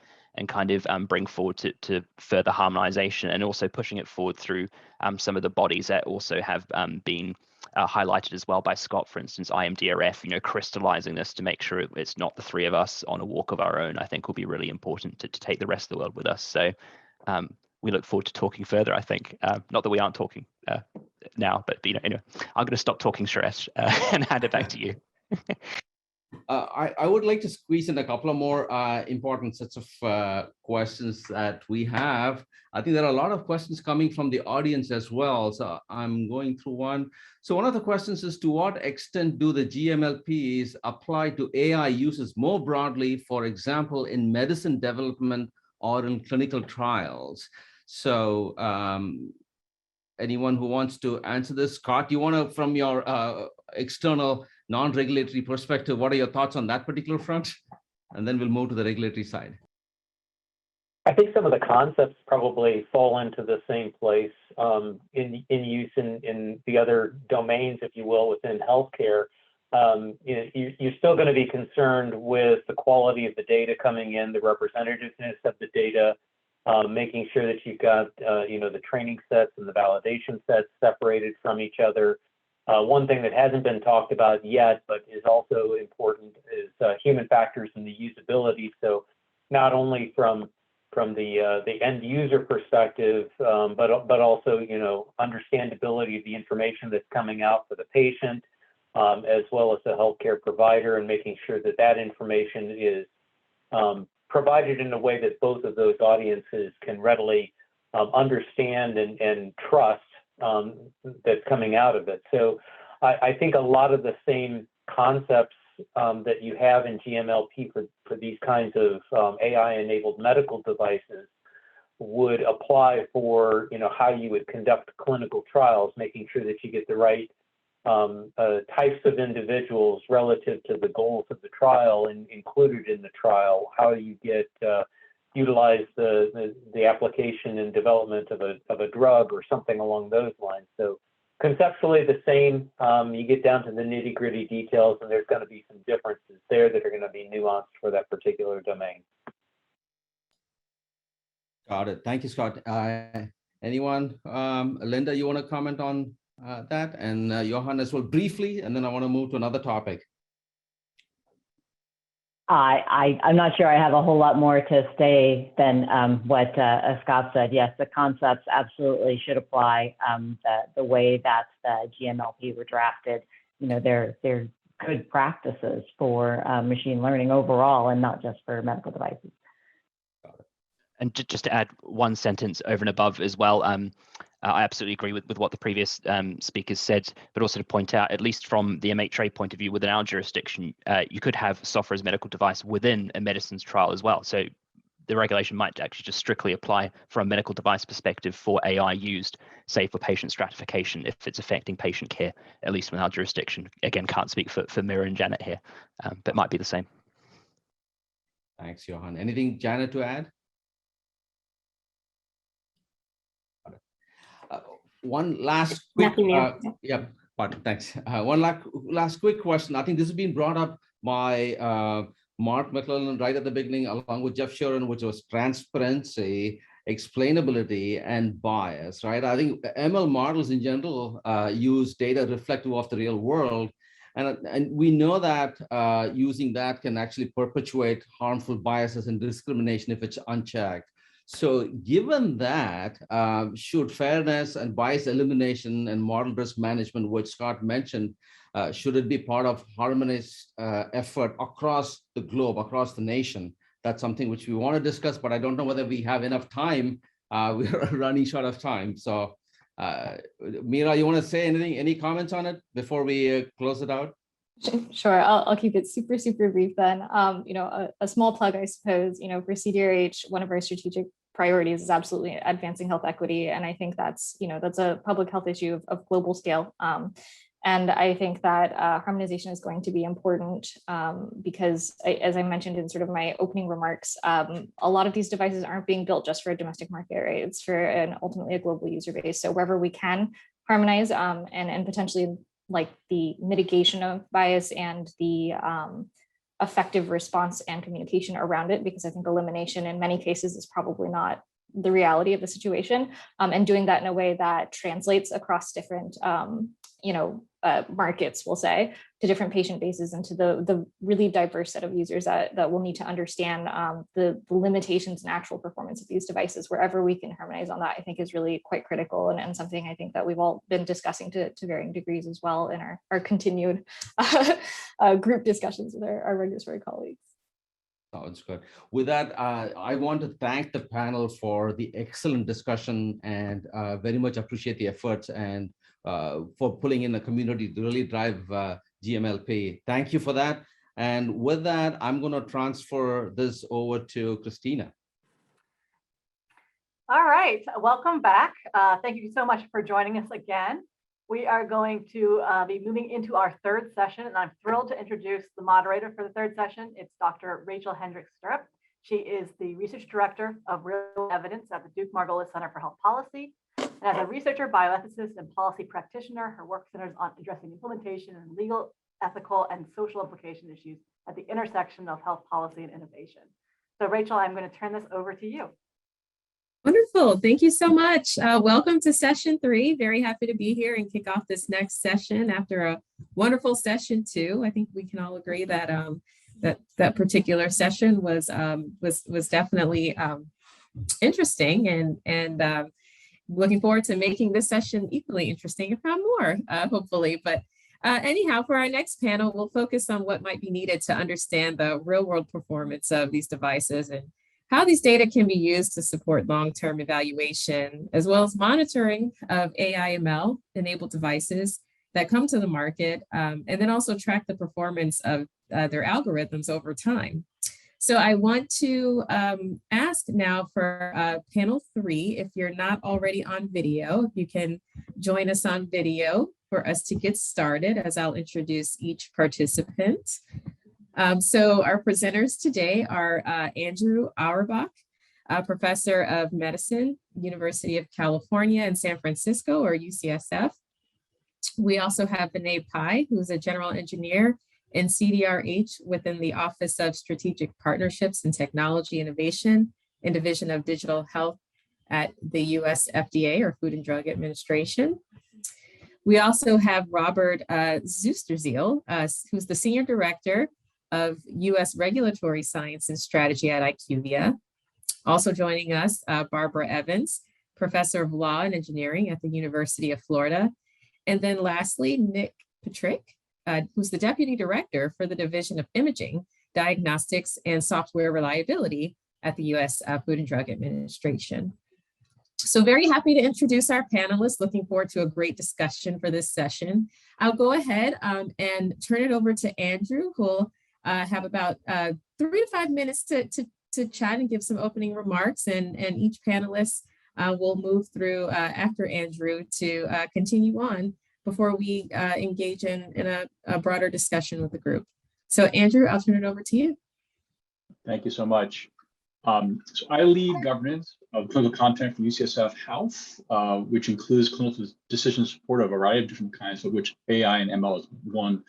kind of bring forward to further harmonization, and also pushing it forward through some of the bodies that also have been highlighted as well by Scott, for instance, IMDRF, crystallizing this to make sure it's not the three of us on a walk of our own, I think will be really important to take the rest of the world with us. So we look forward to talking further, I think. Not that we aren't talking now, but anyway, I'm going to stop talking, Suresh, and hand it back to you. I would like to squeeze in a couple of more important sets of questions that we have. I think there are a lot of questions coming from the audience as well. So I'm going through one. So one of the questions is, to what extent do the GMLPs apply to AI uses more broadly, for example, in medicine development or in clinical trials? So anyone who wants to answer this? Scott, you want to, from your external non-regulatory perspective, what are your thoughts on that particular front? And then we'll move to the regulatory side. I think some of the concepts probably fall into the same place in use in the other domains, if you will, within healthcare. You're still going to be concerned with the quality of the data coming in, the representativeness of the data, making sure that you've got the training sets and the validation sets separated from each other. One thing that hasn't been talked about yet, but is also important, is human factors and the usability. So not only from the end user perspective, but also understandability of the information that's coming out for the patient, as well as the healthcare provider, and making sure that that information is provided in a way that both of those audiences can readily understand and trust that's coming out of it. So I think a lot of the same concepts that you have in GMLP for these kinds of AI-enabled medical devices would apply for how you would conduct clinical trials, making sure that you get the right types of individuals relative to the goals of the trial and included in the trial, how you get utilize the application and development of a drug or something along those lines. So conceptually the same. You get down to the nitty-gritty details, and there's going to be some differences there that are going to be nuanced for that particular domain. Got it. Thank you, Scott. Anyone? Linda, you want to comment on that? And Johan as well, briefly, and then I want to move to another topic. I'm not sure I have a whole lot more to say than what Scott said. Yes, the concepts absolutely should apply. The way that the GMLP were drafted, they're good practices for machine learning overall, and not just for medical devices. And just to add one sentence over and above as well, I absolutely agree with what the previous speakers said, but also to point out, at least from the MHRA point of view, within our jurisdiction, you could have software as a medical device within a medicines trial as well. So the regulation might actually just strictly apply from a medical device perspective for AI used, say, for patient stratification, if it's affecting patient care, at least in our jurisdiction. Again, can't speak for Mira and Janet here, but might be the same. Thanks, Johan. Anything, Janet, to add? One last quick, pardon, thanks. One last quick question. I think this has been brought up by Mark McClellan right at the beginning, along with Jeff Shuren, which was transparency, explainability, and bias, right? I think ML models in general use data reflective of the real world. And we know that using that can actually perpetuate harmful biases and discrimination if it's unchecked. So given that, should fairness and bias elimination and model risk management, which Scott mentioned, should it be part of harmonized effort across the globe, across the nation? That's something which we want to discuss, but I don't know whether we have enough time. We're running short of time. So Mira, you want to say anything, any comments on it before we close it out? Sure, I'll keep it super, super brief then. A small plug, I suppose, for CDRH, one of our strategic priorities is absolutely advancing health equity. And I think that's a public health issue of global scale. And I think that harmonization is going to be important because, as I mentioned in sort of my opening remarks, a lot of these devices aren't being built just for a domestic market, right? It's for ultimately a global user base. So wherever we can harmonize and potentially like the mitigation of bias and the effective response and communication around it, because I think elimination in many cases is probably not the reality of the situation, and doing that in a way that translates across different markets, we'll say, to different patient bases and to the really diverse set of users that will need to understand the limitations and actual performance of these devices. Wherever we can harmonize on that, I think is really quite critical and something I think that we've all been discussing to varying degrees as well in our continued group discussions with our regulatory colleagues. Sounds good. With that, I want to thank the panel for the excellent discussion and very much appreciate the efforts and for pulling in the community to really drive GMLP. Thank you for that. And with that, I'm going to transfer this over to Christina. All right, welcome back. Thank you so much for joining us again. We are going to be moving into our third session, and I'm thrilled to introduce the moderator for the third session. It's Dr. Rachel Hendricks-Stirrup. She is the Research Director of Real Evidence at the Duke Margolis Center for Health Policy. And as a researcher, bioethicist, and policy practitioner, her work centers on addressing implementation and legal, ethical, and social implication issues at the intersection of health policy and innovation. So Rachel, I'm going to turn this over to you. Wonderful. Thank you so much. Welcome to session 3. Very happy to be here and kick off this next session after a wonderful session 2. I think we can all agree that that particular session was definitely interesting and looking forward to making this session equally interesting, if not more, hopefully. But anyhow, for our next panel, we'll focus on what might be needed to understand the real-world performance of these devices and how these data can be used to support long-term evaluation, as well as monitoring of AI/ML-enabled devices that come to the market, and then also track the performance of their algorithms over time. So I want to ask now for panel 3, if you're not already on video, if you can join us on video for us to get started, as I'll introduce each participant. So our presenters today are Andrew Auerbach, Professor of Medicine, University of California in San Francisco, or UCSF. We also have Vinay Pai, who's a general engineer in CDRH within the Office of Strategic Partnerships and Technology Innovation in Division of Digital Health at the US FDA, or Food and Drug Administration. We also have Robert Zusterziel, who's the Senior Director of US Regulatory Science and Strategy at IQVIA. Also joining us, Barbara Evans, Professor of Law and Engineering at the University of Florida. And then lastly, Nick Patrick, who's the Deputy Director for the Division of Imaging, Diagnostics, and Software Reliability at the US Food and Drug Administration. So very happy to introduce our panelists. Looking forward to a great discussion for this session. I'll go ahead and turn it over to Andrew, who'll have about 3 to 5 minutes to to chat and give some opening remarks, and each panelist will move through after Andrew to continue on before we engage in a broader discussion with the group. So Andrew, I'll turn it over to you. Thank you so much. So I lead governance of clinical content for UCSF Health, which includes clinical decision support of a variety of different kinds, of which AI and ML is one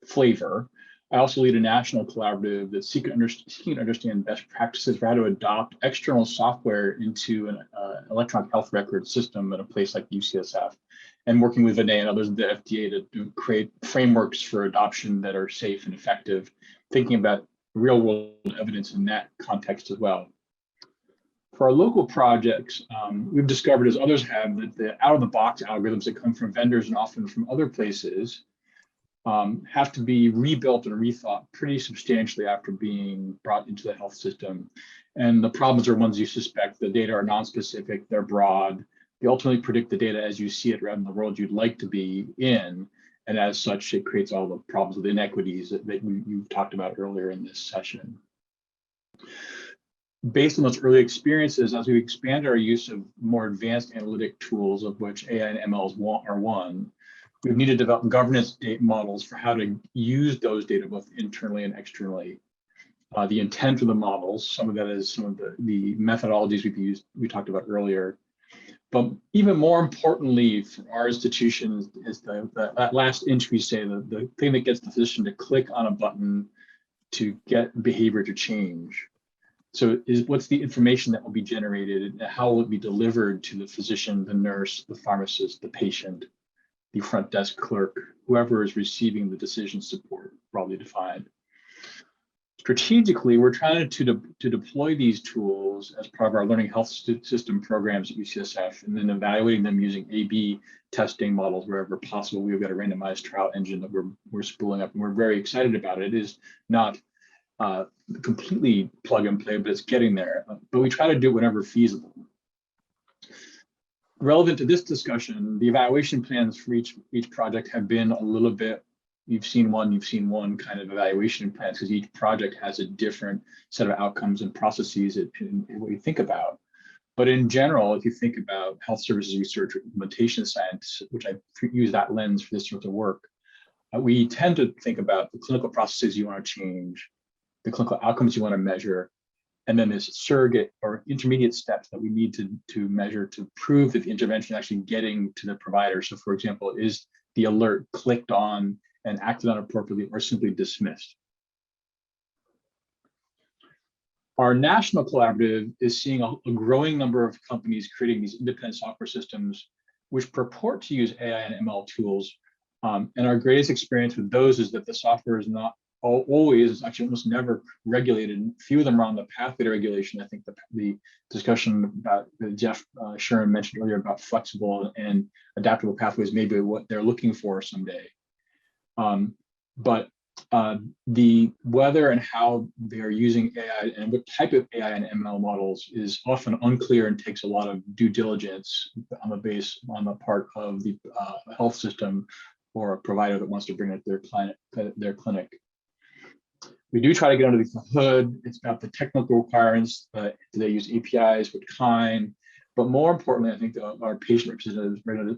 flavor. I also lead a national collaborative that's seeking to understand best practices for how to adopt external software into an electronic health record system at a place like UCSF, and working with Vinay and others at the FDA to create frameworks for adoption that are safe and effective, thinking about real world evidence in that context as well. For our local projects, we've discovered, as others have, that the out-of-the-box algorithms that come from vendors and often from other places have to be rebuilt and rethought pretty substantially after being brought into the health system. And the problems are ones you suspect. The data are non-specific, they're broad. They ultimately predict the data as you see it rather than the world you'd like to be in. And as such, it creates all the problems with inequities that you talked about earlier in this session. Based on those early experiences, as we expand our use of more advanced analytic tools, of which AI and ML are one, we need to develop governance data models for how to use those data both internally and externally. The intent of the models, some of that is some of the methodologies we talked about earlier. But even more importantly for our institution is that last inch, we say, the thing that gets the physician to click on a button to get behavior to change. So what's the information that will be generated and how will it be delivered to the physician, the nurse, the pharmacist, the patient, the front desk clerk, whoever is receiving the decision support, broadly defined. Strategically, we're trying to deploy these tools as part of our learning health system programs at UCSF, and then evaluating them using A/B testing models wherever possible. We've got a randomized trial engine that we're spooling up, and we're very excited about it. It is not completely plug and play, but it's getting there. But we try to do it whenever feasible. Relevant to this discussion, the evaluation plans for each project have been a little bit, you've seen one kind of evaluation plans, because each project has a different set of outcomes and processes in what you think about. But in general, if you think about health services research or implementation science, which I use that lens for this sort of work, we tend to think about the clinical processes you want to change, the clinical outcomes you want to measure, and then there's surrogate or intermediate steps that we need to measure to prove that the intervention is actually getting to the provider. So for example, is the alert clicked on and acted on appropriately or simply dismissed? Our national collaborative is seeing a growing number of companies creating these independent software systems which purport to use AI and ML tools. And our greatest experience with those is that the software is not always, actually almost never regulated. Few of them are on the pathway to regulation. I think the discussion about Jeff Sharon mentioned earlier about flexible and adaptable pathways may be what they're looking for someday. But the whether and how they're using AI and what type of AI and ML models is often unclear and takes a lot of due diligence on the part of the health system or a provider that wants to bring it to their clinic. We do try to get under the hood. It's about the technical requirements. Do they use APIs? What kind? But more importantly, I think our patient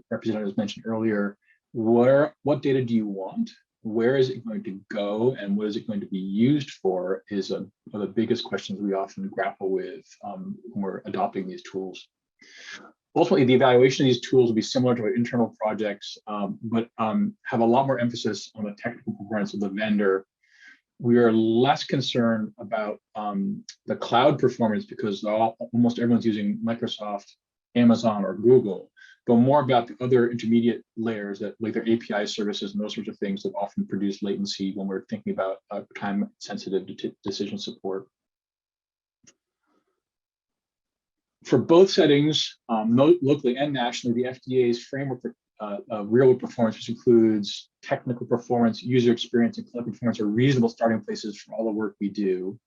representatives mentioned earlier, what data do you want? Where is it going to go? And what is it going to be used for is one of the biggest questions we often grapple with when we're adopting these tools. Ultimately, the evaluation of these tools will be similar to our internal projects, but have a lot more emphasis on the technical performance of the vendor. We are less concerned about the cloud performance because almost everyone's using Microsoft, Amazon, or Google, but more about the other intermediate layers that, like their API services and those sorts of things that often produce latency when we're thinking about time-sensitive decision support. For both settings, locally and nationally, the FDA's framework for RealWorld performance, which includes technical performance, user experience, and clinical performance, are reasonable starting places for all the work we do.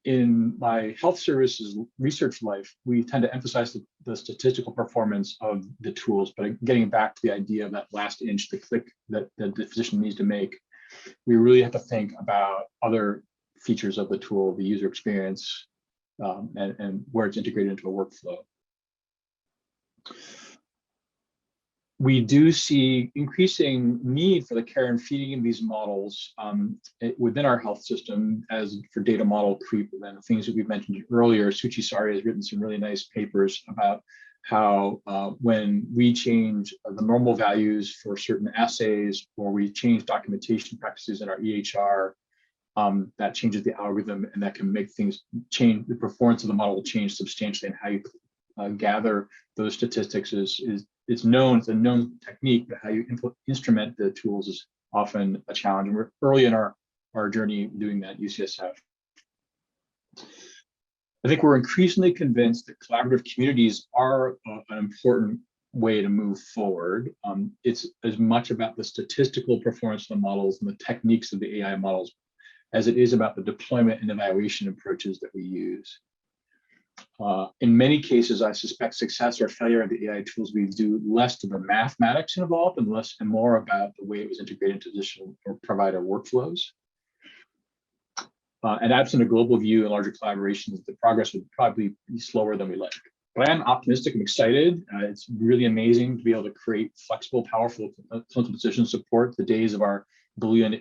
In my health services research life, we tend to emphasize the statistical performance of the tools, but getting back to the idea of that last inch, the click that the physician needs to make, we really have to think about other features of the tool, the user experience, and where it's integrated into a workflow. We do see increasing need for the care and feeding of these models within our health system as for data model creep and the things that we've mentioned earlier. Suchi Sari has written some really nice papers about how when we change the normal values for certain assays or we change documentation practices in our EHR, that changes the algorithm and that can make things change. The performance of the model will change substantially, and how you gather those statistics it's known, it's a known technique, but how you instrument the tools is often a challenge. And we're early in our journey doing that at UCSF. I think we're increasingly convinced that collaborative communities are an important way to move forward. It's as much about the statistical performance of the models and the techniques of the AI models as it is about the deployment and evaluation approaches that we use. In many cases, I suspect success or failure of the AI tools we do less to the mathematics involved and more about the way it was integrated into physician or provider workflows. And absent a global view and larger collaborations, the progress would probably be slower than we like. But I am optimistic and excited. It's really amazing to be able to create flexible, powerful clinical decision support. The days of our Boolean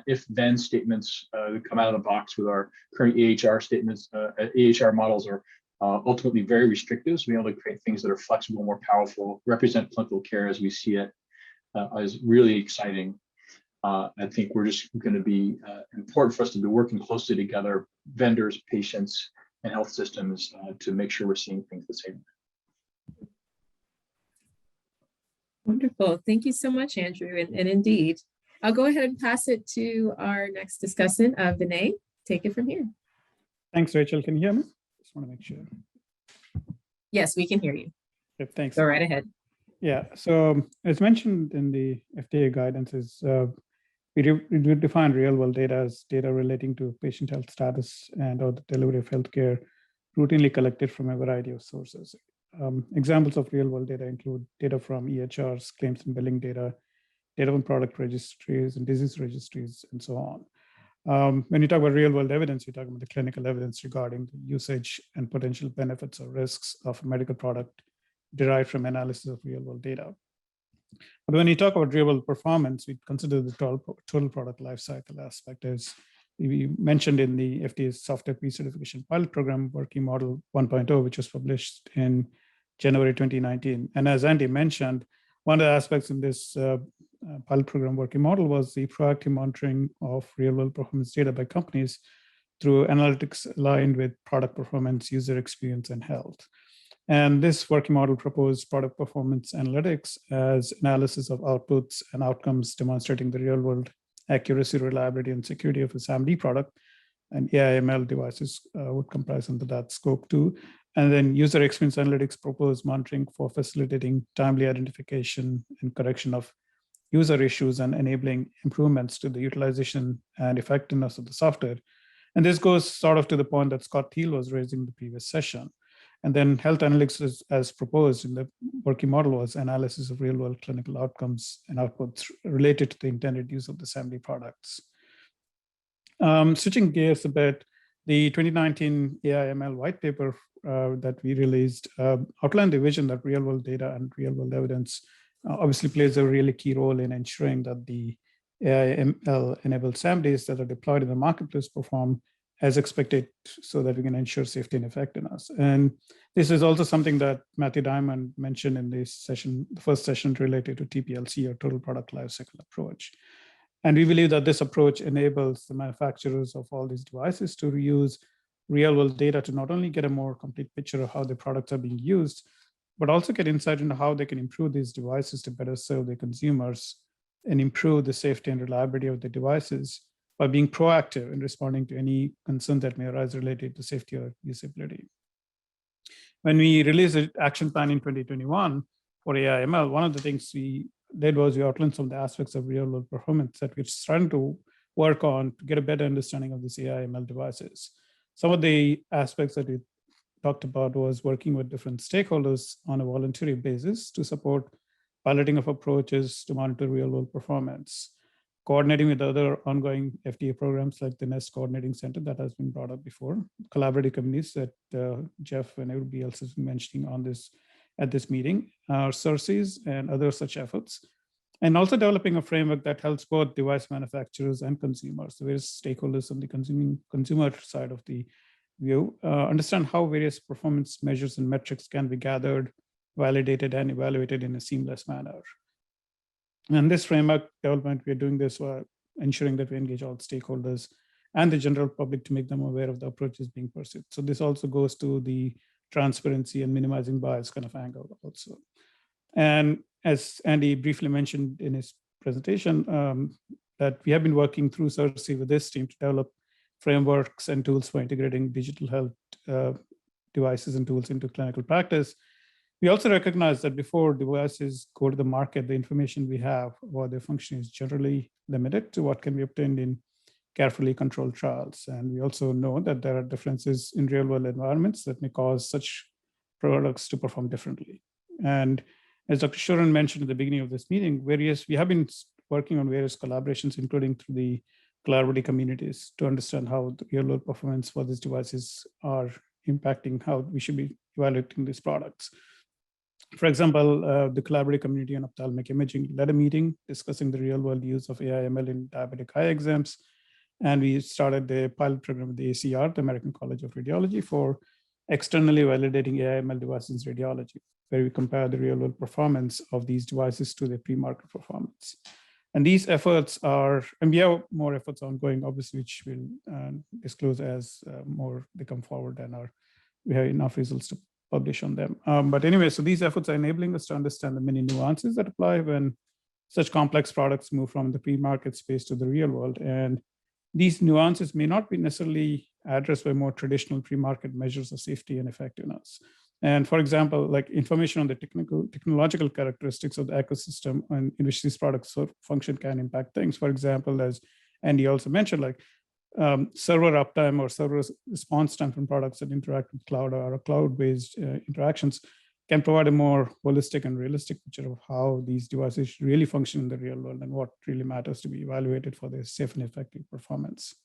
if-then statements come out of the box with our current EHR statements, EHR models are ultimately very restrictive. So being able to create things that are flexible, more powerful, represent clinical care as we see it is really exciting. I think we're just going to be important for us to be working closely together, vendors, patients, and health systems to make sure we're seeing things the same way. Wonderful. Thank you so much, Andrew. And indeed, I'll go ahead and pass it to our next discussant, Vinay. Take it from here. Thanks, Rachel. Can you hear me? Just want to make sure. Yes, we can hear you. Okay, thanks. Go right ahead. Yeah, so as mentioned in the FDA guidance, we define real-world data as data relating to patient health status and or the delivery of healthcare routinely collected from a variety of sources. Examples of real-world data include data from EHRs, claims and billing data from product registries and disease registries, and so on. When you talk about real-world evidence, you're talking about the clinical evidence regarding the usage and potential benefits or risks of a medical product derived from analysis of real-world data. But when you talk about real-world performance, we consider the total product lifecycle aspect, as we mentioned in the FDA's software pre-certification pilot program working model 1.0, which was published in January 2019. And as Andy mentioned, one of the aspects in this pilot program working model was the proactive monitoring of real-world performance data by companies through analytics aligned with product performance, user experience, and health. And this working model proposed product performance analytics as analysis of outputs and outcomes demonstrating the real-world accuracy, reliability, and security of a SAMD product. And AI/ML devices would comprise under that scope too. And then user experience analytics proposed monitoring for facilitating timely identification and correction of user issues and enabling improvements to the utilization and effectiveness of the software. And this goes sort of to the point that Scott Thiel was raising in the previous session. And then health analytics as proposed in the working model was analysis of real-world clinical outcomes and outputs related to the intended use of the SAMD products. Switching gears a bit, the 2019 AI/ML white paper that we released outlined the vision that real-world data and real-world evidence obviously plays a really key role in ensuring that the AI/ML-enabled SAMDs that are deployed in the marketplace perform as expected so that we can ensure safety and effectiveness. And this is also something that Matthew Diamond mentioned in this session, the first session related to TPLC, or total product lifecycle approach. And we believe that this approach enables the manufacturers of all these devices to reuse real-world data to not only get a more complete picture of how the products are being used, but also get insight into how they can improve these devices to better serve their consumers and improve the safety and reliability of the devices by being proactive in responding to any concerns that may arise related to safety or usability. When we released the action plan in 2021 for AI/ML, one of the things we did was we outlined some of the aspects of real-world performance that we're starting to work on to get a better understanding of these AI/ML devices. Some of the aspects that we talked about was working with different stakeholders on a voluntary basis to support piloting of approaches to monitor real-world performance. coordinating with other ongoing FDA programs like the NEST Coordinating Center that has been brought up before, collaborative committees that Jeff and everybody else has been mentioning on this at this meeting, CERCs and other such efforts, and also developing a framework that helps both device manufacturers and consumers, the various stakeholders on the consumer side of the view, understand how various performance measures and metrics can be gathered, validated, and evaluated in a seamless manner. And this framework development, we're doing this while ensuring that we engage all stakeholders and the general public to make them aware of the approaches being pursued. So this also goes to the transparency and minimizing bias kind of angle also. And as Andy briefly mentioned in his presentation, that we have been working through CERC with this team to develop frameworks and tools for integrating digital health devices and tools into clinical practice. We also recognize that before devices go to the market, the information we have about their function is generally limited to what can be obtained in carefully controlled trials. And we also know that there are differences in real world environments that may cause such products to perform differently. And as Dr. Shahin mentioned at the beginning of this meeting, we have been working on various collaborations, including through the collaborative communities, to understand how the real world performance for these devices are impacting how we should be evaluating these products. For example, the collaborative community on ophthalmic imaging led a meeting discussing the real world use of AI/ML in diabetic eye exams. And we started the pilot program with the ACR, the American College of Radiology, for externally validating AI/ML devices in radiology, where we compare the real world performance of these devices to their pre-market performance. And these efforts are, and we have more efforts ongoing, obviously, which we'll disclose as more they come forward and we have enough results to publish on them. But anyway, so these efforts are enabling us to understand the many nuances that apply when such complex products move from the pre-market space to the real world. And these nuances may not be necessarily addressed by more traditional pre-market measures of safety and effectiveness. And for example, like information on the technological characteristics of the ecosystem in which these products function can impact things. For example, as Andy also mentioned, like server uptime or server response time from products that interact with cloud or cloud-based interactions can provide a more holistic and realistic picture of how these devices really function in the real world and what really matters to be evaluated for their safe and effective performance.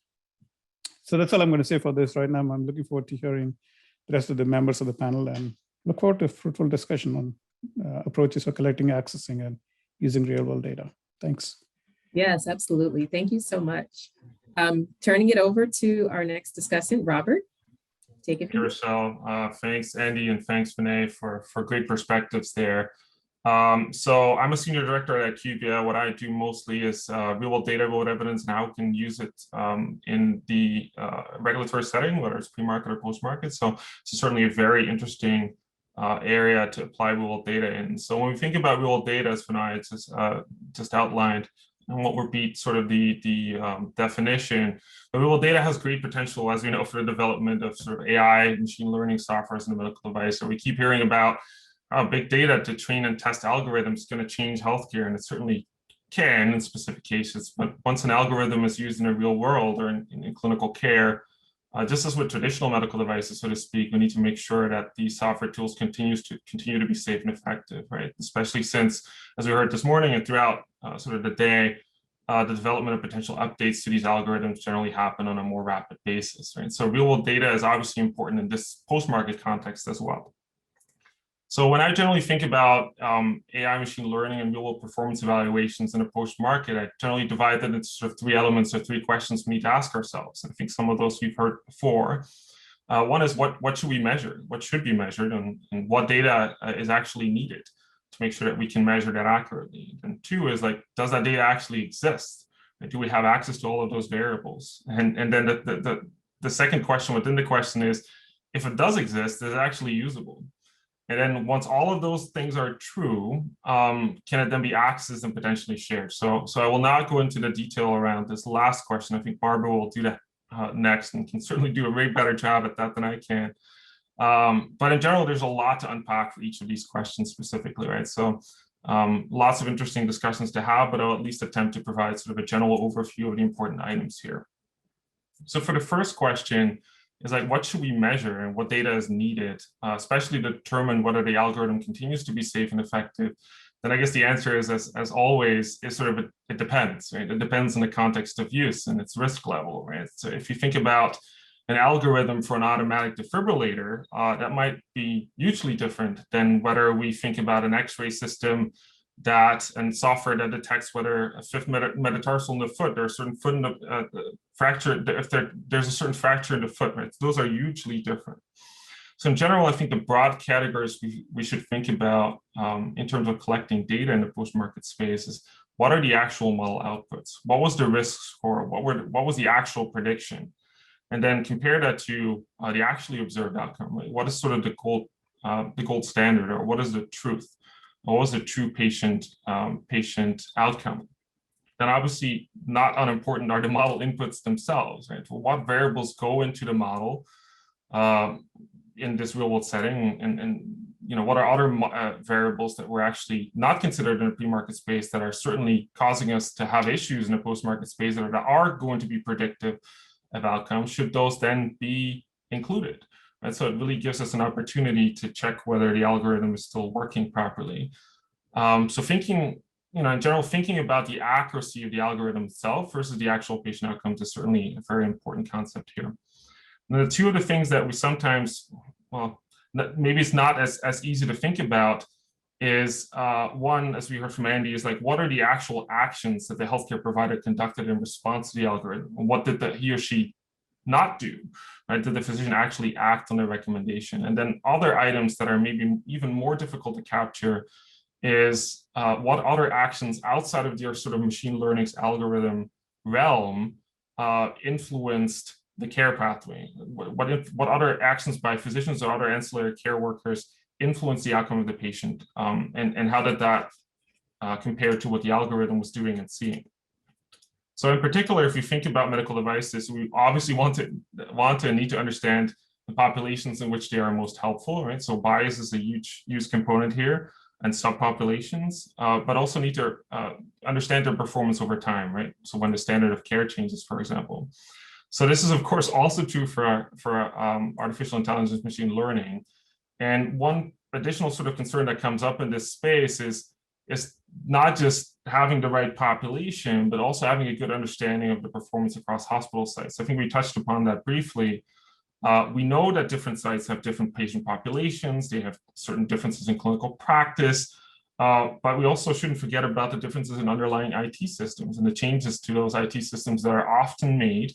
So that's all I'm going to say for this right now. I'm looking forward to hearing the rest of the members of the panel and look forward to a fruitful discussion on approaches for collecting, accessing, and using real world data. Thanks. Yes, absolutely. Thank you so much. Turning it over to our next discussant, Robert. Take it. Rochelle, thanks, Andy, and thanks, Vinay, for great perspectives there. So I'm a senior director at IQVIA. What I do mostly is real-world data, real-world evidence, and how we can use it in the regulatory setting, whether it's pre-market or post-market. So it's certainly a very interesting area to apply real-world data in. So when we think about real-world data, as Vinay just outlined, and what would be sort of the definition, the real-world data has great potential, as we know, for the development of sort of AI, machine learning software in the medical device. So we keep hearing about big data to train and test algorithms is going to change healthcare, and it certainly can in specific cases. But once an algorithm is used in a real world or in clinical care, just as with traditional medical devices, so to speak, we need to make sure that these software tools continue to be safe and effective, right? Especially since, as we heard this morning and throughout sort of the day, the development of potential updates to these algorithms generally happen on a more rapid basis, right? So real-world data is obviously important in this post-market context as well. So when I generally think about AI, machine learning, and real-world performance evaluations in a post-market, I generally divide them into sort of three elements or three questions we need to ask ourselves. I think some of those we've heard before. One is what should we measure? What should be measured, and what data is actually needed to make sure that we can measure that accurately? And two is like, does that data actually exist? Do we have access to all of those variables? And then the second question within the question is, if it does exist, is it actually usable? And then once all of those things are true, can it then be accessed and potentially shared? So I will not go into the detail around this last question. I think Barbara will do that next and can certainly do a way better job at that than I can. But in general, there's a lot to unpack for each of these questions specifically, right? So lots of interesting discussions to have, but I'll at least attempt to provide sort of a general overview of the important items here. So for the first question, is like, what should we measure and what data is needed, especially to determine whether the algorithm continues to be safe and effective then I guess the answer is, as always, is sort of it depends, right? It depends on the context of use and its risk level, right? So if you think about an algorithm for an automatic defibrillator, that might be hugely different than whether we think about an X-ray system and software that detects whether a fifth metatarsal in the foot, there's a certain foot in the fracture, if there's a certain fracture in the foot, right? Those are hugely different. So in general, I think the broad categories we should think about in terms of collecting data in the post-market space is, what are the actual model outputs? What was the risk score? What was the actual prediction? And then compare that to the actually observed outcome. Right? What is sort of the gold standard, or what is the truth? What was the true patient outcome? Then obviously not unimportant are the model inputs themselves, right? So what variables go into the model in this real world setting, and what are other variables that were actually not considered in a pre-market space that are certainly causing us to have issues in a post-market space that are going to be predictive of outcomes? Should those then be included? And so it really gives us an opportunity to check whether the algorithm is still working properly. So thinking, in general, thinking about the accuracy of the algorithm itself versus the actual patient outcomes is certainly a very important concept here. And the two of the things that we sometimes, well, maybe it's not as easy to think about is one, as we heard from Andy, is like, what are the actual actions that the healthcare provider conducted in response to the algorithm? And what did he or she not do, right? Did the physician actually act on their recommendation? And then other items that are maybe even more difficult to capture is what other actions outside of your sort of machine learning's algorithm realm influenced the care pathway? What other actions by physicians or other ancillary care workers influence the outcome of the patient? And how did that compare to what the algorithm was doing and seeing? So in particular, if you think about medical devices, we obviously want to need to understand the populations in which they are most helpful, right? So bias is a huge component here, and subpopulations, but also need to understand their performance over time, right? So when the standard of care changes, for example. So this is, of course, also true for artificial intelligence, machine learning. And one additional sort of concern that comes up in this space is not just having the right population, but also having a good understanding of the performance across hospital sites. I think we touched upon that briefly. We know that different sites have different patient populations. They have certain differences in clinical practice, but we also shouldn't forget about the differences in underlying IT systems and the changes to those IT systems that are often made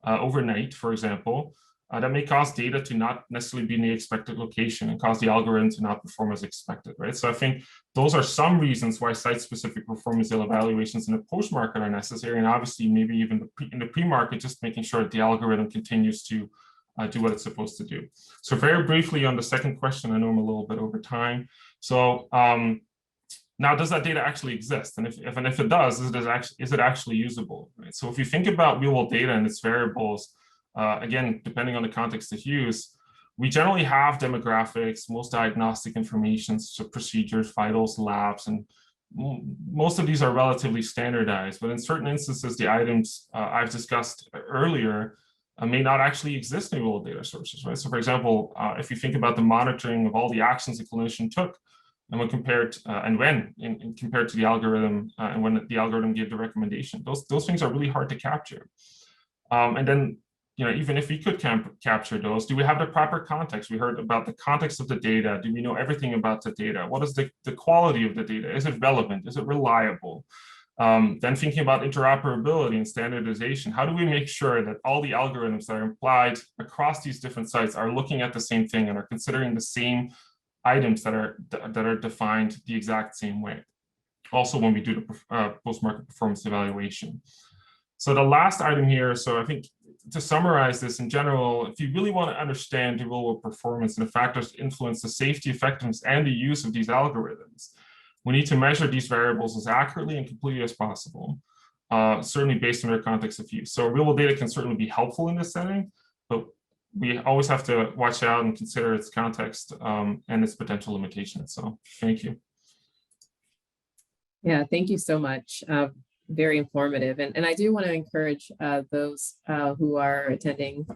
overnight, for example, that may cause data to not necessarily be in the expected location and cause the algorithm to not perform as expected, right? So I think those are some reasons why site-specific performance evaluations in the post-market are necessary, and obviously maybe even in the pre-market, just making sure that the algorithm continues to do what it's supposed to do. So very briefly on the second question, I know I'm a little bit over time. So now, does that data actually exist? And if it does, is it actually usable? Right? So if you think about real-world data and its variables, again, depending on the context of use, we generally have demographics, most diagnostic information, so procedures, vitals, labs, and most of these are relatively standardized. But in certain instances, the items I've discussed earlier may not actually exist in real data sources, right? So for example, if you think about the monitoring of all the actions the clinician took, and when compared compared to the algorithm and when the algorithm gave the recommendation, those things are really hard to capture. And then, even if we could capture those, do we have the proper context? We heard about the context of the data. Do we know everything about the data? What is the quality of the data? Is it relevant? Is it reliable? Then thinking about interoperability and standardization, how do we make sure that all the algorithms that are applied across these different sites are looking at the same thing and are considering the same items that are defined the exact same way? Also, when we do the post-market performance evaluation. So the last item here, so I think to summarize this in general, if you really want to understand the real-world performance and the factors that influence the safety, effectiveness, and the use of these algorithms, we need to measure these variables as accurately and completely as possible, certainly based on their context of use. So real-world data can certainly be helpful in this setting, but we always have to watch out and consider its context and its potential limitations. So thank you. Yeah, thank you so much. Very informative. And I do want to encourage those who are attending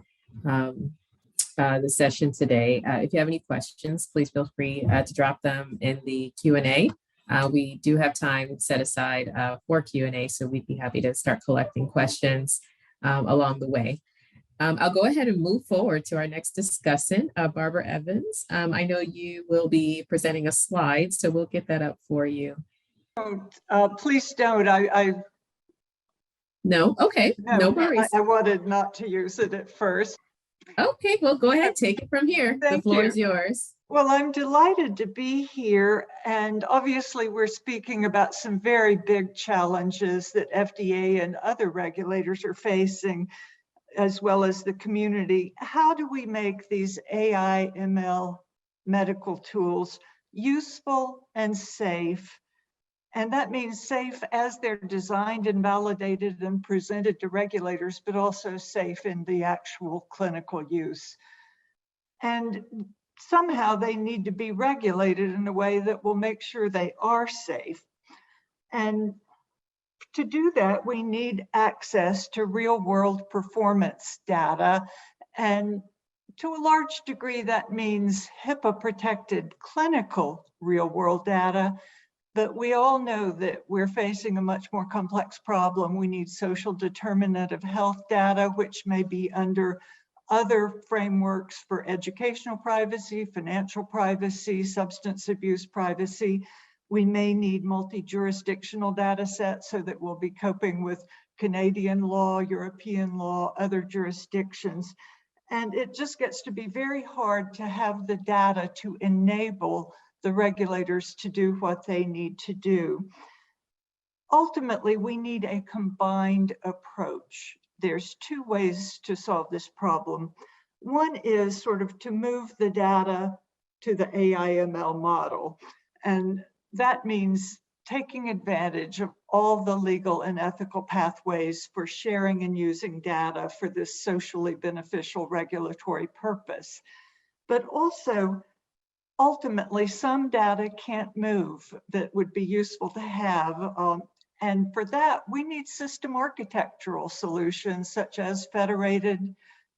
the session today. If you have any questions, please feel free to drop them in the Q&A We do have time set aside for Q&A, so we'd be happy to start collecting questions along the way. I'll go ahead and move forward to our next discussant, Barbara Evans. I know you will be presenting a slide, so we'll get that up for you. Please don't. No, okay, no worries. I wanted not to use it at first. Okay, well, go ahead, take it from here. The floor is yours. Well, I'm delighted to be here. And obviously, we're speaking about some very big challenges that FDA and other regulators are facing, as well as the community. How do we make these AI, ML medical tools useful and safe? And that means safe as they're designed and validated and presented to regulators, but also safe in the actual clinical use. And somehow they need to be regulated in a way that will make sure they are safe. And to do that, we need access to real-world performance data. And to a large degree, that means HIPAA-protected clinical real-world data. But we all know that we're facing a much more complex problem. We need social determinant of health data, which may be under other frameworks for educational privacy, financial privacy, substance abuse privacy. We may need multi-jurisdictional data sets so that we'll be coping with Canadian law, European law, other jurisdictions. And it just gets to be very hard to have the data to enable the regulators to do what they need to do. Ultimately, we need a combined approach. There's two ways to solve this problem. One is sort of to move the data to the AI/ML model. And that means taking advantage of all the legal and ethical pathways for sharing and using data for this socially beneficial regulatory purpose. But also, ultimately, some data can't move that would be useful to have. And for that, we need system architectural solutions such as federated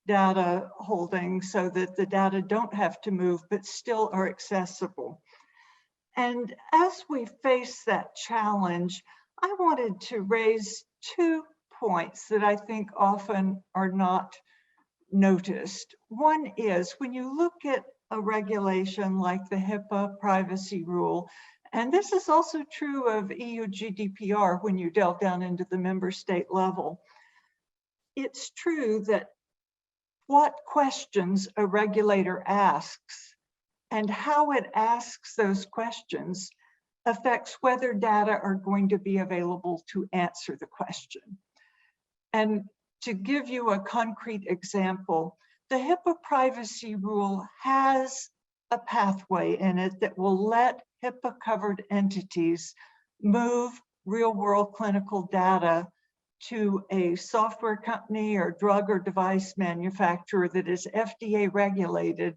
data holding so that the data don't have to move but still are accessible. And as we face that challenge, I wanted to raise 2 points that I think often are not noticed. One is when you look at a regulation like the HIPAA privacy rule, and this is also true of EU GDPR when you delve down into the member state level, it's true that what questions a regulator asks and how it asks those questions affects whether data are going to be available to answer the question. And to give you a concrete example, the HIPAA privacy rule has a pathway in it that will let HIPAA-covered entities move real-world clinical data to a software company or drug or device manufacturer that is FDA regulated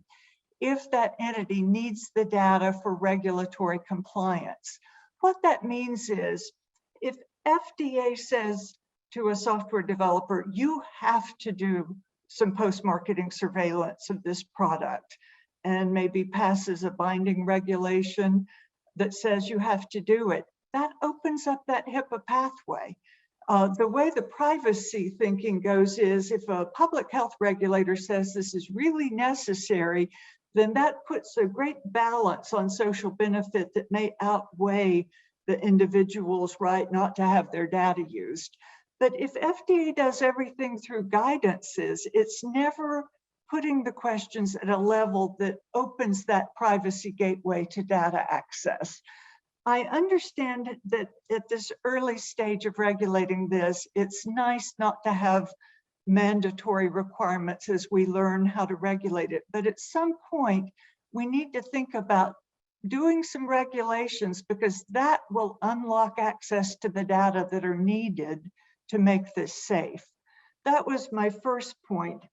if that entity needs the data for regulatory compliance. What that means is if FDA says to a software developer, you have to do some post-marketing surveillance of this product, and maybe passes a binding regulation that says you have to do it, that opens up that HIPAA pathway. The way the privacy thinking goes is if a public health regulator says this is really necessary, then that puts a great balance on social benefit that may outweigh the individual's right not to have their data used. But if FDA does everything through guidances, it's never putting the questions at a level that opens that privacy gateway to data access. I understand that at this early stage of regulating this, it's nice not to have mandatory requirements as we learn how to regulate it. But at some point, we need to think about doing some regulations because that will unlock access to the data that are needed to make this safe. That was my first point.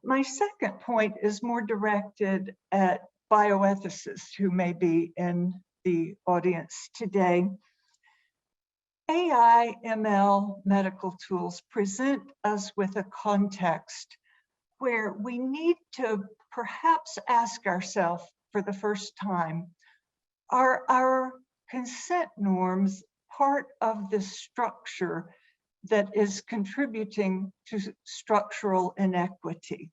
My second point is more directed at bioethicists who may be in the audience today. AI, ML medical tools present us with a context where we need to perhaps ask ourselves for the first time, are our consent norms part of the structure that is contributing to structural inequity?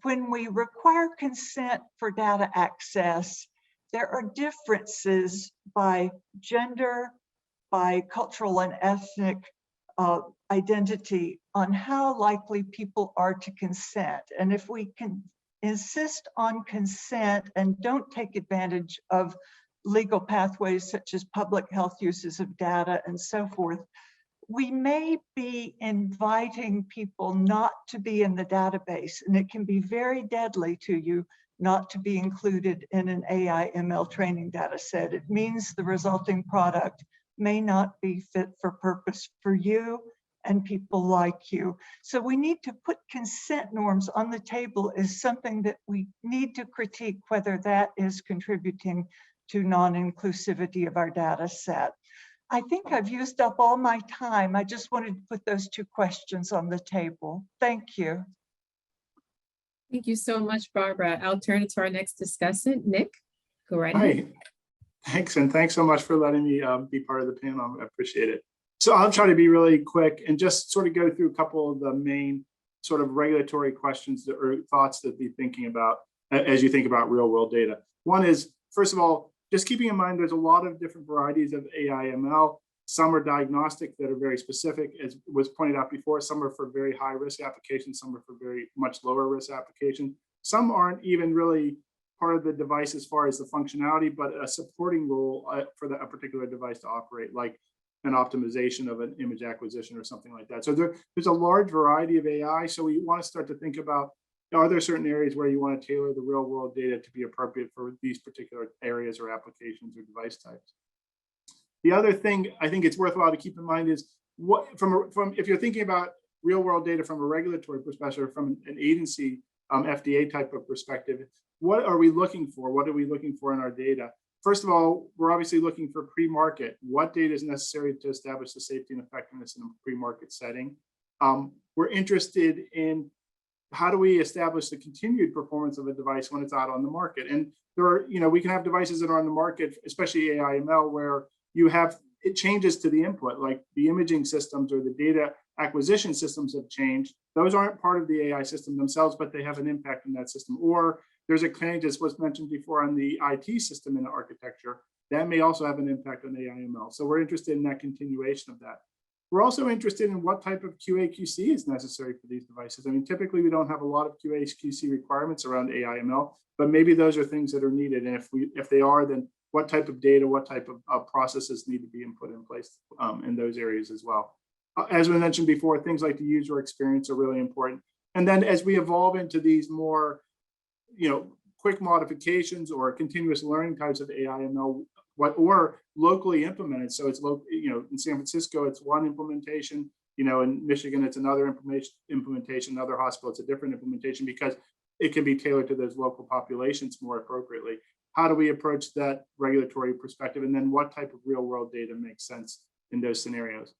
When we require consent for data access, there are differences by gender, by cultural and ethnic identity on how likely people are to consent. And if we can insist on consent and don't take advantage of legal pathways such as public health uses of data and so forth, we may be inviting people not to be in the database, and it can be very deadly to you not to be included in an AI ML training data set. It means the resulting product may not be fit for purpose for you and people like you. So we need to put consent norms on the table as something that we need to critique whether that is contributing to non-inclusivity of our data set. I think I've used up all my time. I just wanted to put those two questions on the table. Thank you. Thank you so much, Barbara. I'll turn it to our next discussant, Nick. Go right ahead. Hi, thanks. And thanks so much for letting me be part of the panel. I appreciate it. So I'll try to be really quick and just sort of go through a couple of the main sort of regulatory questions or thoughts to be thinking about as you think about real world data. One is, first of all, just keeping in mind there's a lot of different varieties of AI ML. Some are diagnostic that are very specific, as was pointed out before. Some are for very high risk applications. Some are for very much lower risk applications. Some aren't even really part of the device as far as the functionality, but a supporting role for a particular device to operate, like an optimization of an image acquisition or something like that. So there's a large variety of AI. So we want to start to think about, are there certain areas where you want to tailor the real world data to be appropriate for these particular areas or applications or device types? The other thing I think it's worthwhile to keep in mind is what if you're thinking about real world data from a regulatory perspective, from an agency FDA type of perspective, what are we looking for? What are we looking for in our data? First of all, we're obviously looking for pre-market. What data is necessary to establish the safety and effectiveness in a pre-market setting? We're interested in how do we establish the continued performance of a device when it's out on the market? And there are, we can have devices that are on the market, especially AI ML, where it changes to the input, like the imaging systems or the data acquisition systems have changed. Those aren't part of the AI system themselves, but they have an impact on that system. Or there's a change, as was mentioned before, on the IT system in the architecture. That may also have an impact on AI ML. So we're interested in that continuation of that. We're also interested in what type of QA/QC is necessary for these devices. I mean, typically we don't have a lot of QA/QC requirements around AI ML, but maybe those are things that are needed. And if they are, then what type of data, what type of processes need to be put in place in those areas as well. As we mentioned before, things like the user experience are really important. And then as we evolve into these more, quick modifications or continuous learning types of AI ML, or locally implemented. So it's in San Francisco, it's one implementation. In Michigan, it's another implementation. Another hospital, it's a different implementation because it can be tailored to those local populations more appropriately. How do we approach that regulatory perspective? And then what type of real world data makes sense in those scenarios?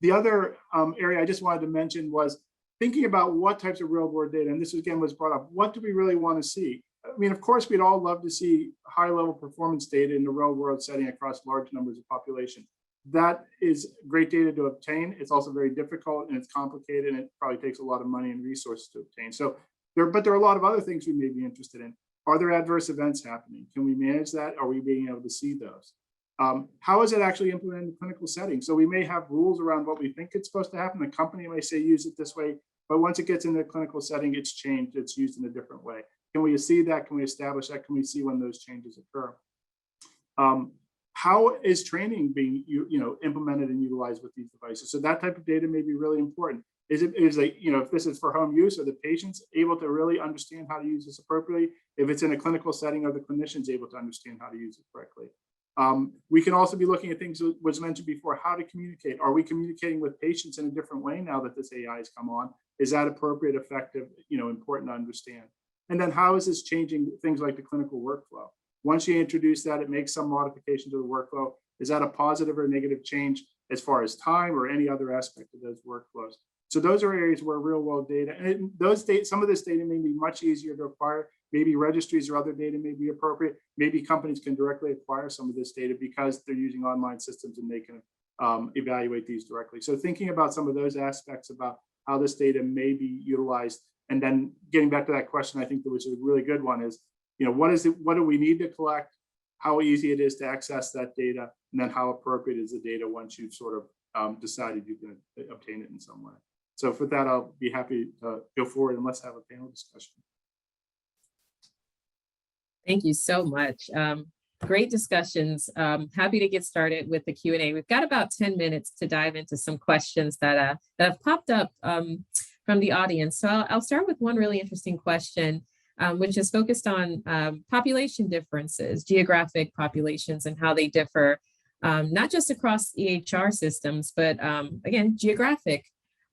The other area I just wanted to mention was thinking about what types of real world data, and this again was brought up, what do we really want to see? I mean, of course, we'd all love to see high level performance data in the real world setting across large numbers of population. That is great data to obtain. It's also very difficult and it's complicated and it probably takes a lot of money and resources to obtain. So but there are a lot of other things we may be interested in. Are there adverse events happening? Can we manage that? Are we being able to see those? How is it actually implemented in the clinical setting? So we may have rules around what we think it's supposed to happen. The company may say use it this way, but once it gets in the clinical setting, it's changed. It's used in a different way. Can we see that? Can we establish that? Can we see when those changes occur? How is training being implemented and utilized with these devices? So that type of data may be really important. If this is for home use, are the patients able to really understand how to use this appropriately? If it's in a clinical setting, are the clinicians able to understand how to use it correctly? We can also be looking at things that was mentioned before, how to communicate. Are we communicating with patients in a different way now that this AI has come on? Is that appropriate, effective, important to understand? And then how is this changing things like the clinical workflow? Once you introduce that, it makes some modification to the workflow. Is that a positive or negative change as far as time or any other aspect of those workflows? So those are areas where real world data, and some of this data may be much easier to acquire maybe registries or other data may be appropriate. Maybe companies can directly acquire some of this data because they're using online systems and they can evaluate these directly. So thinking about some of those aspects about how this data may be utilized, and then getting back to that question, I think that was a really good one is, what do we need to collect, how easy it is to access that data, and then how appropriate is the data once you've sort of decided you can obtain it in some way. So for that, I'll be happy to go forward and let's have a panel discussion. Thank you so much. Great discussions. Happy to get started with the Q&A. We've got about 10 minutes to dive into some questions that have popped up from the audience. So I'll start with one really interesting question, which is focused on population differences, geographic populations, and how they differ, not just across EHR systems, but again, geographic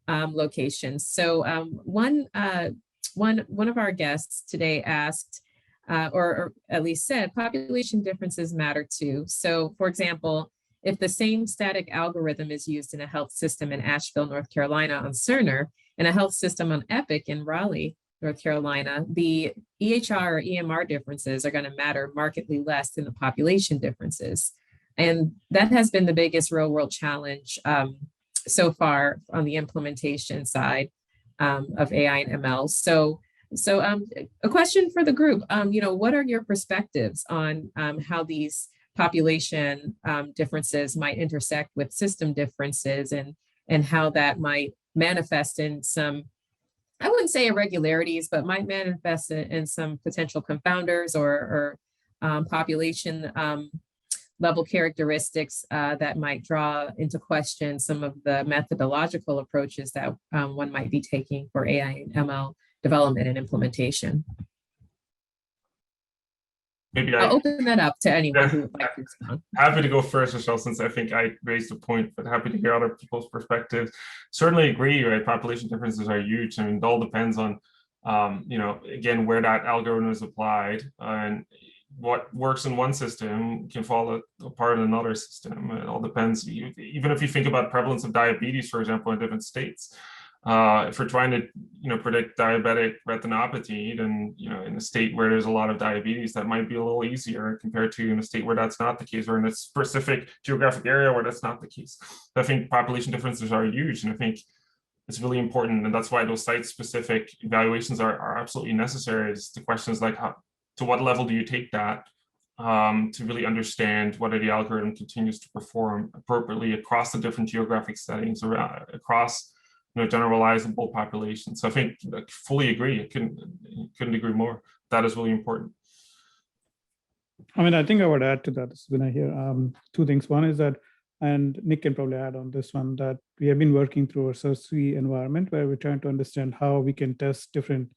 locations. So one of our guests today asked, or at least said, population differences matter too. So for example, if the same static algorithm is used in a health system in Asheville, North Carolina on Cerner, and a health system on Epic in Raleigh, North Carolina, the EHR or EMR differences are going to matter markedly less than the population differences. And that has been the biggest real world challenge so far on the implementation side of AI and ML. So a question for the group, what are your perspectives on how these population differences might intersect with system differences, and how that might manifest in some, I wouldn't say irregularities, but might manifest in some potential confounders or population level characteristics that might draw into question some of the methodological approaches that one might be taking for AI and ML development and implementation. Maybe I'll open that up to anyone who would like to respond. Happy to go first, Michelle, since I think I raised a point, but happy to hear other people's perspectives. Certainly agree, right? Population differences are huge. I mean, it all depends on, again, where that algorithm is applied, and what works in one system can fall apart in another system. It all depends. Even if you think about prevalence of diabetes, for example, in different states, if we're trying to, predict diabetic retinopathy, then, in a state where there's a lot of diabetes, that might be a little easier compared to in a state where that's not the case, or in a specific geographic area where that's not the case. I think population differences are huge, and I think it's really important, and that's why those site-specific evaluations are absolutely necessary. It's the questions like, to what level do you take that to really understand whether the algorithm continues to perform appropriately across the different geographic settings, across generalizable populations. So I think I fully agree. I couldn't agree more. That is really important. I mean, I think I would add to that when I hear two things. One is that, and Nick can probably add on this one, that we have been working through a Search 3 environment where we're trying to understand how we can test different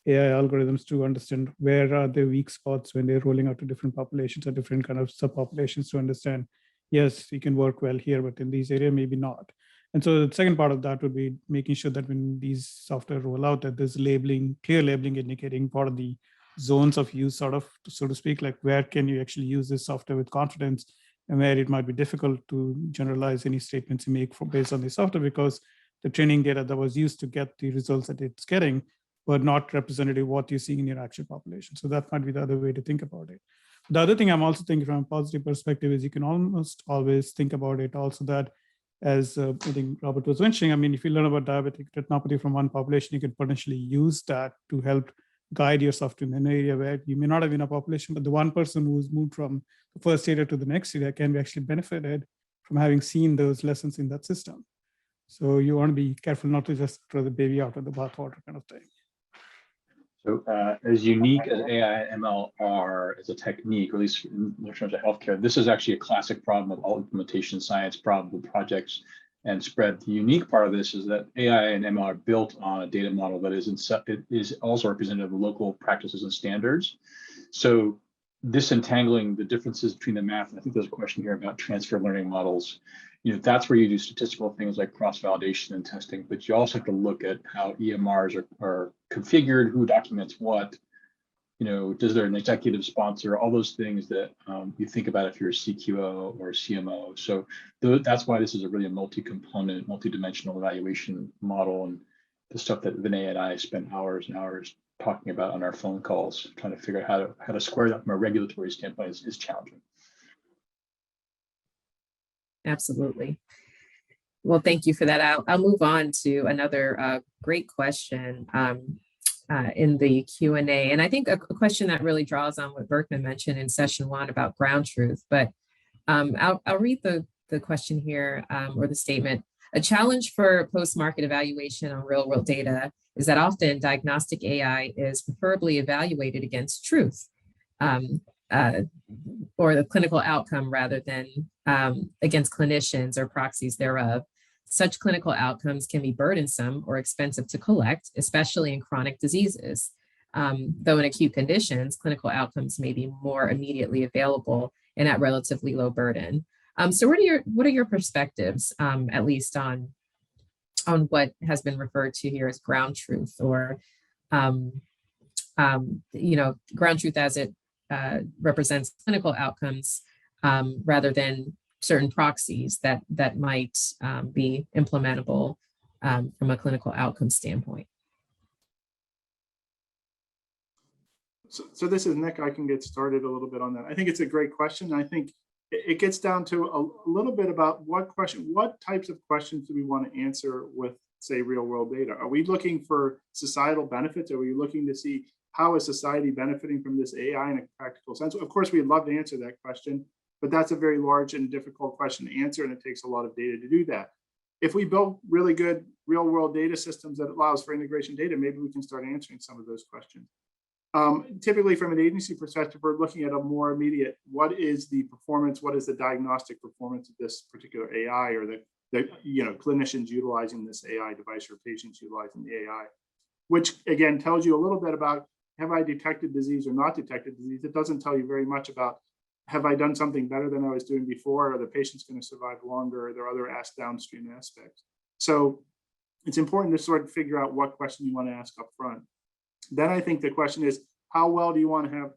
AI algorithms to understand where are the weak spots when they're rolling out to different populations or different kind of subpopulations, to understand, yes, you can work well here, but in these areas, maybe not. And so the second part of that would be making sure that when these software roll out, that there's labeling, clear labeling indicating part of the zones of use, sort of, so to speak, like where can you actually use this software with confidence, and where it might be difficult to generalize any statements you make based on the software, because the training data that was used to get the results that it's getting were not representative of what you're seeing in your actual population. So that might be the other way to think about it. The other thing I'm also thinking from a positive perspective is you can almost always think about it also that, as I think Robert was mentioning, I mean, if you learn about diabetic retinopathy from one population, you can potentially use that to help guide your software in an area where you may not have in a population, but the one person who's moved from the first area to the next area can be actually benefited from having seen those lessons in that system. So you want to be careful not to just throw the baby out of the bathwater kind of thing. So as unique as AI and ML are as a technique, or at least in terms of healthcare, this is actually a classic problem of all implementation science problem projects and spread. The unique part of this is that AI and ML are built on a data model that is also representative of local practices and standards. So disentangling the differences between the math, and I think there's a question here about transfer learning models. That's where you do statistical things like cross-validation and testing, but you also have to look at how EMRs are configured, who documents what, does there an executive sponsor, all those things that you think about if you're a CQO or a CMO. So that's why this is really a multi-component, multi-dimensional evaluation model, and the stuff that Vinay and I spent hours and hours talking about on our phone calls, trying to figure out how to square that from a regulatory standpoint is challenging. Absolutely. Well, thank you for that. I'll move on to another great question in the Q&A. And I think a question that really draws on what Berkman mentioned in session 1 about ground truth. But I'll read the question here, or the statement. A challenge for post-market evaluation on real-world data is that often diagnostic AI is preferably evaluated against truth, or the clinical outcome rather than against clinicians or proxies thereof. Such clinical outcomes can be burdensome or expensive to collect, especially in chronic diseases. Though in acute conditions, clinical outcomes may be more immediately available and at relatively low burden. So what are your perspectives, at least on what has been referred to here as ground truth, or ground truth as it represents clinical outcomes rather than certain proxies that might be implementable from a clinical outcome standpoint? So this is Nick. I can get started a little bit on that. I think it's a great question. I think it gets down to a little bit about what types of questions do we want to answer with, say, real world data? Are we looking for societal benefits? Are we looking to see how is society benefiting from this AI in a practical sense? Of course, we'd love to answer that question, but that's a very large and difficult question to answer, and it takes a lot of data to do that. If we build really good real world data systems that allows for integration data, maybe we can start answering some of those questions. Typically from an agency perspective, we're looking at a more immediate, what is the performance, what is the diagnostic performance of this particular AI, or the clinicians utilizing this AI device or patients utilizing the AI, which again tells you a little bit about, have I detected disease or not detected disease? It doesn't tell you very much about, have I done something better than I was doing before? Are the patients going to survive longer? Are there other downstream aspects? So it's important to sort of figure out what question you want to ask up front. Then I think the question is, how well do you want to have,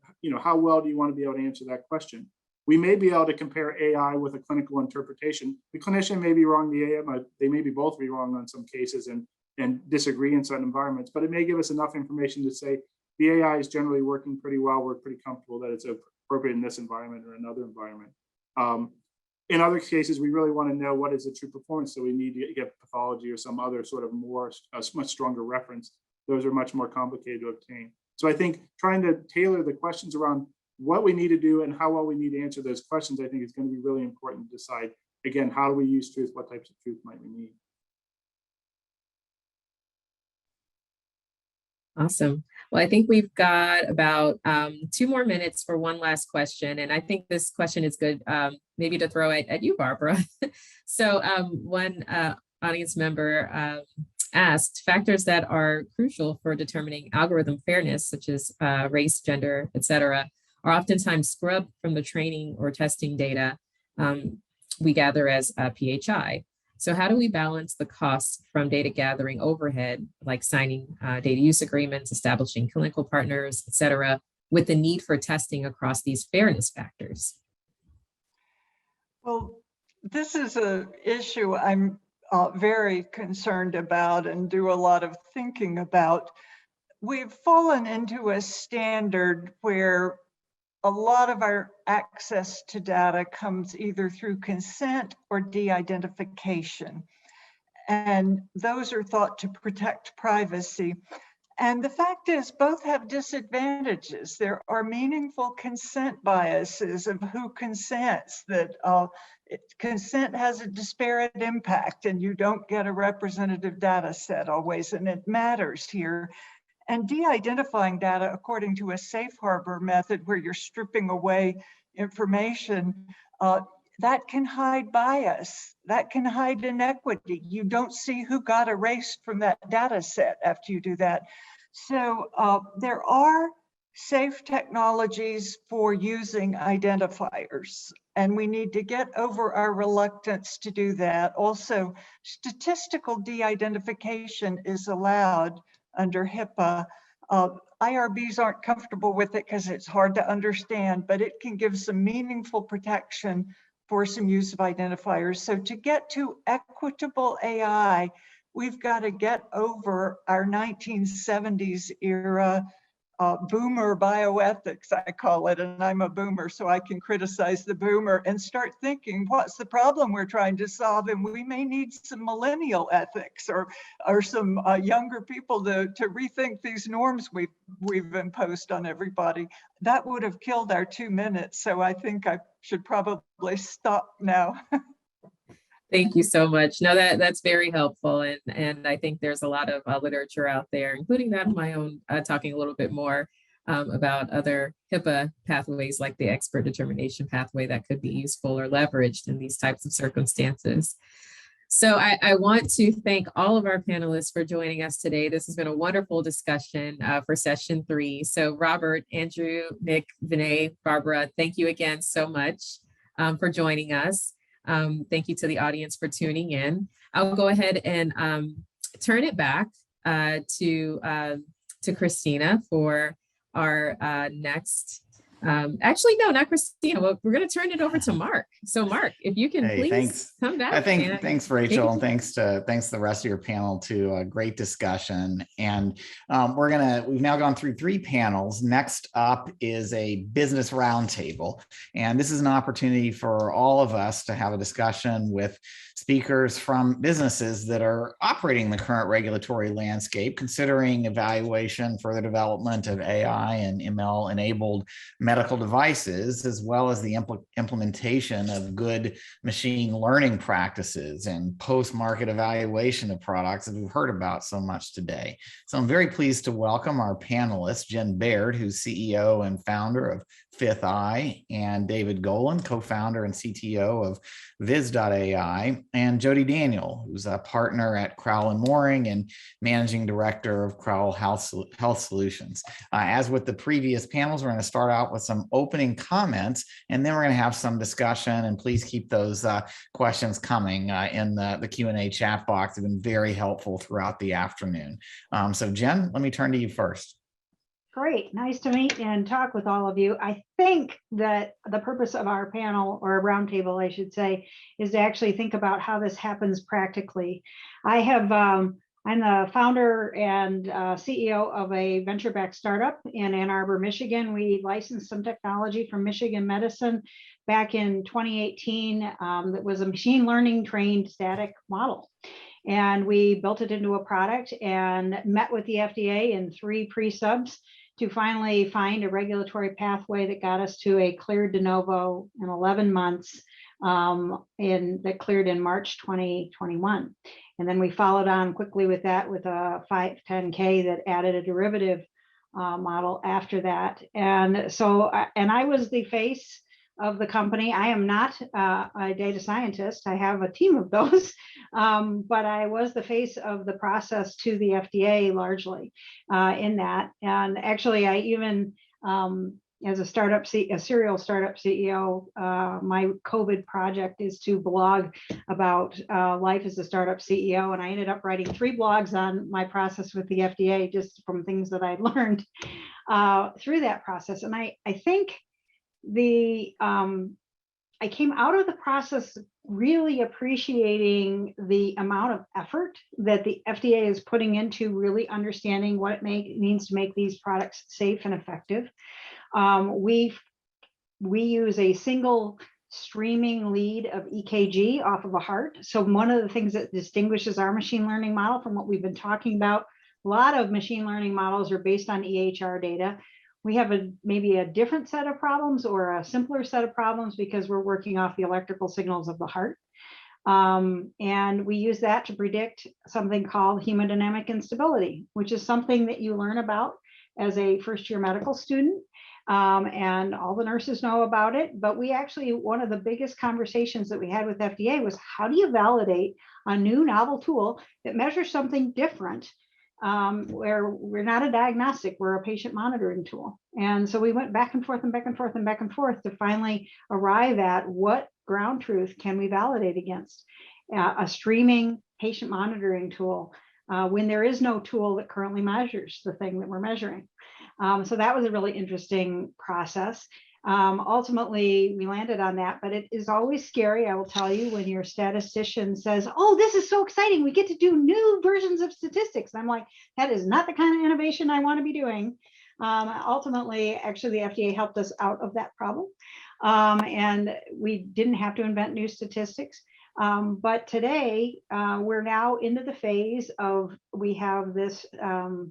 how well do you want to be able to answer that question? We may be able to compare AI with a clinical interpretation. The clinician may be wrong, the AI, they may be both be wrong on some cases and disagree in certain environments, but it may give us enough information to say the AI is generally working pretty well. We're pretty comfortable that it's appropriate in this environment or another environment. In other cases, we really want to know what is the true performance. So we need to get pathology or some other sort of much stronger reference. Those are much more complicated to obtain. So I think trying to tailor the questions around what we need to do and how well we need to answer those questions, I think is going to be really important to decide, again, how do we use truth? What types of truth might we need? Awesome. Well, I think we've got about 2 more minutes for one last question. And I think this question is good, maybe to throw at you, Barbara. So one audience member asked, factors that are crucial for determining algorithm fairness, such as race, gender, et cetera, are oftentimes scrubbed from the training or testing data we gather as PHI. So how do we balance the costs from data gathering overhead, like signing data use agreements, establishing clinical partners, et cetera, with the need for testing across these fairness factors? Well, this is an issue I'm very concerned about and do a lot of thinking about. We've fallen into a standard where a lot of our access to data comes either through consent or de-identification. And those are thought to protect privacy. And the fact is, both have disadvantages. There are meaningful consent biases of who consents, that consent has a disparate impact and you don't get a representative data set always, and it matters here. And de-identifying data according to a safe harbor method where you're stripping away information, that can hide bias, that can hide inequity. You don't see who got erased from that data set after you do that. So there are safe technologies for using identifiers, and we need to get over our reluctance to do that. Also, statistical de-identification is allowed under HIPAA. IRBs aren't comfortable with it because it's hard to understand, but it can give some meaningful protection for some use of identifiers. So to get to equitable AI, we've got to get over our 1970s era boomer bioethics, I call it, and I'm a boomer, so I can criticize the boomer, and start thinking, what's the problem we're trying to solve? And we may need some millennial ethics or some younger people to rethink these norms we've imposed on everybody. That would have killed our 2 minutes, so I think I should probably stop now. Thank you so much. No, that's very helpful. And I think there's a lot of literature out there, including that of my own, talking a little bit more about other HIPAA pathways like the expert determination pathway that could be useful or leveraged in these types of circumstances. So I want to thank all of our panelists for joining us today. This has been a wonderful discussion for session 3. So Robert, Andrew, Nick, Vinay, Barbara, thank you again so much for joining us. Thank you to the audience for tuning in. I'll go ahead and turn it back to Christina for our next. Actually, no, not Christina. Well, we're going to turn it over to Mark. So, Mark, if you can please come back. Thanks, Rachel, and thanks to the rest of your panel too. A great discussion, and we've now gone through 3 panels. Next up is a business roundtable, and this is an opportunity for all of us to have a discussion with speakers from businesses that are operating the current regulatory landscape, considering evaluation, further development of AI and ML-enabled medical devices, as well as the implementation of good machine learning practices and post-market evaluation of products that we've heard about so much today. So I'm very pleased to welcome our panelists, Jen Baird, who's CEO and founder of Fifth Eye, and David Golan, co-founder and CTO of Viz.ai, and Jody Daniel, who's a partner at Crowell & Mooring and managing director of Crowell Health Solutions. As with the previous panels, we're going to start out with some opening comments, and then we're going to have some discussion, and please keep those questions coming in the Q&A chat box. They've been very helpful throughout the afternoon. So Jen, let me turn to you first. Great, nice to meet and talk with all of you. I think that the purpose of our panel, or roundtable, I should say, is to actually think about how this happens practically. I'm the founder and CEO of a venture-backed startup in Ann Arbor, Michigan. We licensed some technology from Michigan Medicine back in 2018 that was a machine learning trained static model. And we built it into a product and met with the FDA in 3 pre-subs to finally find a regulatory pathway that got us to a cleared de novo in 11 months that cleared in March 2021. And then we followed on quickly with that with a 510K that added a derivative model after that. And so, and I was the face of the company. I am not a data scientist. I have a team of those, but I was the face of the process to the FDA largely in that. And actually, I even, as a serial startup CEO, my COVID project is to blog about life as a startup CEO. And I ended up writing 3 blogs on my process with the FDA, just from things that I learned through that process. And I think I came out of the process really appreciating the amount of effort that the FDA is putting into really understanding what it means to make these products safe and effective. We use a single streaming lead of EKG off of a heart. So one of the things that distinguishes our machine learning model from what we've been talking about, a lot of machine learning models are based on EHR data. We have maybe a different set of problems or a simpler set of problems because we're working off the electrical signals of the heart. And we use that to predict something called hemodynamic instability, which is something that you learn about as a first-year medical student. And all the nurses know about it. But we actually, one of the biggest conversations that we had with FDA was, how do you validate a new novel tool that measures something different? Where we're not a diagnostic, we're a patient monitoring tool. And so we went back and forth and back and forth and back and forth to finally arrive at what ground truth can we validate against a streaming patient monitoring tool when there is no tool that currently measures the thing that we're measuring. So that was a really interesting process. Ultimately, we landed on that, but it is always scary, I will tell you, when your statistician says, oh, this is so exciting, we get to do new versions of statistics. I'm like, that is not the kind of innovation I want to be doing. Ultimately, actually, the FDA helped us out of that problem. And we didn't have to invent new statistics. But today, we're now into the phase of, we have this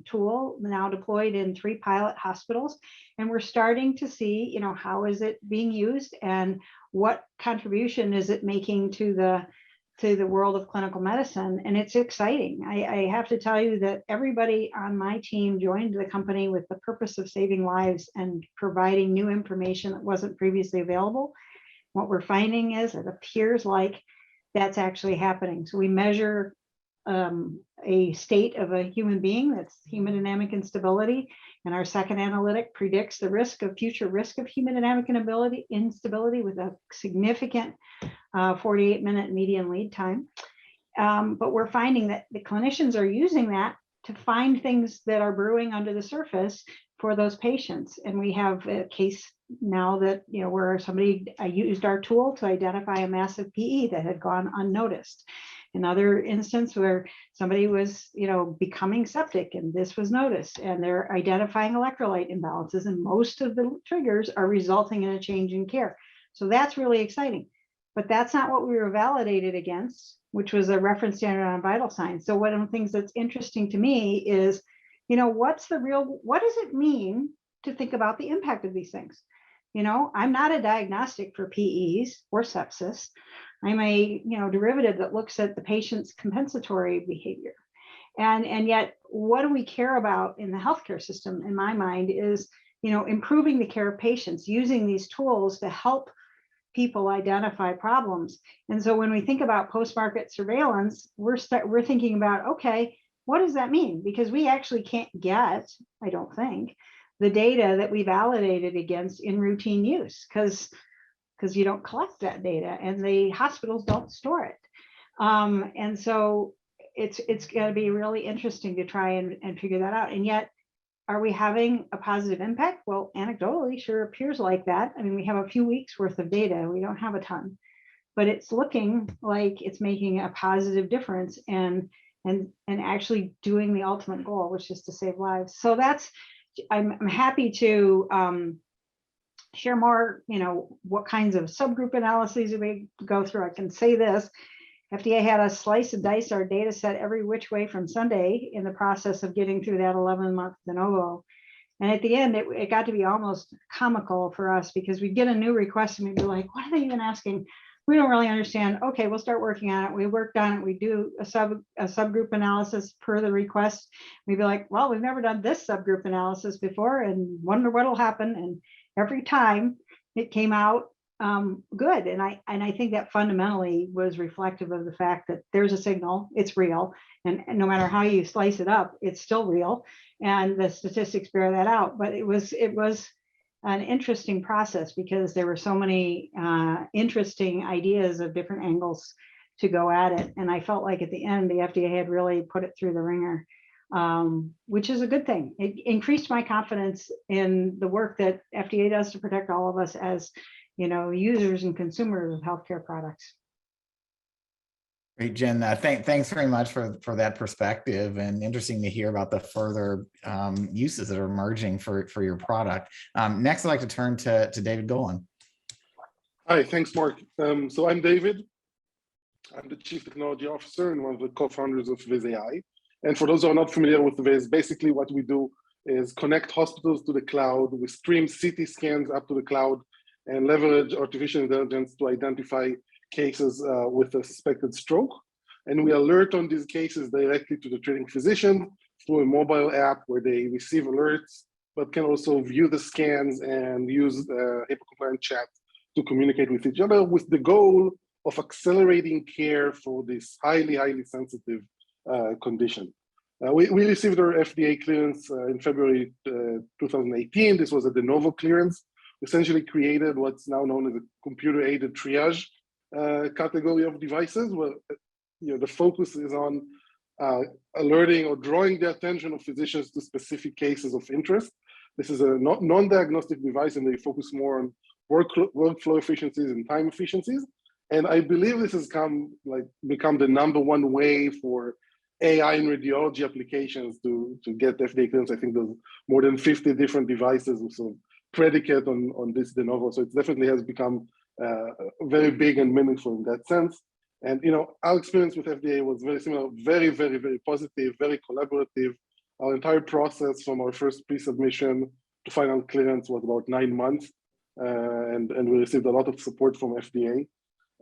tool now deployed in 3 pilot hospitals, and we're starting to see, you know, how is it being used and what contribution is it making to the world of clinical medicine. And it's exciting. I have to tell you that everybody on my team joined the company with the purpose of saving lives and providing new information that wasn't previously available. What we're finding is it appears like that's actually happening. So we measure a state of a human being, that's hemodynamic instability, and our second analytic predicts the future risk of hemodynamic instability with a significant 48-minute median lead time. But we're finding that the clinicians are using that to find things that are brewing under the surface for those patients. And we have a case now that, you know, where somebody used our tool to identify a massive PE that had gone unnoticed. Another instance where somebody was, you know, becoming septic and this was noticed, and they're identifying electrolyte imbalances, and most of the triggers are resulting in a change in care. So that's really exciting. But that's not what we were validated against, which was a reference standard on vital signs. So one of the things that's interesting to me is, you know, what does it mean to think about the impact of these things? You know, I'm not a diagnostic for PEs or sepsis. I'm a, you know, derivative that looks at the patient's compensatory behavior. And yet, what do we care about in the healthcare system, in my mind, is, you know, improving the care of patients, using these tools to help people identify problems. And so when we think about post-market surveillance, we're thinking about, okay, what does that mean? Because we actually can't get, I don't think, the data that we validated against in routine use, because you don't collect that data and the hospitals don't store it. And so it's going to be really interesting to try and figure that out. And yet, are we having a positive impact? Well, anecdotally, sure appears like that. I mean, we have a few weeks worth of data. We don't have a ton, but it's looking like it's making a positive difference and actually doing the ultimate goal, which is to save lives. So I'm happy to share more, you know, what kinds of subgroup analyses we go through. I can say this. FDA had us slice and dice our data set every which way from Sunday in the process of getting through that 11-month de novo. And at the end, it got to be almost comical for us, because we'd get a new request and we'd be like, what are they even asking? We don't really understand. Okay, we'll start working on it. We worked on it. We do a subgroup analysis per the request. We'd be like, well, we've never done this subgroup analysis before and wonder what'll happen. And every time it came out good. And I think that fundamentally was reflective of the fact that there's a signal, it's real. And no matter how you slice it up, it's still real. And the statistics bear that out. But it was an interesting process, because there were so many interesting ideas of different angles to go at it. And I felt like at the end, the FDA had really put it through the ringer, which is a good thing. It increased my confidence in the work that FDA does to protect all of us as, you know, users and consumers of healthcare products. Great, Jen. Thanks very much for that perspective, and interesting to hear about the further uses that are emerging for your product. Next, I'd like to turn to David Golan. Hi, thanks, Mark. So I'm David. I'm the Chief Technology Officer and one of the co-founders of Viz.ai. And for those who are not familiar with Viz, basically what we do is connect hospitals to the cloud. We stream CT scans up to the cloud and leverage artificial intelligence to identify cases with a suspected stroke. And we alert on these cases directly to the treating physician through a mobile app where they receive alerts, but can also view the scans and use HIPAA-compliant chat to communicate with each other, with the goal of accelerating care for this highly, highly sensitive condition. We received our FDA clearance in February 2018. This was a de novo clearance. We essentially created what's now known as a computer-aided triage category of devices, where the focus is on alerting or drawing the attention of physicians to specific cases of interest. This is a non-diagnostic device, and they focus more on workflow efficiencies and time efficiencies. And I believe this has become the #1 way for AI in radiology applications to get FDA clearance. I think there's more than 50 different devices with some predicate on this de novo. So it definitely has become very big and meaningful in that sense. And our experience with FDA was very similar, very, very, very positive, very collaborative. Our entire process from our first pre-submission to final clearance was about 9 months. And we received a lot of support from FDA.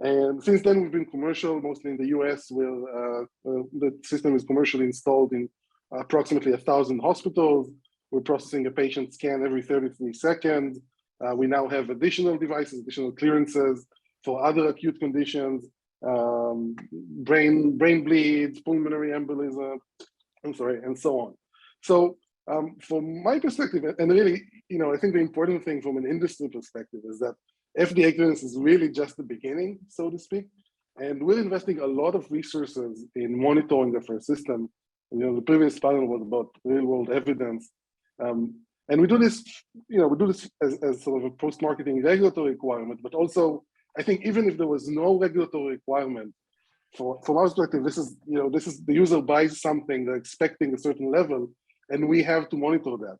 And since then, we've been commercial, mostly in the US, where the system is commercially installed in approximately 1,000 hospitals. We're processing a patient scan every 33 seconds. We now have additional devices, additional clearances for other acute conditions, brain bleeds, pulmonary embolism, and so on. So from my perspective, and really, I think the important thing from an industry perspective is that FDA clearance is really just the beginning, so to speak. And we're investing a lot of resources in monitoring of our system. The previous panel was about real-world evidence. And we do this, as sort of a post-marketing regulatory requirement, but also, I think even if there was no regulatory requirement, from our perspective, this is the user buys something, they're expecting a certain level, and we have to monitor that.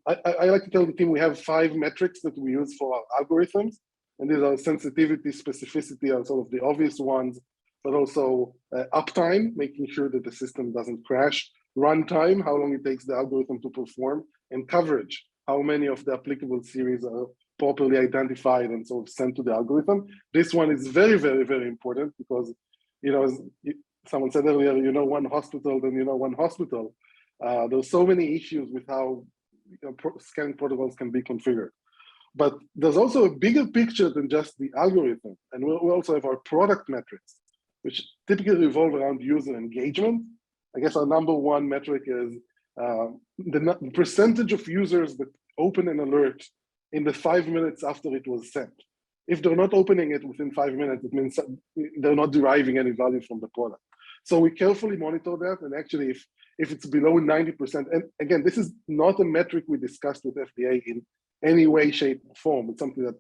I like to tell the team we have 5 metrics that we use for our algorithms, and these are sensitivity, specificity are sort of the obvious ones, but also uptime, making sure that the system doesn't crash, runtime, how long it takes the algorithm to perform, and coverage, how many of the applicable series are properly identified and sort of sent to the algorithm. This one is very, very, very important because, as someone said earlier, one hospital, then one hospital. There's so many issues with how scanning protocols can be configured. But there's also a bigger picture than just the algorithm. And we also have our product metrics, which typically revolve around user engagement. I guess our #1 metric is the percentage of users that open an alert in the 5 minutes after it was sent. If they're not opening it within 5 minutes, it means they're not deriving any value from the product. So we carefully monitor that, and actually if it's below 90%, and again, this is not a metric we discussed with FDA in any way, shape, or form. It's something that,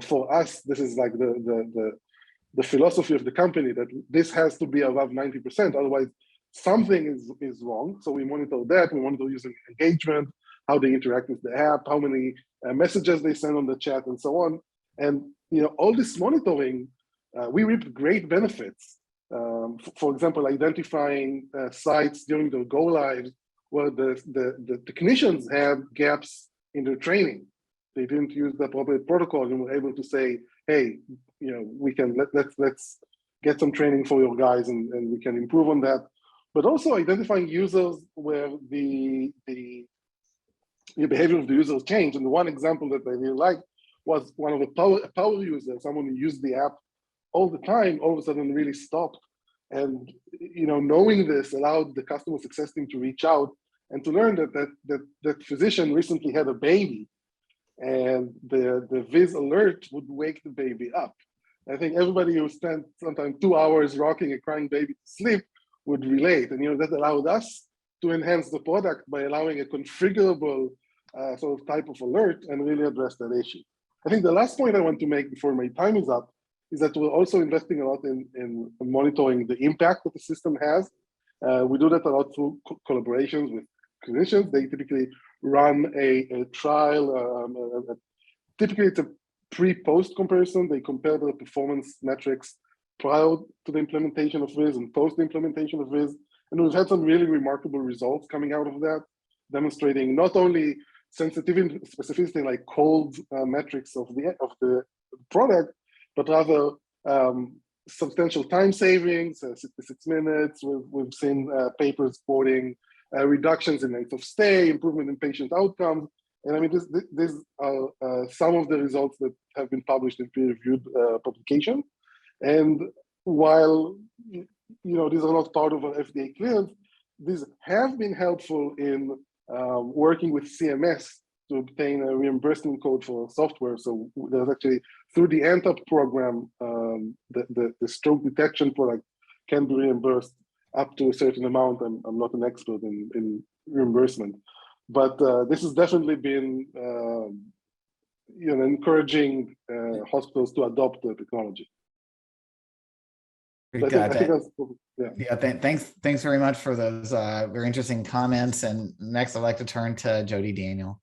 for us, this is like the philosophy of the company, that this has to be above 90%, otherwise something is wrong. So we monitor that, we monitor user engagement, how they interact with the app, how many messages they send on the chat, and so on. And all this monitoring, we reap great benefits. For example, identifying sites during the go live where the technicians had gaps in their training. They didn't use the appropriate protocol, and were able to say, hey, let's get some training for your guys, and we can improve on that. But also identifying users where the behavior of the users changed. And the one example that I really liked was one of the power users, someone who used the app all the time, all of a sudden really stopped. And knowing this allowed the customer success team to reach out and to learn that physician recently had a baby, and the Viz alert would wake the baby up. I think everybody who spent sometimes 2 hours rocking a crying baby to sleep would relate. And that allowed us to enhance the product by allowing a configurable sort of type of alert and really address that issue. I think the last point I want to make before my time is up is that we're also investing a lot in monitoring the impact that the system has. We do that a lot through collaborations with clinicians. They typically run a trial. Typically, it's a pre-post comparison. They compare the performance metrics prior to the implementation of Viz and post the implementation of Viz. And we've had some really remarkable results coming out of that, demonstrating not only sensitivity and specificity like cold metrics of the product, but rather substantial time savings, 66 minutes. We've seen papers quoting reductions in length of stay, improvement in patient outcomes. And I mean, these are some of the results that have been published in peer-reviewed publications. And while these are not part of our FDA clearance, these have been helpful in working with CMS to obtain a reimbursement code for software. So there's actually, through the NTAP program, the stroke detection product can be reimbursed up to a certain amount. I'm not an expert in reimbursement. but this has definitely been encouraging hospitals to adopt the technology. Very good. Thanks very much for those very interesting comments. And next, I'd like to turn to Jody Daniel.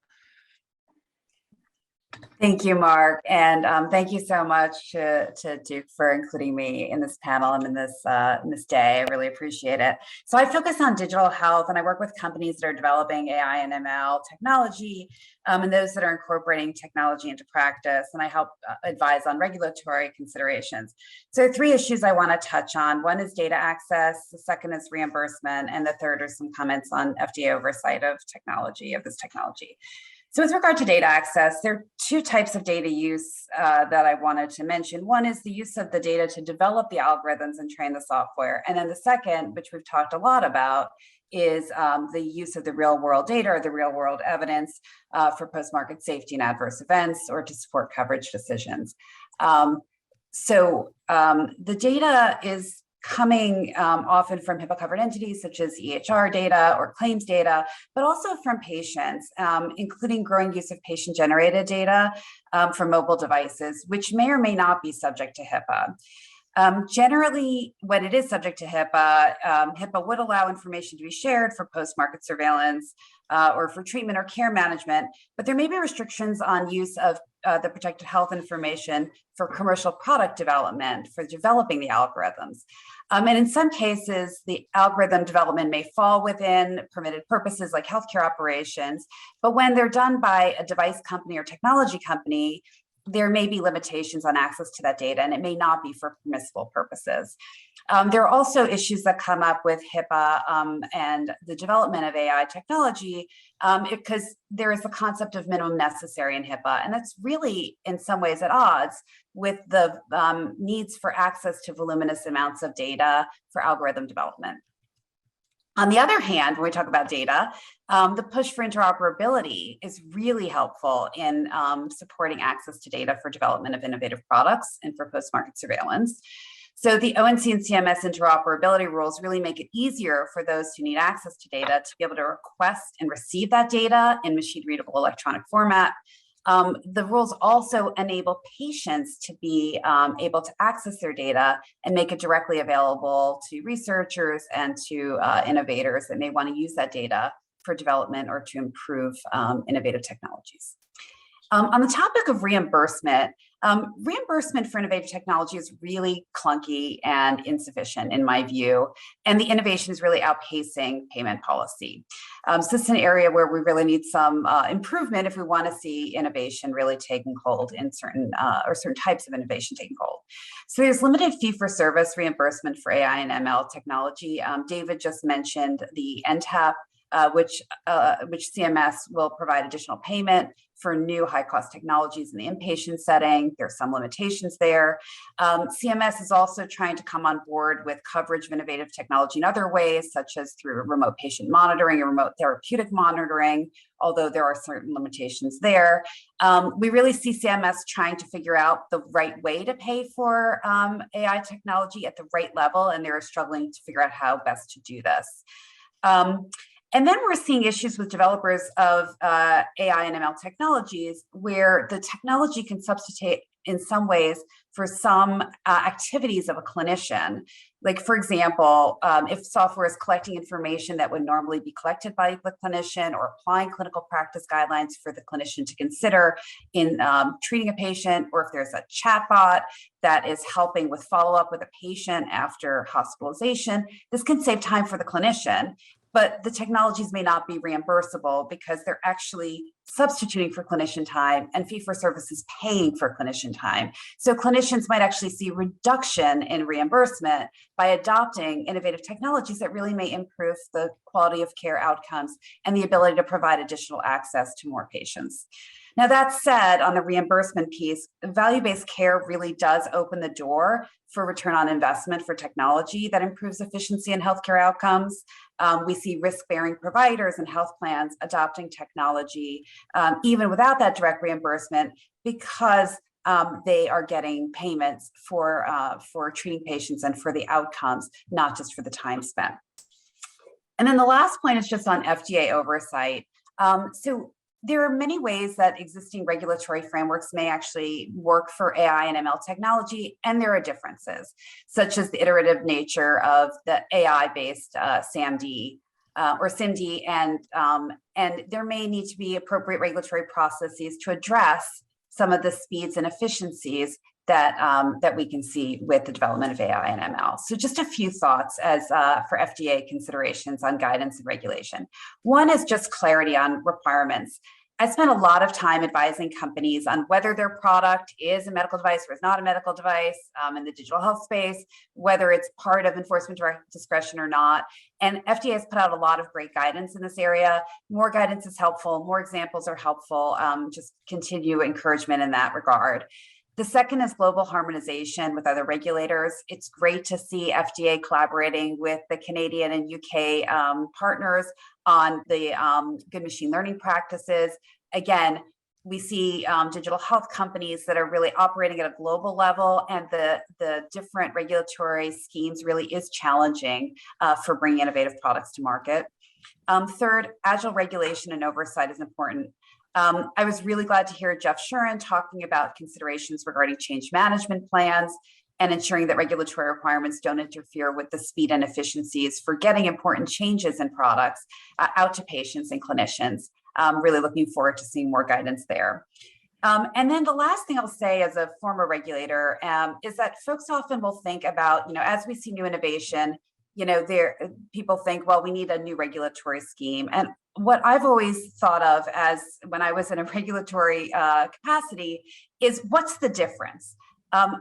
Thank you, Mark, and thank you so much to Duke for including me in this panel and in this day. I really appreciate it. So I focus on digital health, and I work with companies that are developing AI and ML technology, and those that are incorporating technology into practice. And I help advise on regulatory considerations. So there are three issues I want to touch on. One is data access, the second is reimbursement, and the third are some comments on FDA oversight of this technology. So with regard to data access, there are two types of data use that I wanted to mention. One is the use of the data to develop the algorithms and train the software. And then the second, which we've talked a lot about, is the use of the real world data or the real world evidence for post-market safety and adverse events or to support coverage decisions. The data is coming often from HIPAA-covered entities such as EHR data or claims data, but also from patients, including growing use of patient-generated data from mobile devices, which may or may not be subject to HIPAA. Generally, when it is subject to HIPAA, HIPAA would allow information to be shared for post-market surveillance or for treatment or care management, but there may be restrictions on use of the protected health information for commercial product development, for developing the algorithms. And in some cases, the algorithm development may fall within permitted purposes like healthcare operations, but when they're done by a device company or technology company, there may be limitations on access to that data, and it may not be for permissible purposes. There are also issues that come up with HIPAA and the development of AI technology because there is the concept of minimum necessary in HIPAA, and that's really in some ways at odds with the needs for access to voluminous amounts of data for algorithm development. On the other hand, when we talk about data, the push for interoperability is really helpful in supporting access to data for development of innovative products and for post-market surveillance. So the ONC and CMS interoperability rules really make it easier for those who need access to data to be able to request and receive that data in machine-readable electronic format. The rules also enable patients to be able to access their data and make it directly available to researchers and to innovators that may want to use that data for development or to improve innovative technologies. On the topic of reimbursement, reimbursement for innovative technology is really clunky and insufficient in my view, and the innovation is really outpacing payment policy. So this is an area where we really need some improvement if we want to see innovation really taking hold in certain types of innovation taking hold. So there's limited fee-for-service reimbursement for AI and ML technology. David just mentioned the NTAP, which CMS will provide additional payment for new high-cost technologies in the inpatient setting. There's some limitations there. CMS is also trying to come on board with coverage of innovative technology in other ways, such as through remote patient monitoring or remote therapeutic monitoring, although there are certain limitations there. We really see CMS trying to figure out the right way to pay for AI technology at the right level, and they're struggling to figure out how best to do this. And then we're seeing issues with developers of AI and ML technologies where the technology can substitute in some ways for some activities of a clinician. Like, for example, if software is collecting information that would normally be collected by the clinician or applying clinical practice guidelines for the clinician to consider in treating a patient, or if there's a chatbot that is helping with follow-up with a patient after hospitalization, this can save time for the clinician. But the technologies may not be reimbursable because they're actually substituting for clinician time, and fee-for-service is paying for clinician time. So clinicians might actually see reduction in reimbursement by adopting innovative technologies that really may improve the quality of care outcomes and the ability to provide additional access to more patients. Now, that said, on the reimbursement piece, value-based care really does open the door for return on investment for technology that improves efficiency in healthcare outcomes. We see risk-bearing providers and health plans adopting technology even without that direct reimbursement because they are getting payments for treating patients and for the outcomes, not just for the time spent. And then the last point is just on FDA oversight. So there are many ways that existing regulatory frameworks may actually work for AI and ML technology, and there are differences, such as the iterative nature of the AI-based SAMD or SIMD, and there may need to be appropriate regulatory processes to address some of the speeds and efficiencies that we can see with the development of AI and ML. So just a few thoughts as for FDA considerations on guidance and regulation. One is just clarity on requirements. I spent a lot of time advising companies on whether their product is a medical device or is not a medical device in the digital health space, whether it's part of enforcement discretion or not. And FDA has put out a lot of great guidance in this area. More guidance is helpful, more examples are helpful, just continue encouragement in that regard. The second is global harmonization with other regulators. It's great to see FDA collaborating with the Canadian and UK partners on the good machine learning practices. Again, we see digital health companies that are really operating at a global level, and the different regulatory schemes really is challenging for bringing innovative products to market. Third, agile regulation and oversight is important. I was really glad to hear Jeff Shuren talking about considerations regarding change management plans and ensuring that regulatory requirements don't interfere with the speed and efficiencies for getting important changes in products out to patients and clinicians. Really looking forward to seeing more guidance there. And then the last thing I'll say as a former regulator is that folks often will think about, as we see new innovation, people think, well, we need a new regulatory scheme. And what I've always thought of as when I was in a regulatory capacity is what's the difference?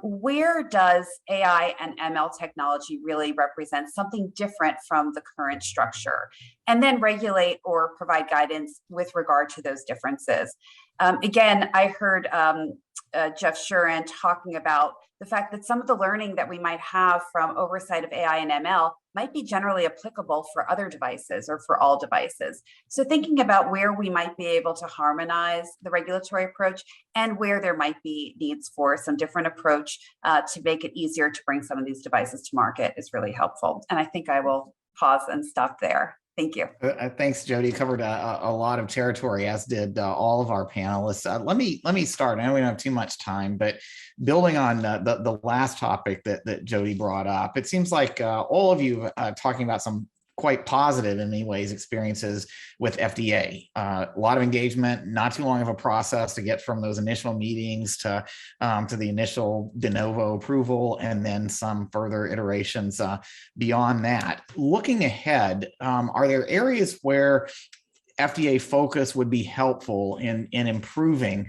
Where does AI and ML technology really represent something different from the current structure? And then regulate or provide guidance with regard to those differences. Again, I heard Jeff Shuren talking about the fact that some of the learning that we might have from oversight of AI and ML might be generally applicable for other devices or for all devices. So thinking about where we might be able to harmonize the regulatory approach and where there might be needs for some different approach to make it easier to bring some of these devices to market is really helpful. And I think I will pause and stop there. Thank you. Thanks, Jody. You covered a lot of territory, as did all of our panelists. Let me start. I know we don't have too much time, but building on the last topic that Jody brought up, it seems like all of you talking about some quite positive in many ways experiences with FDA. A lot of engagement, not too long of a process to get from those initial meetings to the initial de novo approval, and then some further iterations beyond that. Looking ahead, are there areas where FDA focus would be helpful in improving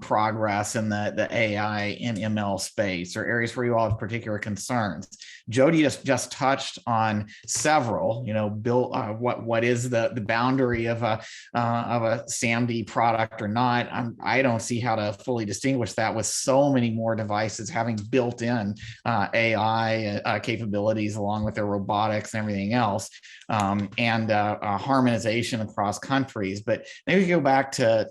progress in the AI and ML space, or areas where you all have particular concerns? Jody just touched on several. What is the boundary of a SAMD product or not? I don't see how to fully distinguish that with so many more devices having built-in AI capabilities along with their robotics and everything else, and harmonization across countries. But maybe we go back to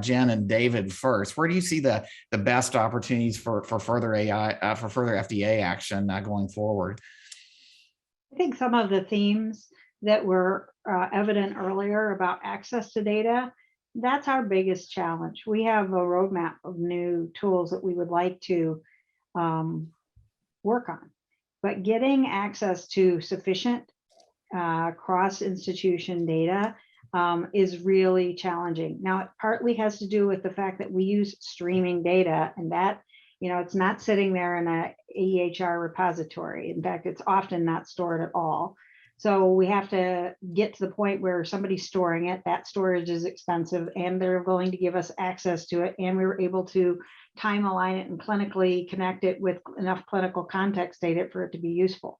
Jen and David first. Where do you see the best opportunities for further AI, for further FDA action going forward? I think some of the themes that were evident earlier about access to data, that's our biggest challenge. We have a roadmap of new tools that we would like to work on, but getting access to sufficient cross-institution data is really challenging. Now, it partly has to do with the fact that we use streaming data, and that, it's not sitting there in a EHR repository. In fact, it's often not stored at all. So we have to get to the point where somebody's storing it, that storage is expensive, and they're going to give us access to it, and we were able to time align it and clinically connect it with enough clinical context data for it to be useful.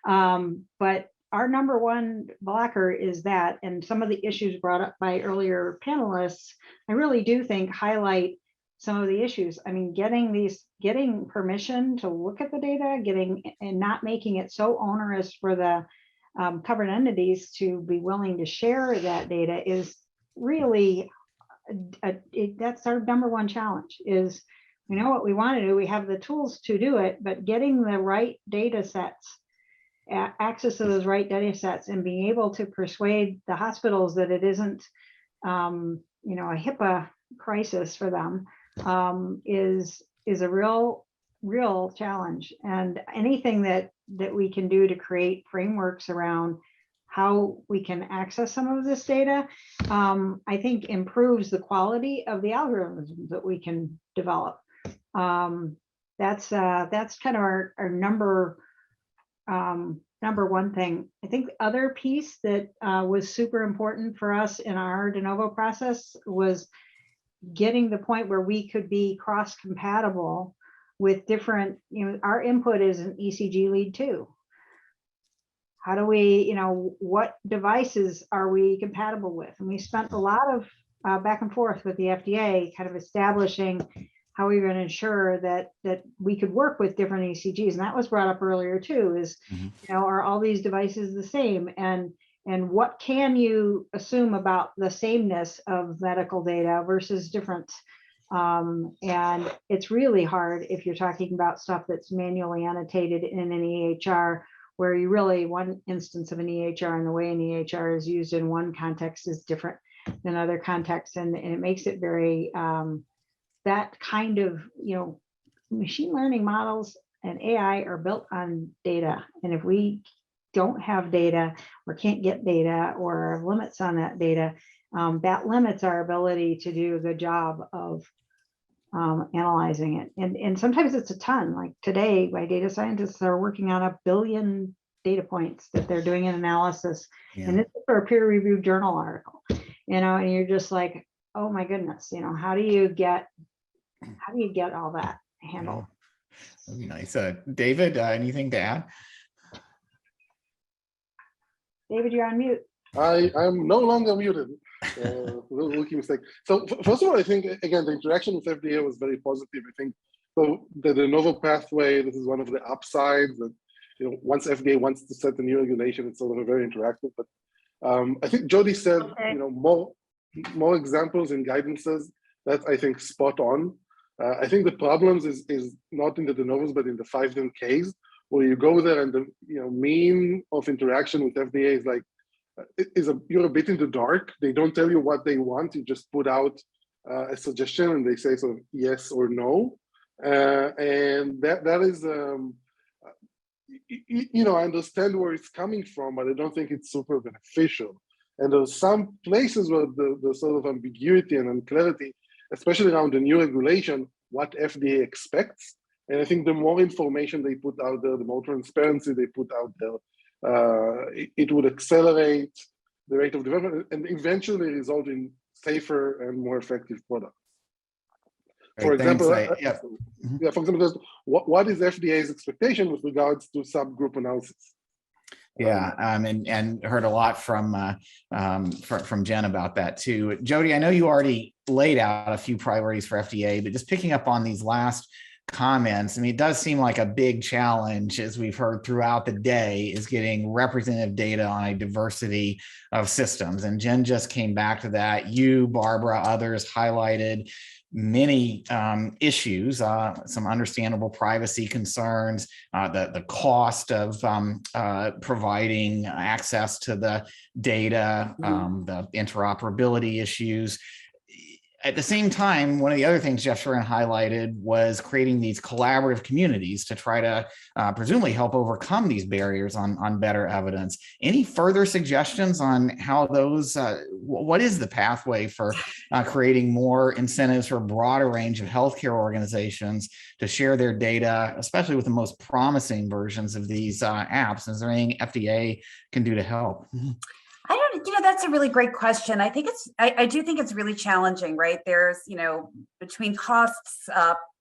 But our number one blocker is that, and some of the issues brought up by earlier panelists, I really do think highlight some of the issues. I mean, getting permission to look at the data, and not making it so onerous for the covered entities to be willing to share that data is really, that's our number one challenge. Is we know what we want to do, we have the tools to do it, but getting the right data sets, access to those right data sets, and being able to persuade the hospitals that it isn't a HIPAA crisis for them is a real challenge. And anything that we can do to create frameworks around how we can access some of this data, I think improves the quality of the algorithms that we can develop. That's kind of our number one thing. I think the other piece that was super important for us in our de novo process was getting the point where we could be cross-compatible with different, our input is an ECG lead too. How do we, what devices are we compatible with? And we spent a lot of back and forth with the FDA, kind of establishing how we were going to ensure that we could work with different ECGs. And that was brought up earlier too, is, are all these devices the same? And what can you assume about the sameness of medical data versus different? And it's really hard if you're talking about stuff that's manually annotated in an EHR, where you really, one instance of an EHR and the way an EHR is used in one context is different than other contexts. And it makes it very, that kind of, machine learning models and AI are built on data. And if we don't have data or can't get data or have limits on that data, that limits our ability to do a good job of analyzing it. And sometimes it's a ton. Like today, my data scientists are working on 1 billion data points that they're doing an analysis. Yeah. And this is for a peer-reviewed journal article, and you're just like, oh my goodness, how do you get all that handled? That'd be nice. David, anything to add? David, you're on mute. I'm no longer muted. Rookie mistake. So first of all, I think, again, the interaction with FDA was very positive. I think so the de novo pathway, this is one of the upsides that, once FDA wants to set a new regulation, it's sort of a very interactive. But I think Jody said, more examples and guidances. That's, I think, spot on. I think the problems is not in the de novos, but in the 510Ks, where you go there and the mean of interaction with FDA is like, you're a bit in the dark. They don't tell you what they want. You just put out a suggestion and they say sort of yes or no. And that is, I understand where it's coming from, but I don't think it's super beneficial. And there's some places where the sort of ambiguity and unclarity, especially around the new regulation, what FDA expects. And I think the more information they put out there, the more transparency they put out there, it would accelerate the rate of development and eventually result in safer and more effective products. For example, for example, what is FDA's expectation with regards to subgroup analysis? Yeah, and heard a lot from Jen about that too. Jody, I know you already laid out a few priorities for FDA, but just picking up on these last comments, I mean, it does seem like a big challenge, as we've heard throughout the day, is getting representative data on a diversity of systems. And Jen just came back to that. You, Barbara, others highlighted many issues, some understandable privacy concerns, the cost of providing access to the data, the interoperability issues. At the same time, one of the other things Jeff Shuren highlighted was creating these collaborative communities to try to presumably help overcome these barriers on better evidence. Any further suggestions on how those, what is the pathway for creating more incentives for a broader range of healthcare organizations to share their data, especially with the most promising versions of these apps? Is there anything FDA can do to help? That's a really great question. I think I do think it's really challenging, right? There's, between costs,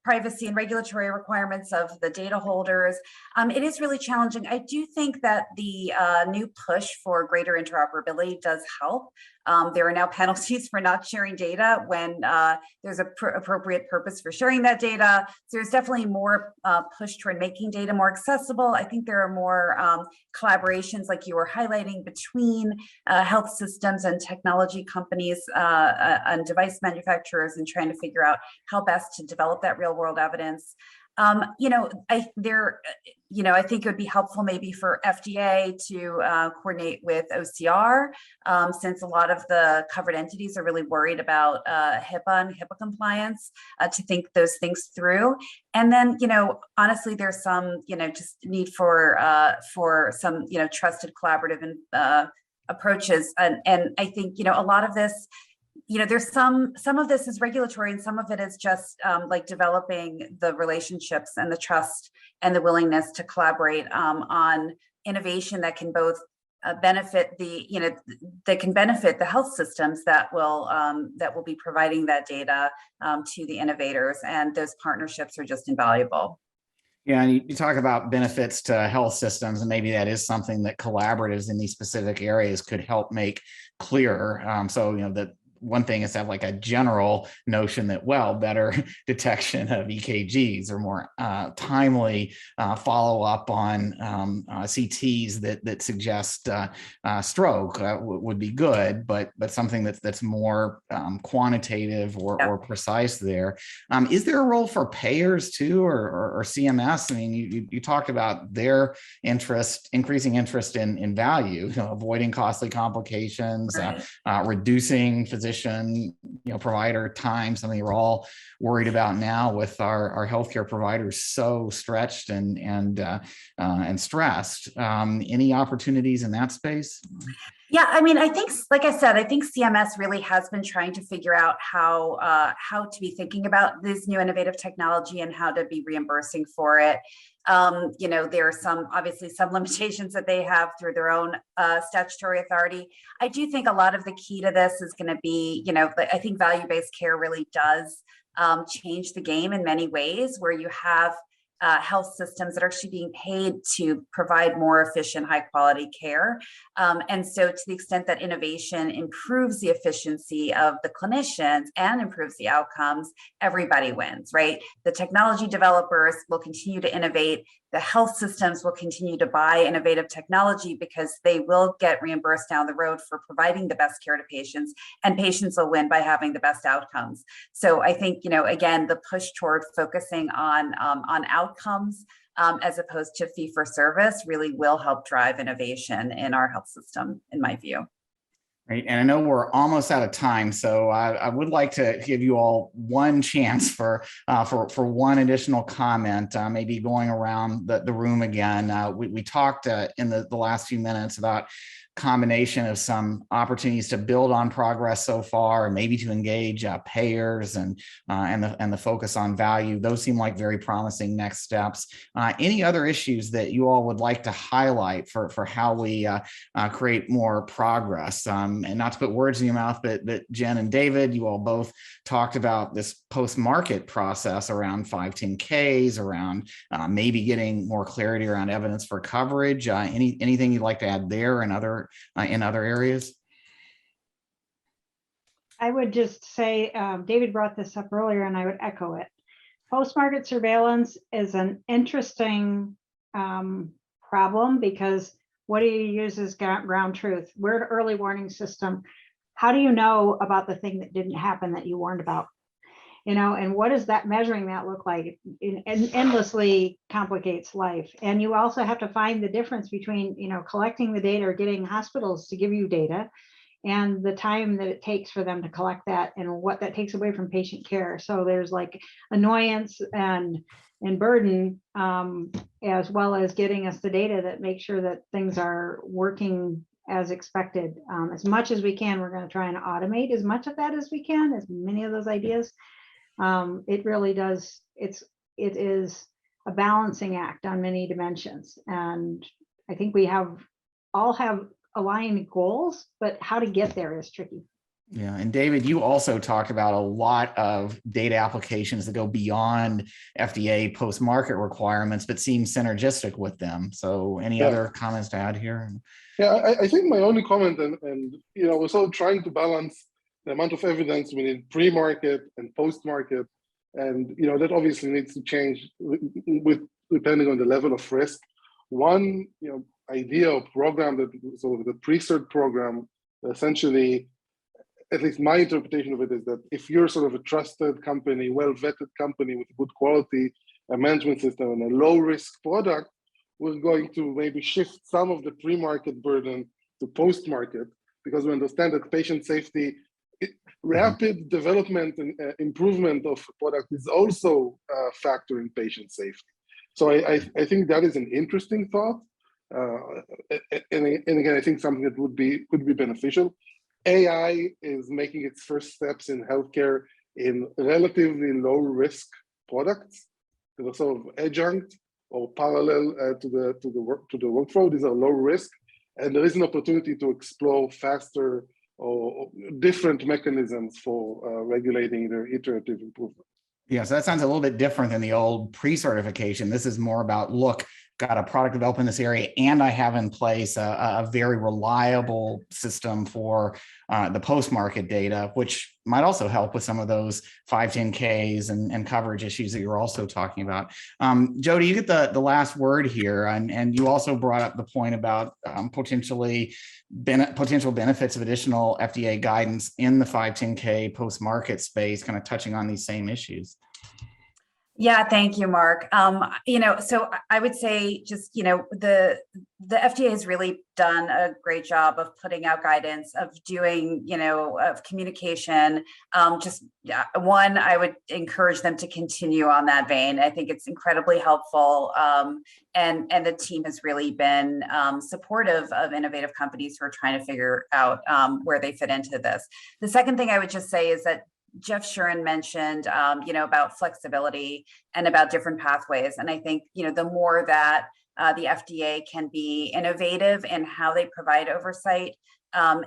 privacy and regulatory requirements of the data holders, it is really challenging. I do think that the new push for greater interoperability does help. There are now penalties for not sharing data when there's an appropriate purpose for sharing that data. So there's definitely more push toward making data more accessible. I think there are more collaborations, like you were highlighting, between health systems and technology companies and device manufacturers, and trying to figure out how best to develop that real world evidence. I think it would be helpful maybe for FDA to coordinate with OCR, since a lot of the covered entities are really worried about HIPAA and HIPAA compliance, to think those things through. And then, honestly, there's some, just need for some, trusted collaborative approaches. And I think, a lot of this, there's some of this is regulatory, and some of it is just like developing the relationships and the trust and the willingness to collaborate on innovation that can both benefit that can benefit the health systems that will be providing that data to the innovators, and those partnerships are just invaluable. Yeah, and you talk about benefits to health systems, and maybe that is something that collaboratives in these specific areas could help make clearer. That one thing is to have like a general notion that, well, better detection of EKGs or more timely follow up on CTs that suggest stroke would be good, but something that's more quantitative or precise there. Is there a role for payers too, or CMS? I mean, you talked about their increasing interest in value, avoiding costly complications, reducing physician provider time, something we're all worried about now with our healthcare providers so stretched and stressed. Any opportunities in that space? Yeah, I mean, I think, like I said, I think CMS really has been trying to figure out how to be thinking about this new innovative technology and how to be reimbursing for it. There are obviously some limitations that they have through their own statutory authority. I do think a lot of the key to this is going to be, I think value-based care really does change the game in many ways, where you have health systems that are actually being paid to provide more efficient, high quality care. And so to the extent that innovation improves the efficiency of the clinicians and improves the outcomes, everybody wins, right? The technology developers will continue to innovate. The health systems will continue to buy innovative technology because they will get reimbursed down the road for providing the best care to patients, and patients will win by having the best outcomes. So I think, again, the push toward focusing on outcomes as opposed to fee for service really will help drive innovation in our health system, in my view. Right. And I know we're almost out of time, so I would like to give you all one chance for one additional comment, maybe going around the room again. We talked in the last few minutes about combination of some opportunities to build on progress so far, and maybe to engage payers and the focus on value. Those seem like very promising next steps. Any other issues that you all would like to highlight for how we create more progress? And not to put words in your mouth, but Jen and David, you all both talked about this post-market process around 510Ks, around maybe getting more clarity around evidence for coverage. Anything you'd like to add there and other areas? I would just say, David brought this up earlier and I would echo it. Post-market surveillance is an interesting problem, because what do you use as ground truth? We're an early warning system. How do you know about the thing that didn't happen that you warned about? And what does that measuring that look like? It endlessly complicates life. And you also have to find the difference between, collecting the data or getting hospitals to give you data, and the time that it takes for them to collect that, and what that takes away from patient care. So there's like annoyance and burden, as well as getting us the data that makes sure that things are working as expected. As much as we can, we're going to try and automate as much of that as we can, as many of those ideas. It really does. It is a balancing act on many dimensions. And I think we all have aligned goals, but how to get there is tricky. Yeah, and David, you also talked about a lot of data applications that go beyond FDA post-market requirements, but seem synergistic with them. So any other comments to add here? Yeah, I think my only comment, and we're sort of trying to balance the amount of evidence we need pre-market and post-market, and that obviously needs to change depending on the level of risk. One idea or program that sort of the pre-cert program, essentially, at least my interpretation of it is that if you're sort of a trusted company, well-vetted company with good quality, a management system and a low-risk product, we're going to maybe shift some of the pre-market burden to post-market, because we understand that patient safety, rapid development and improvement of a product is also a factor in patient safety. So I think that is an interesting thought. And again, I think something that could be beneficial. AI is making its first steps in healthcare in relatively low risk products. They're sort of adjunct or parallel to the workflow. These are low risk, and there is an opportunity to explore faster or different mechanisms for regulating their iterative improvement. Yeah, so that sounds a little bit different than the old pre-certification. This is more about, look, got a product developed in this area, and I have in place a very reliable system for the post-market data, which might also help with some of those 510Ks and coverage issues that you're also talking about. Jody, you get the last word here, and you also brought up the point about potential benefits of additional FDA guidance in the 510K post-market space, kind of touching on these same issues. Yeah, thank you, Mark. So I would say just, the FDA has really done a great job of putting out guidance, of doing, of communication. One, I would encourage them to continue on that vein. I think it's incredibly helpful. And the team has really been supportive of innovative companies who are trying to figure out where they fit into this. The second thing I would just say is that Jeff Shuren mentioned, about flexibility and about different pathways. And I think, the more that the FDA can be innovative in how they provide oversight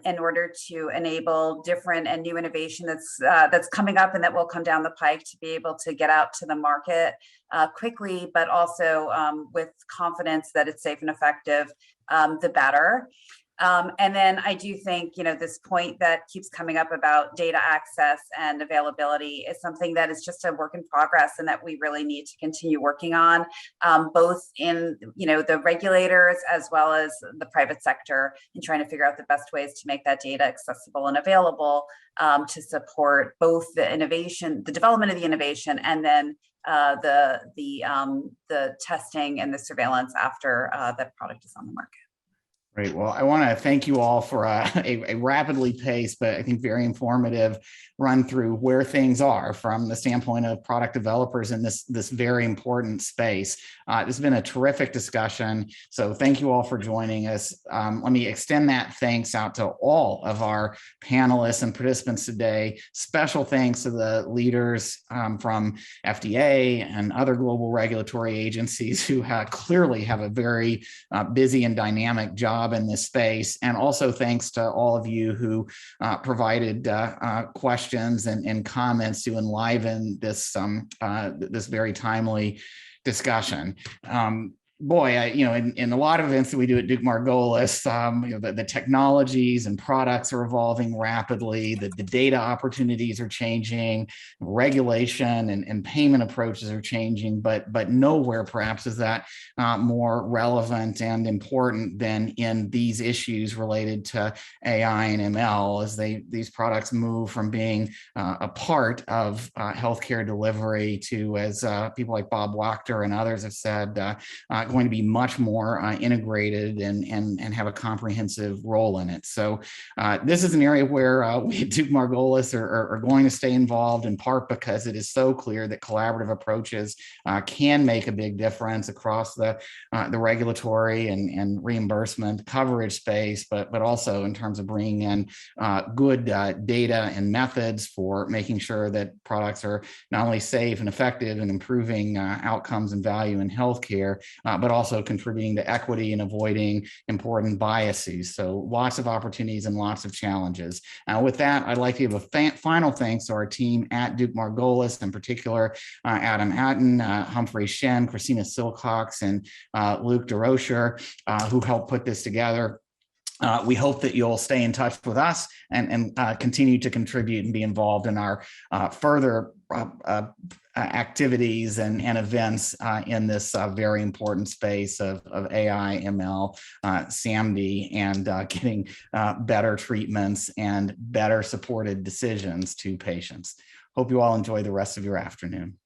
in order to enable different and new innovation that's coming up and that will come down the pike to be able to get out to the market quickly, but also with confidence that it's safe and effective, the better. And then I do think, this point that keeps coming up about data access and availability is something that is just a work in progress and that we really need to continue working on, both in, the regulators as well as the private sector, in trying to figure out the best ways to make that data accessible and available to support both the innovation, the development of the innovation, and then the testing and the surveillance after that product is on the market. Great. Well, I want to thank you all for a rapidly paced, but I think very informative run through where things are from the standpoint of product developers in this very important space. This has been a terrific discussion. So thank you all for joining us. Let me extend that thanks out to all of our panelists and participants today. Special thanks to the leaders from FDA and other global regulatory agencies who clearly have a very busy and dynamic job in this space. And also thanks to all of you who provided questions and comments to enliven this this very timely discussion. Boy, in a lot of events that we do at Duke Margolis, the technologies and products are evolving rapidly. The data opportunities are changing, regulation and payment approaches are changing, but nowhere perhaps is that more relevant and important than in these issues related to AI and ML, as these products move from being a part of healthcare delivery to, as people like Bob Wachter and others have said, going to be much more integrated and have a comprehensive role in it. So this is an area where we at Duke Margolis are going to stay involved, in part because it is so clear that collaborative approaches can make a big difference across the regulatory and reimbursement coverage space, but also in terms of bringing in good data and methods for making sure that products are not only safe and effective and improving outcomes and value in healthcare, but also contributing to equity and avoiding important biases. So lots of opportunities and lots of challenges. With that, I'd like to give a final thanks to our team at Duke Margolis, in particular, Adam Atten, Humphrey Shen, Christina Silcox, and Luke DeRocher, who helped put this together. We hope that you'll stay in touch with us and continue to contribute and be involved in our further activities and events in this very important space of AI, ML, SAMD, and getting better treatments and better supported decisions to patients. Hope you all enjoy the rest of your afternoon.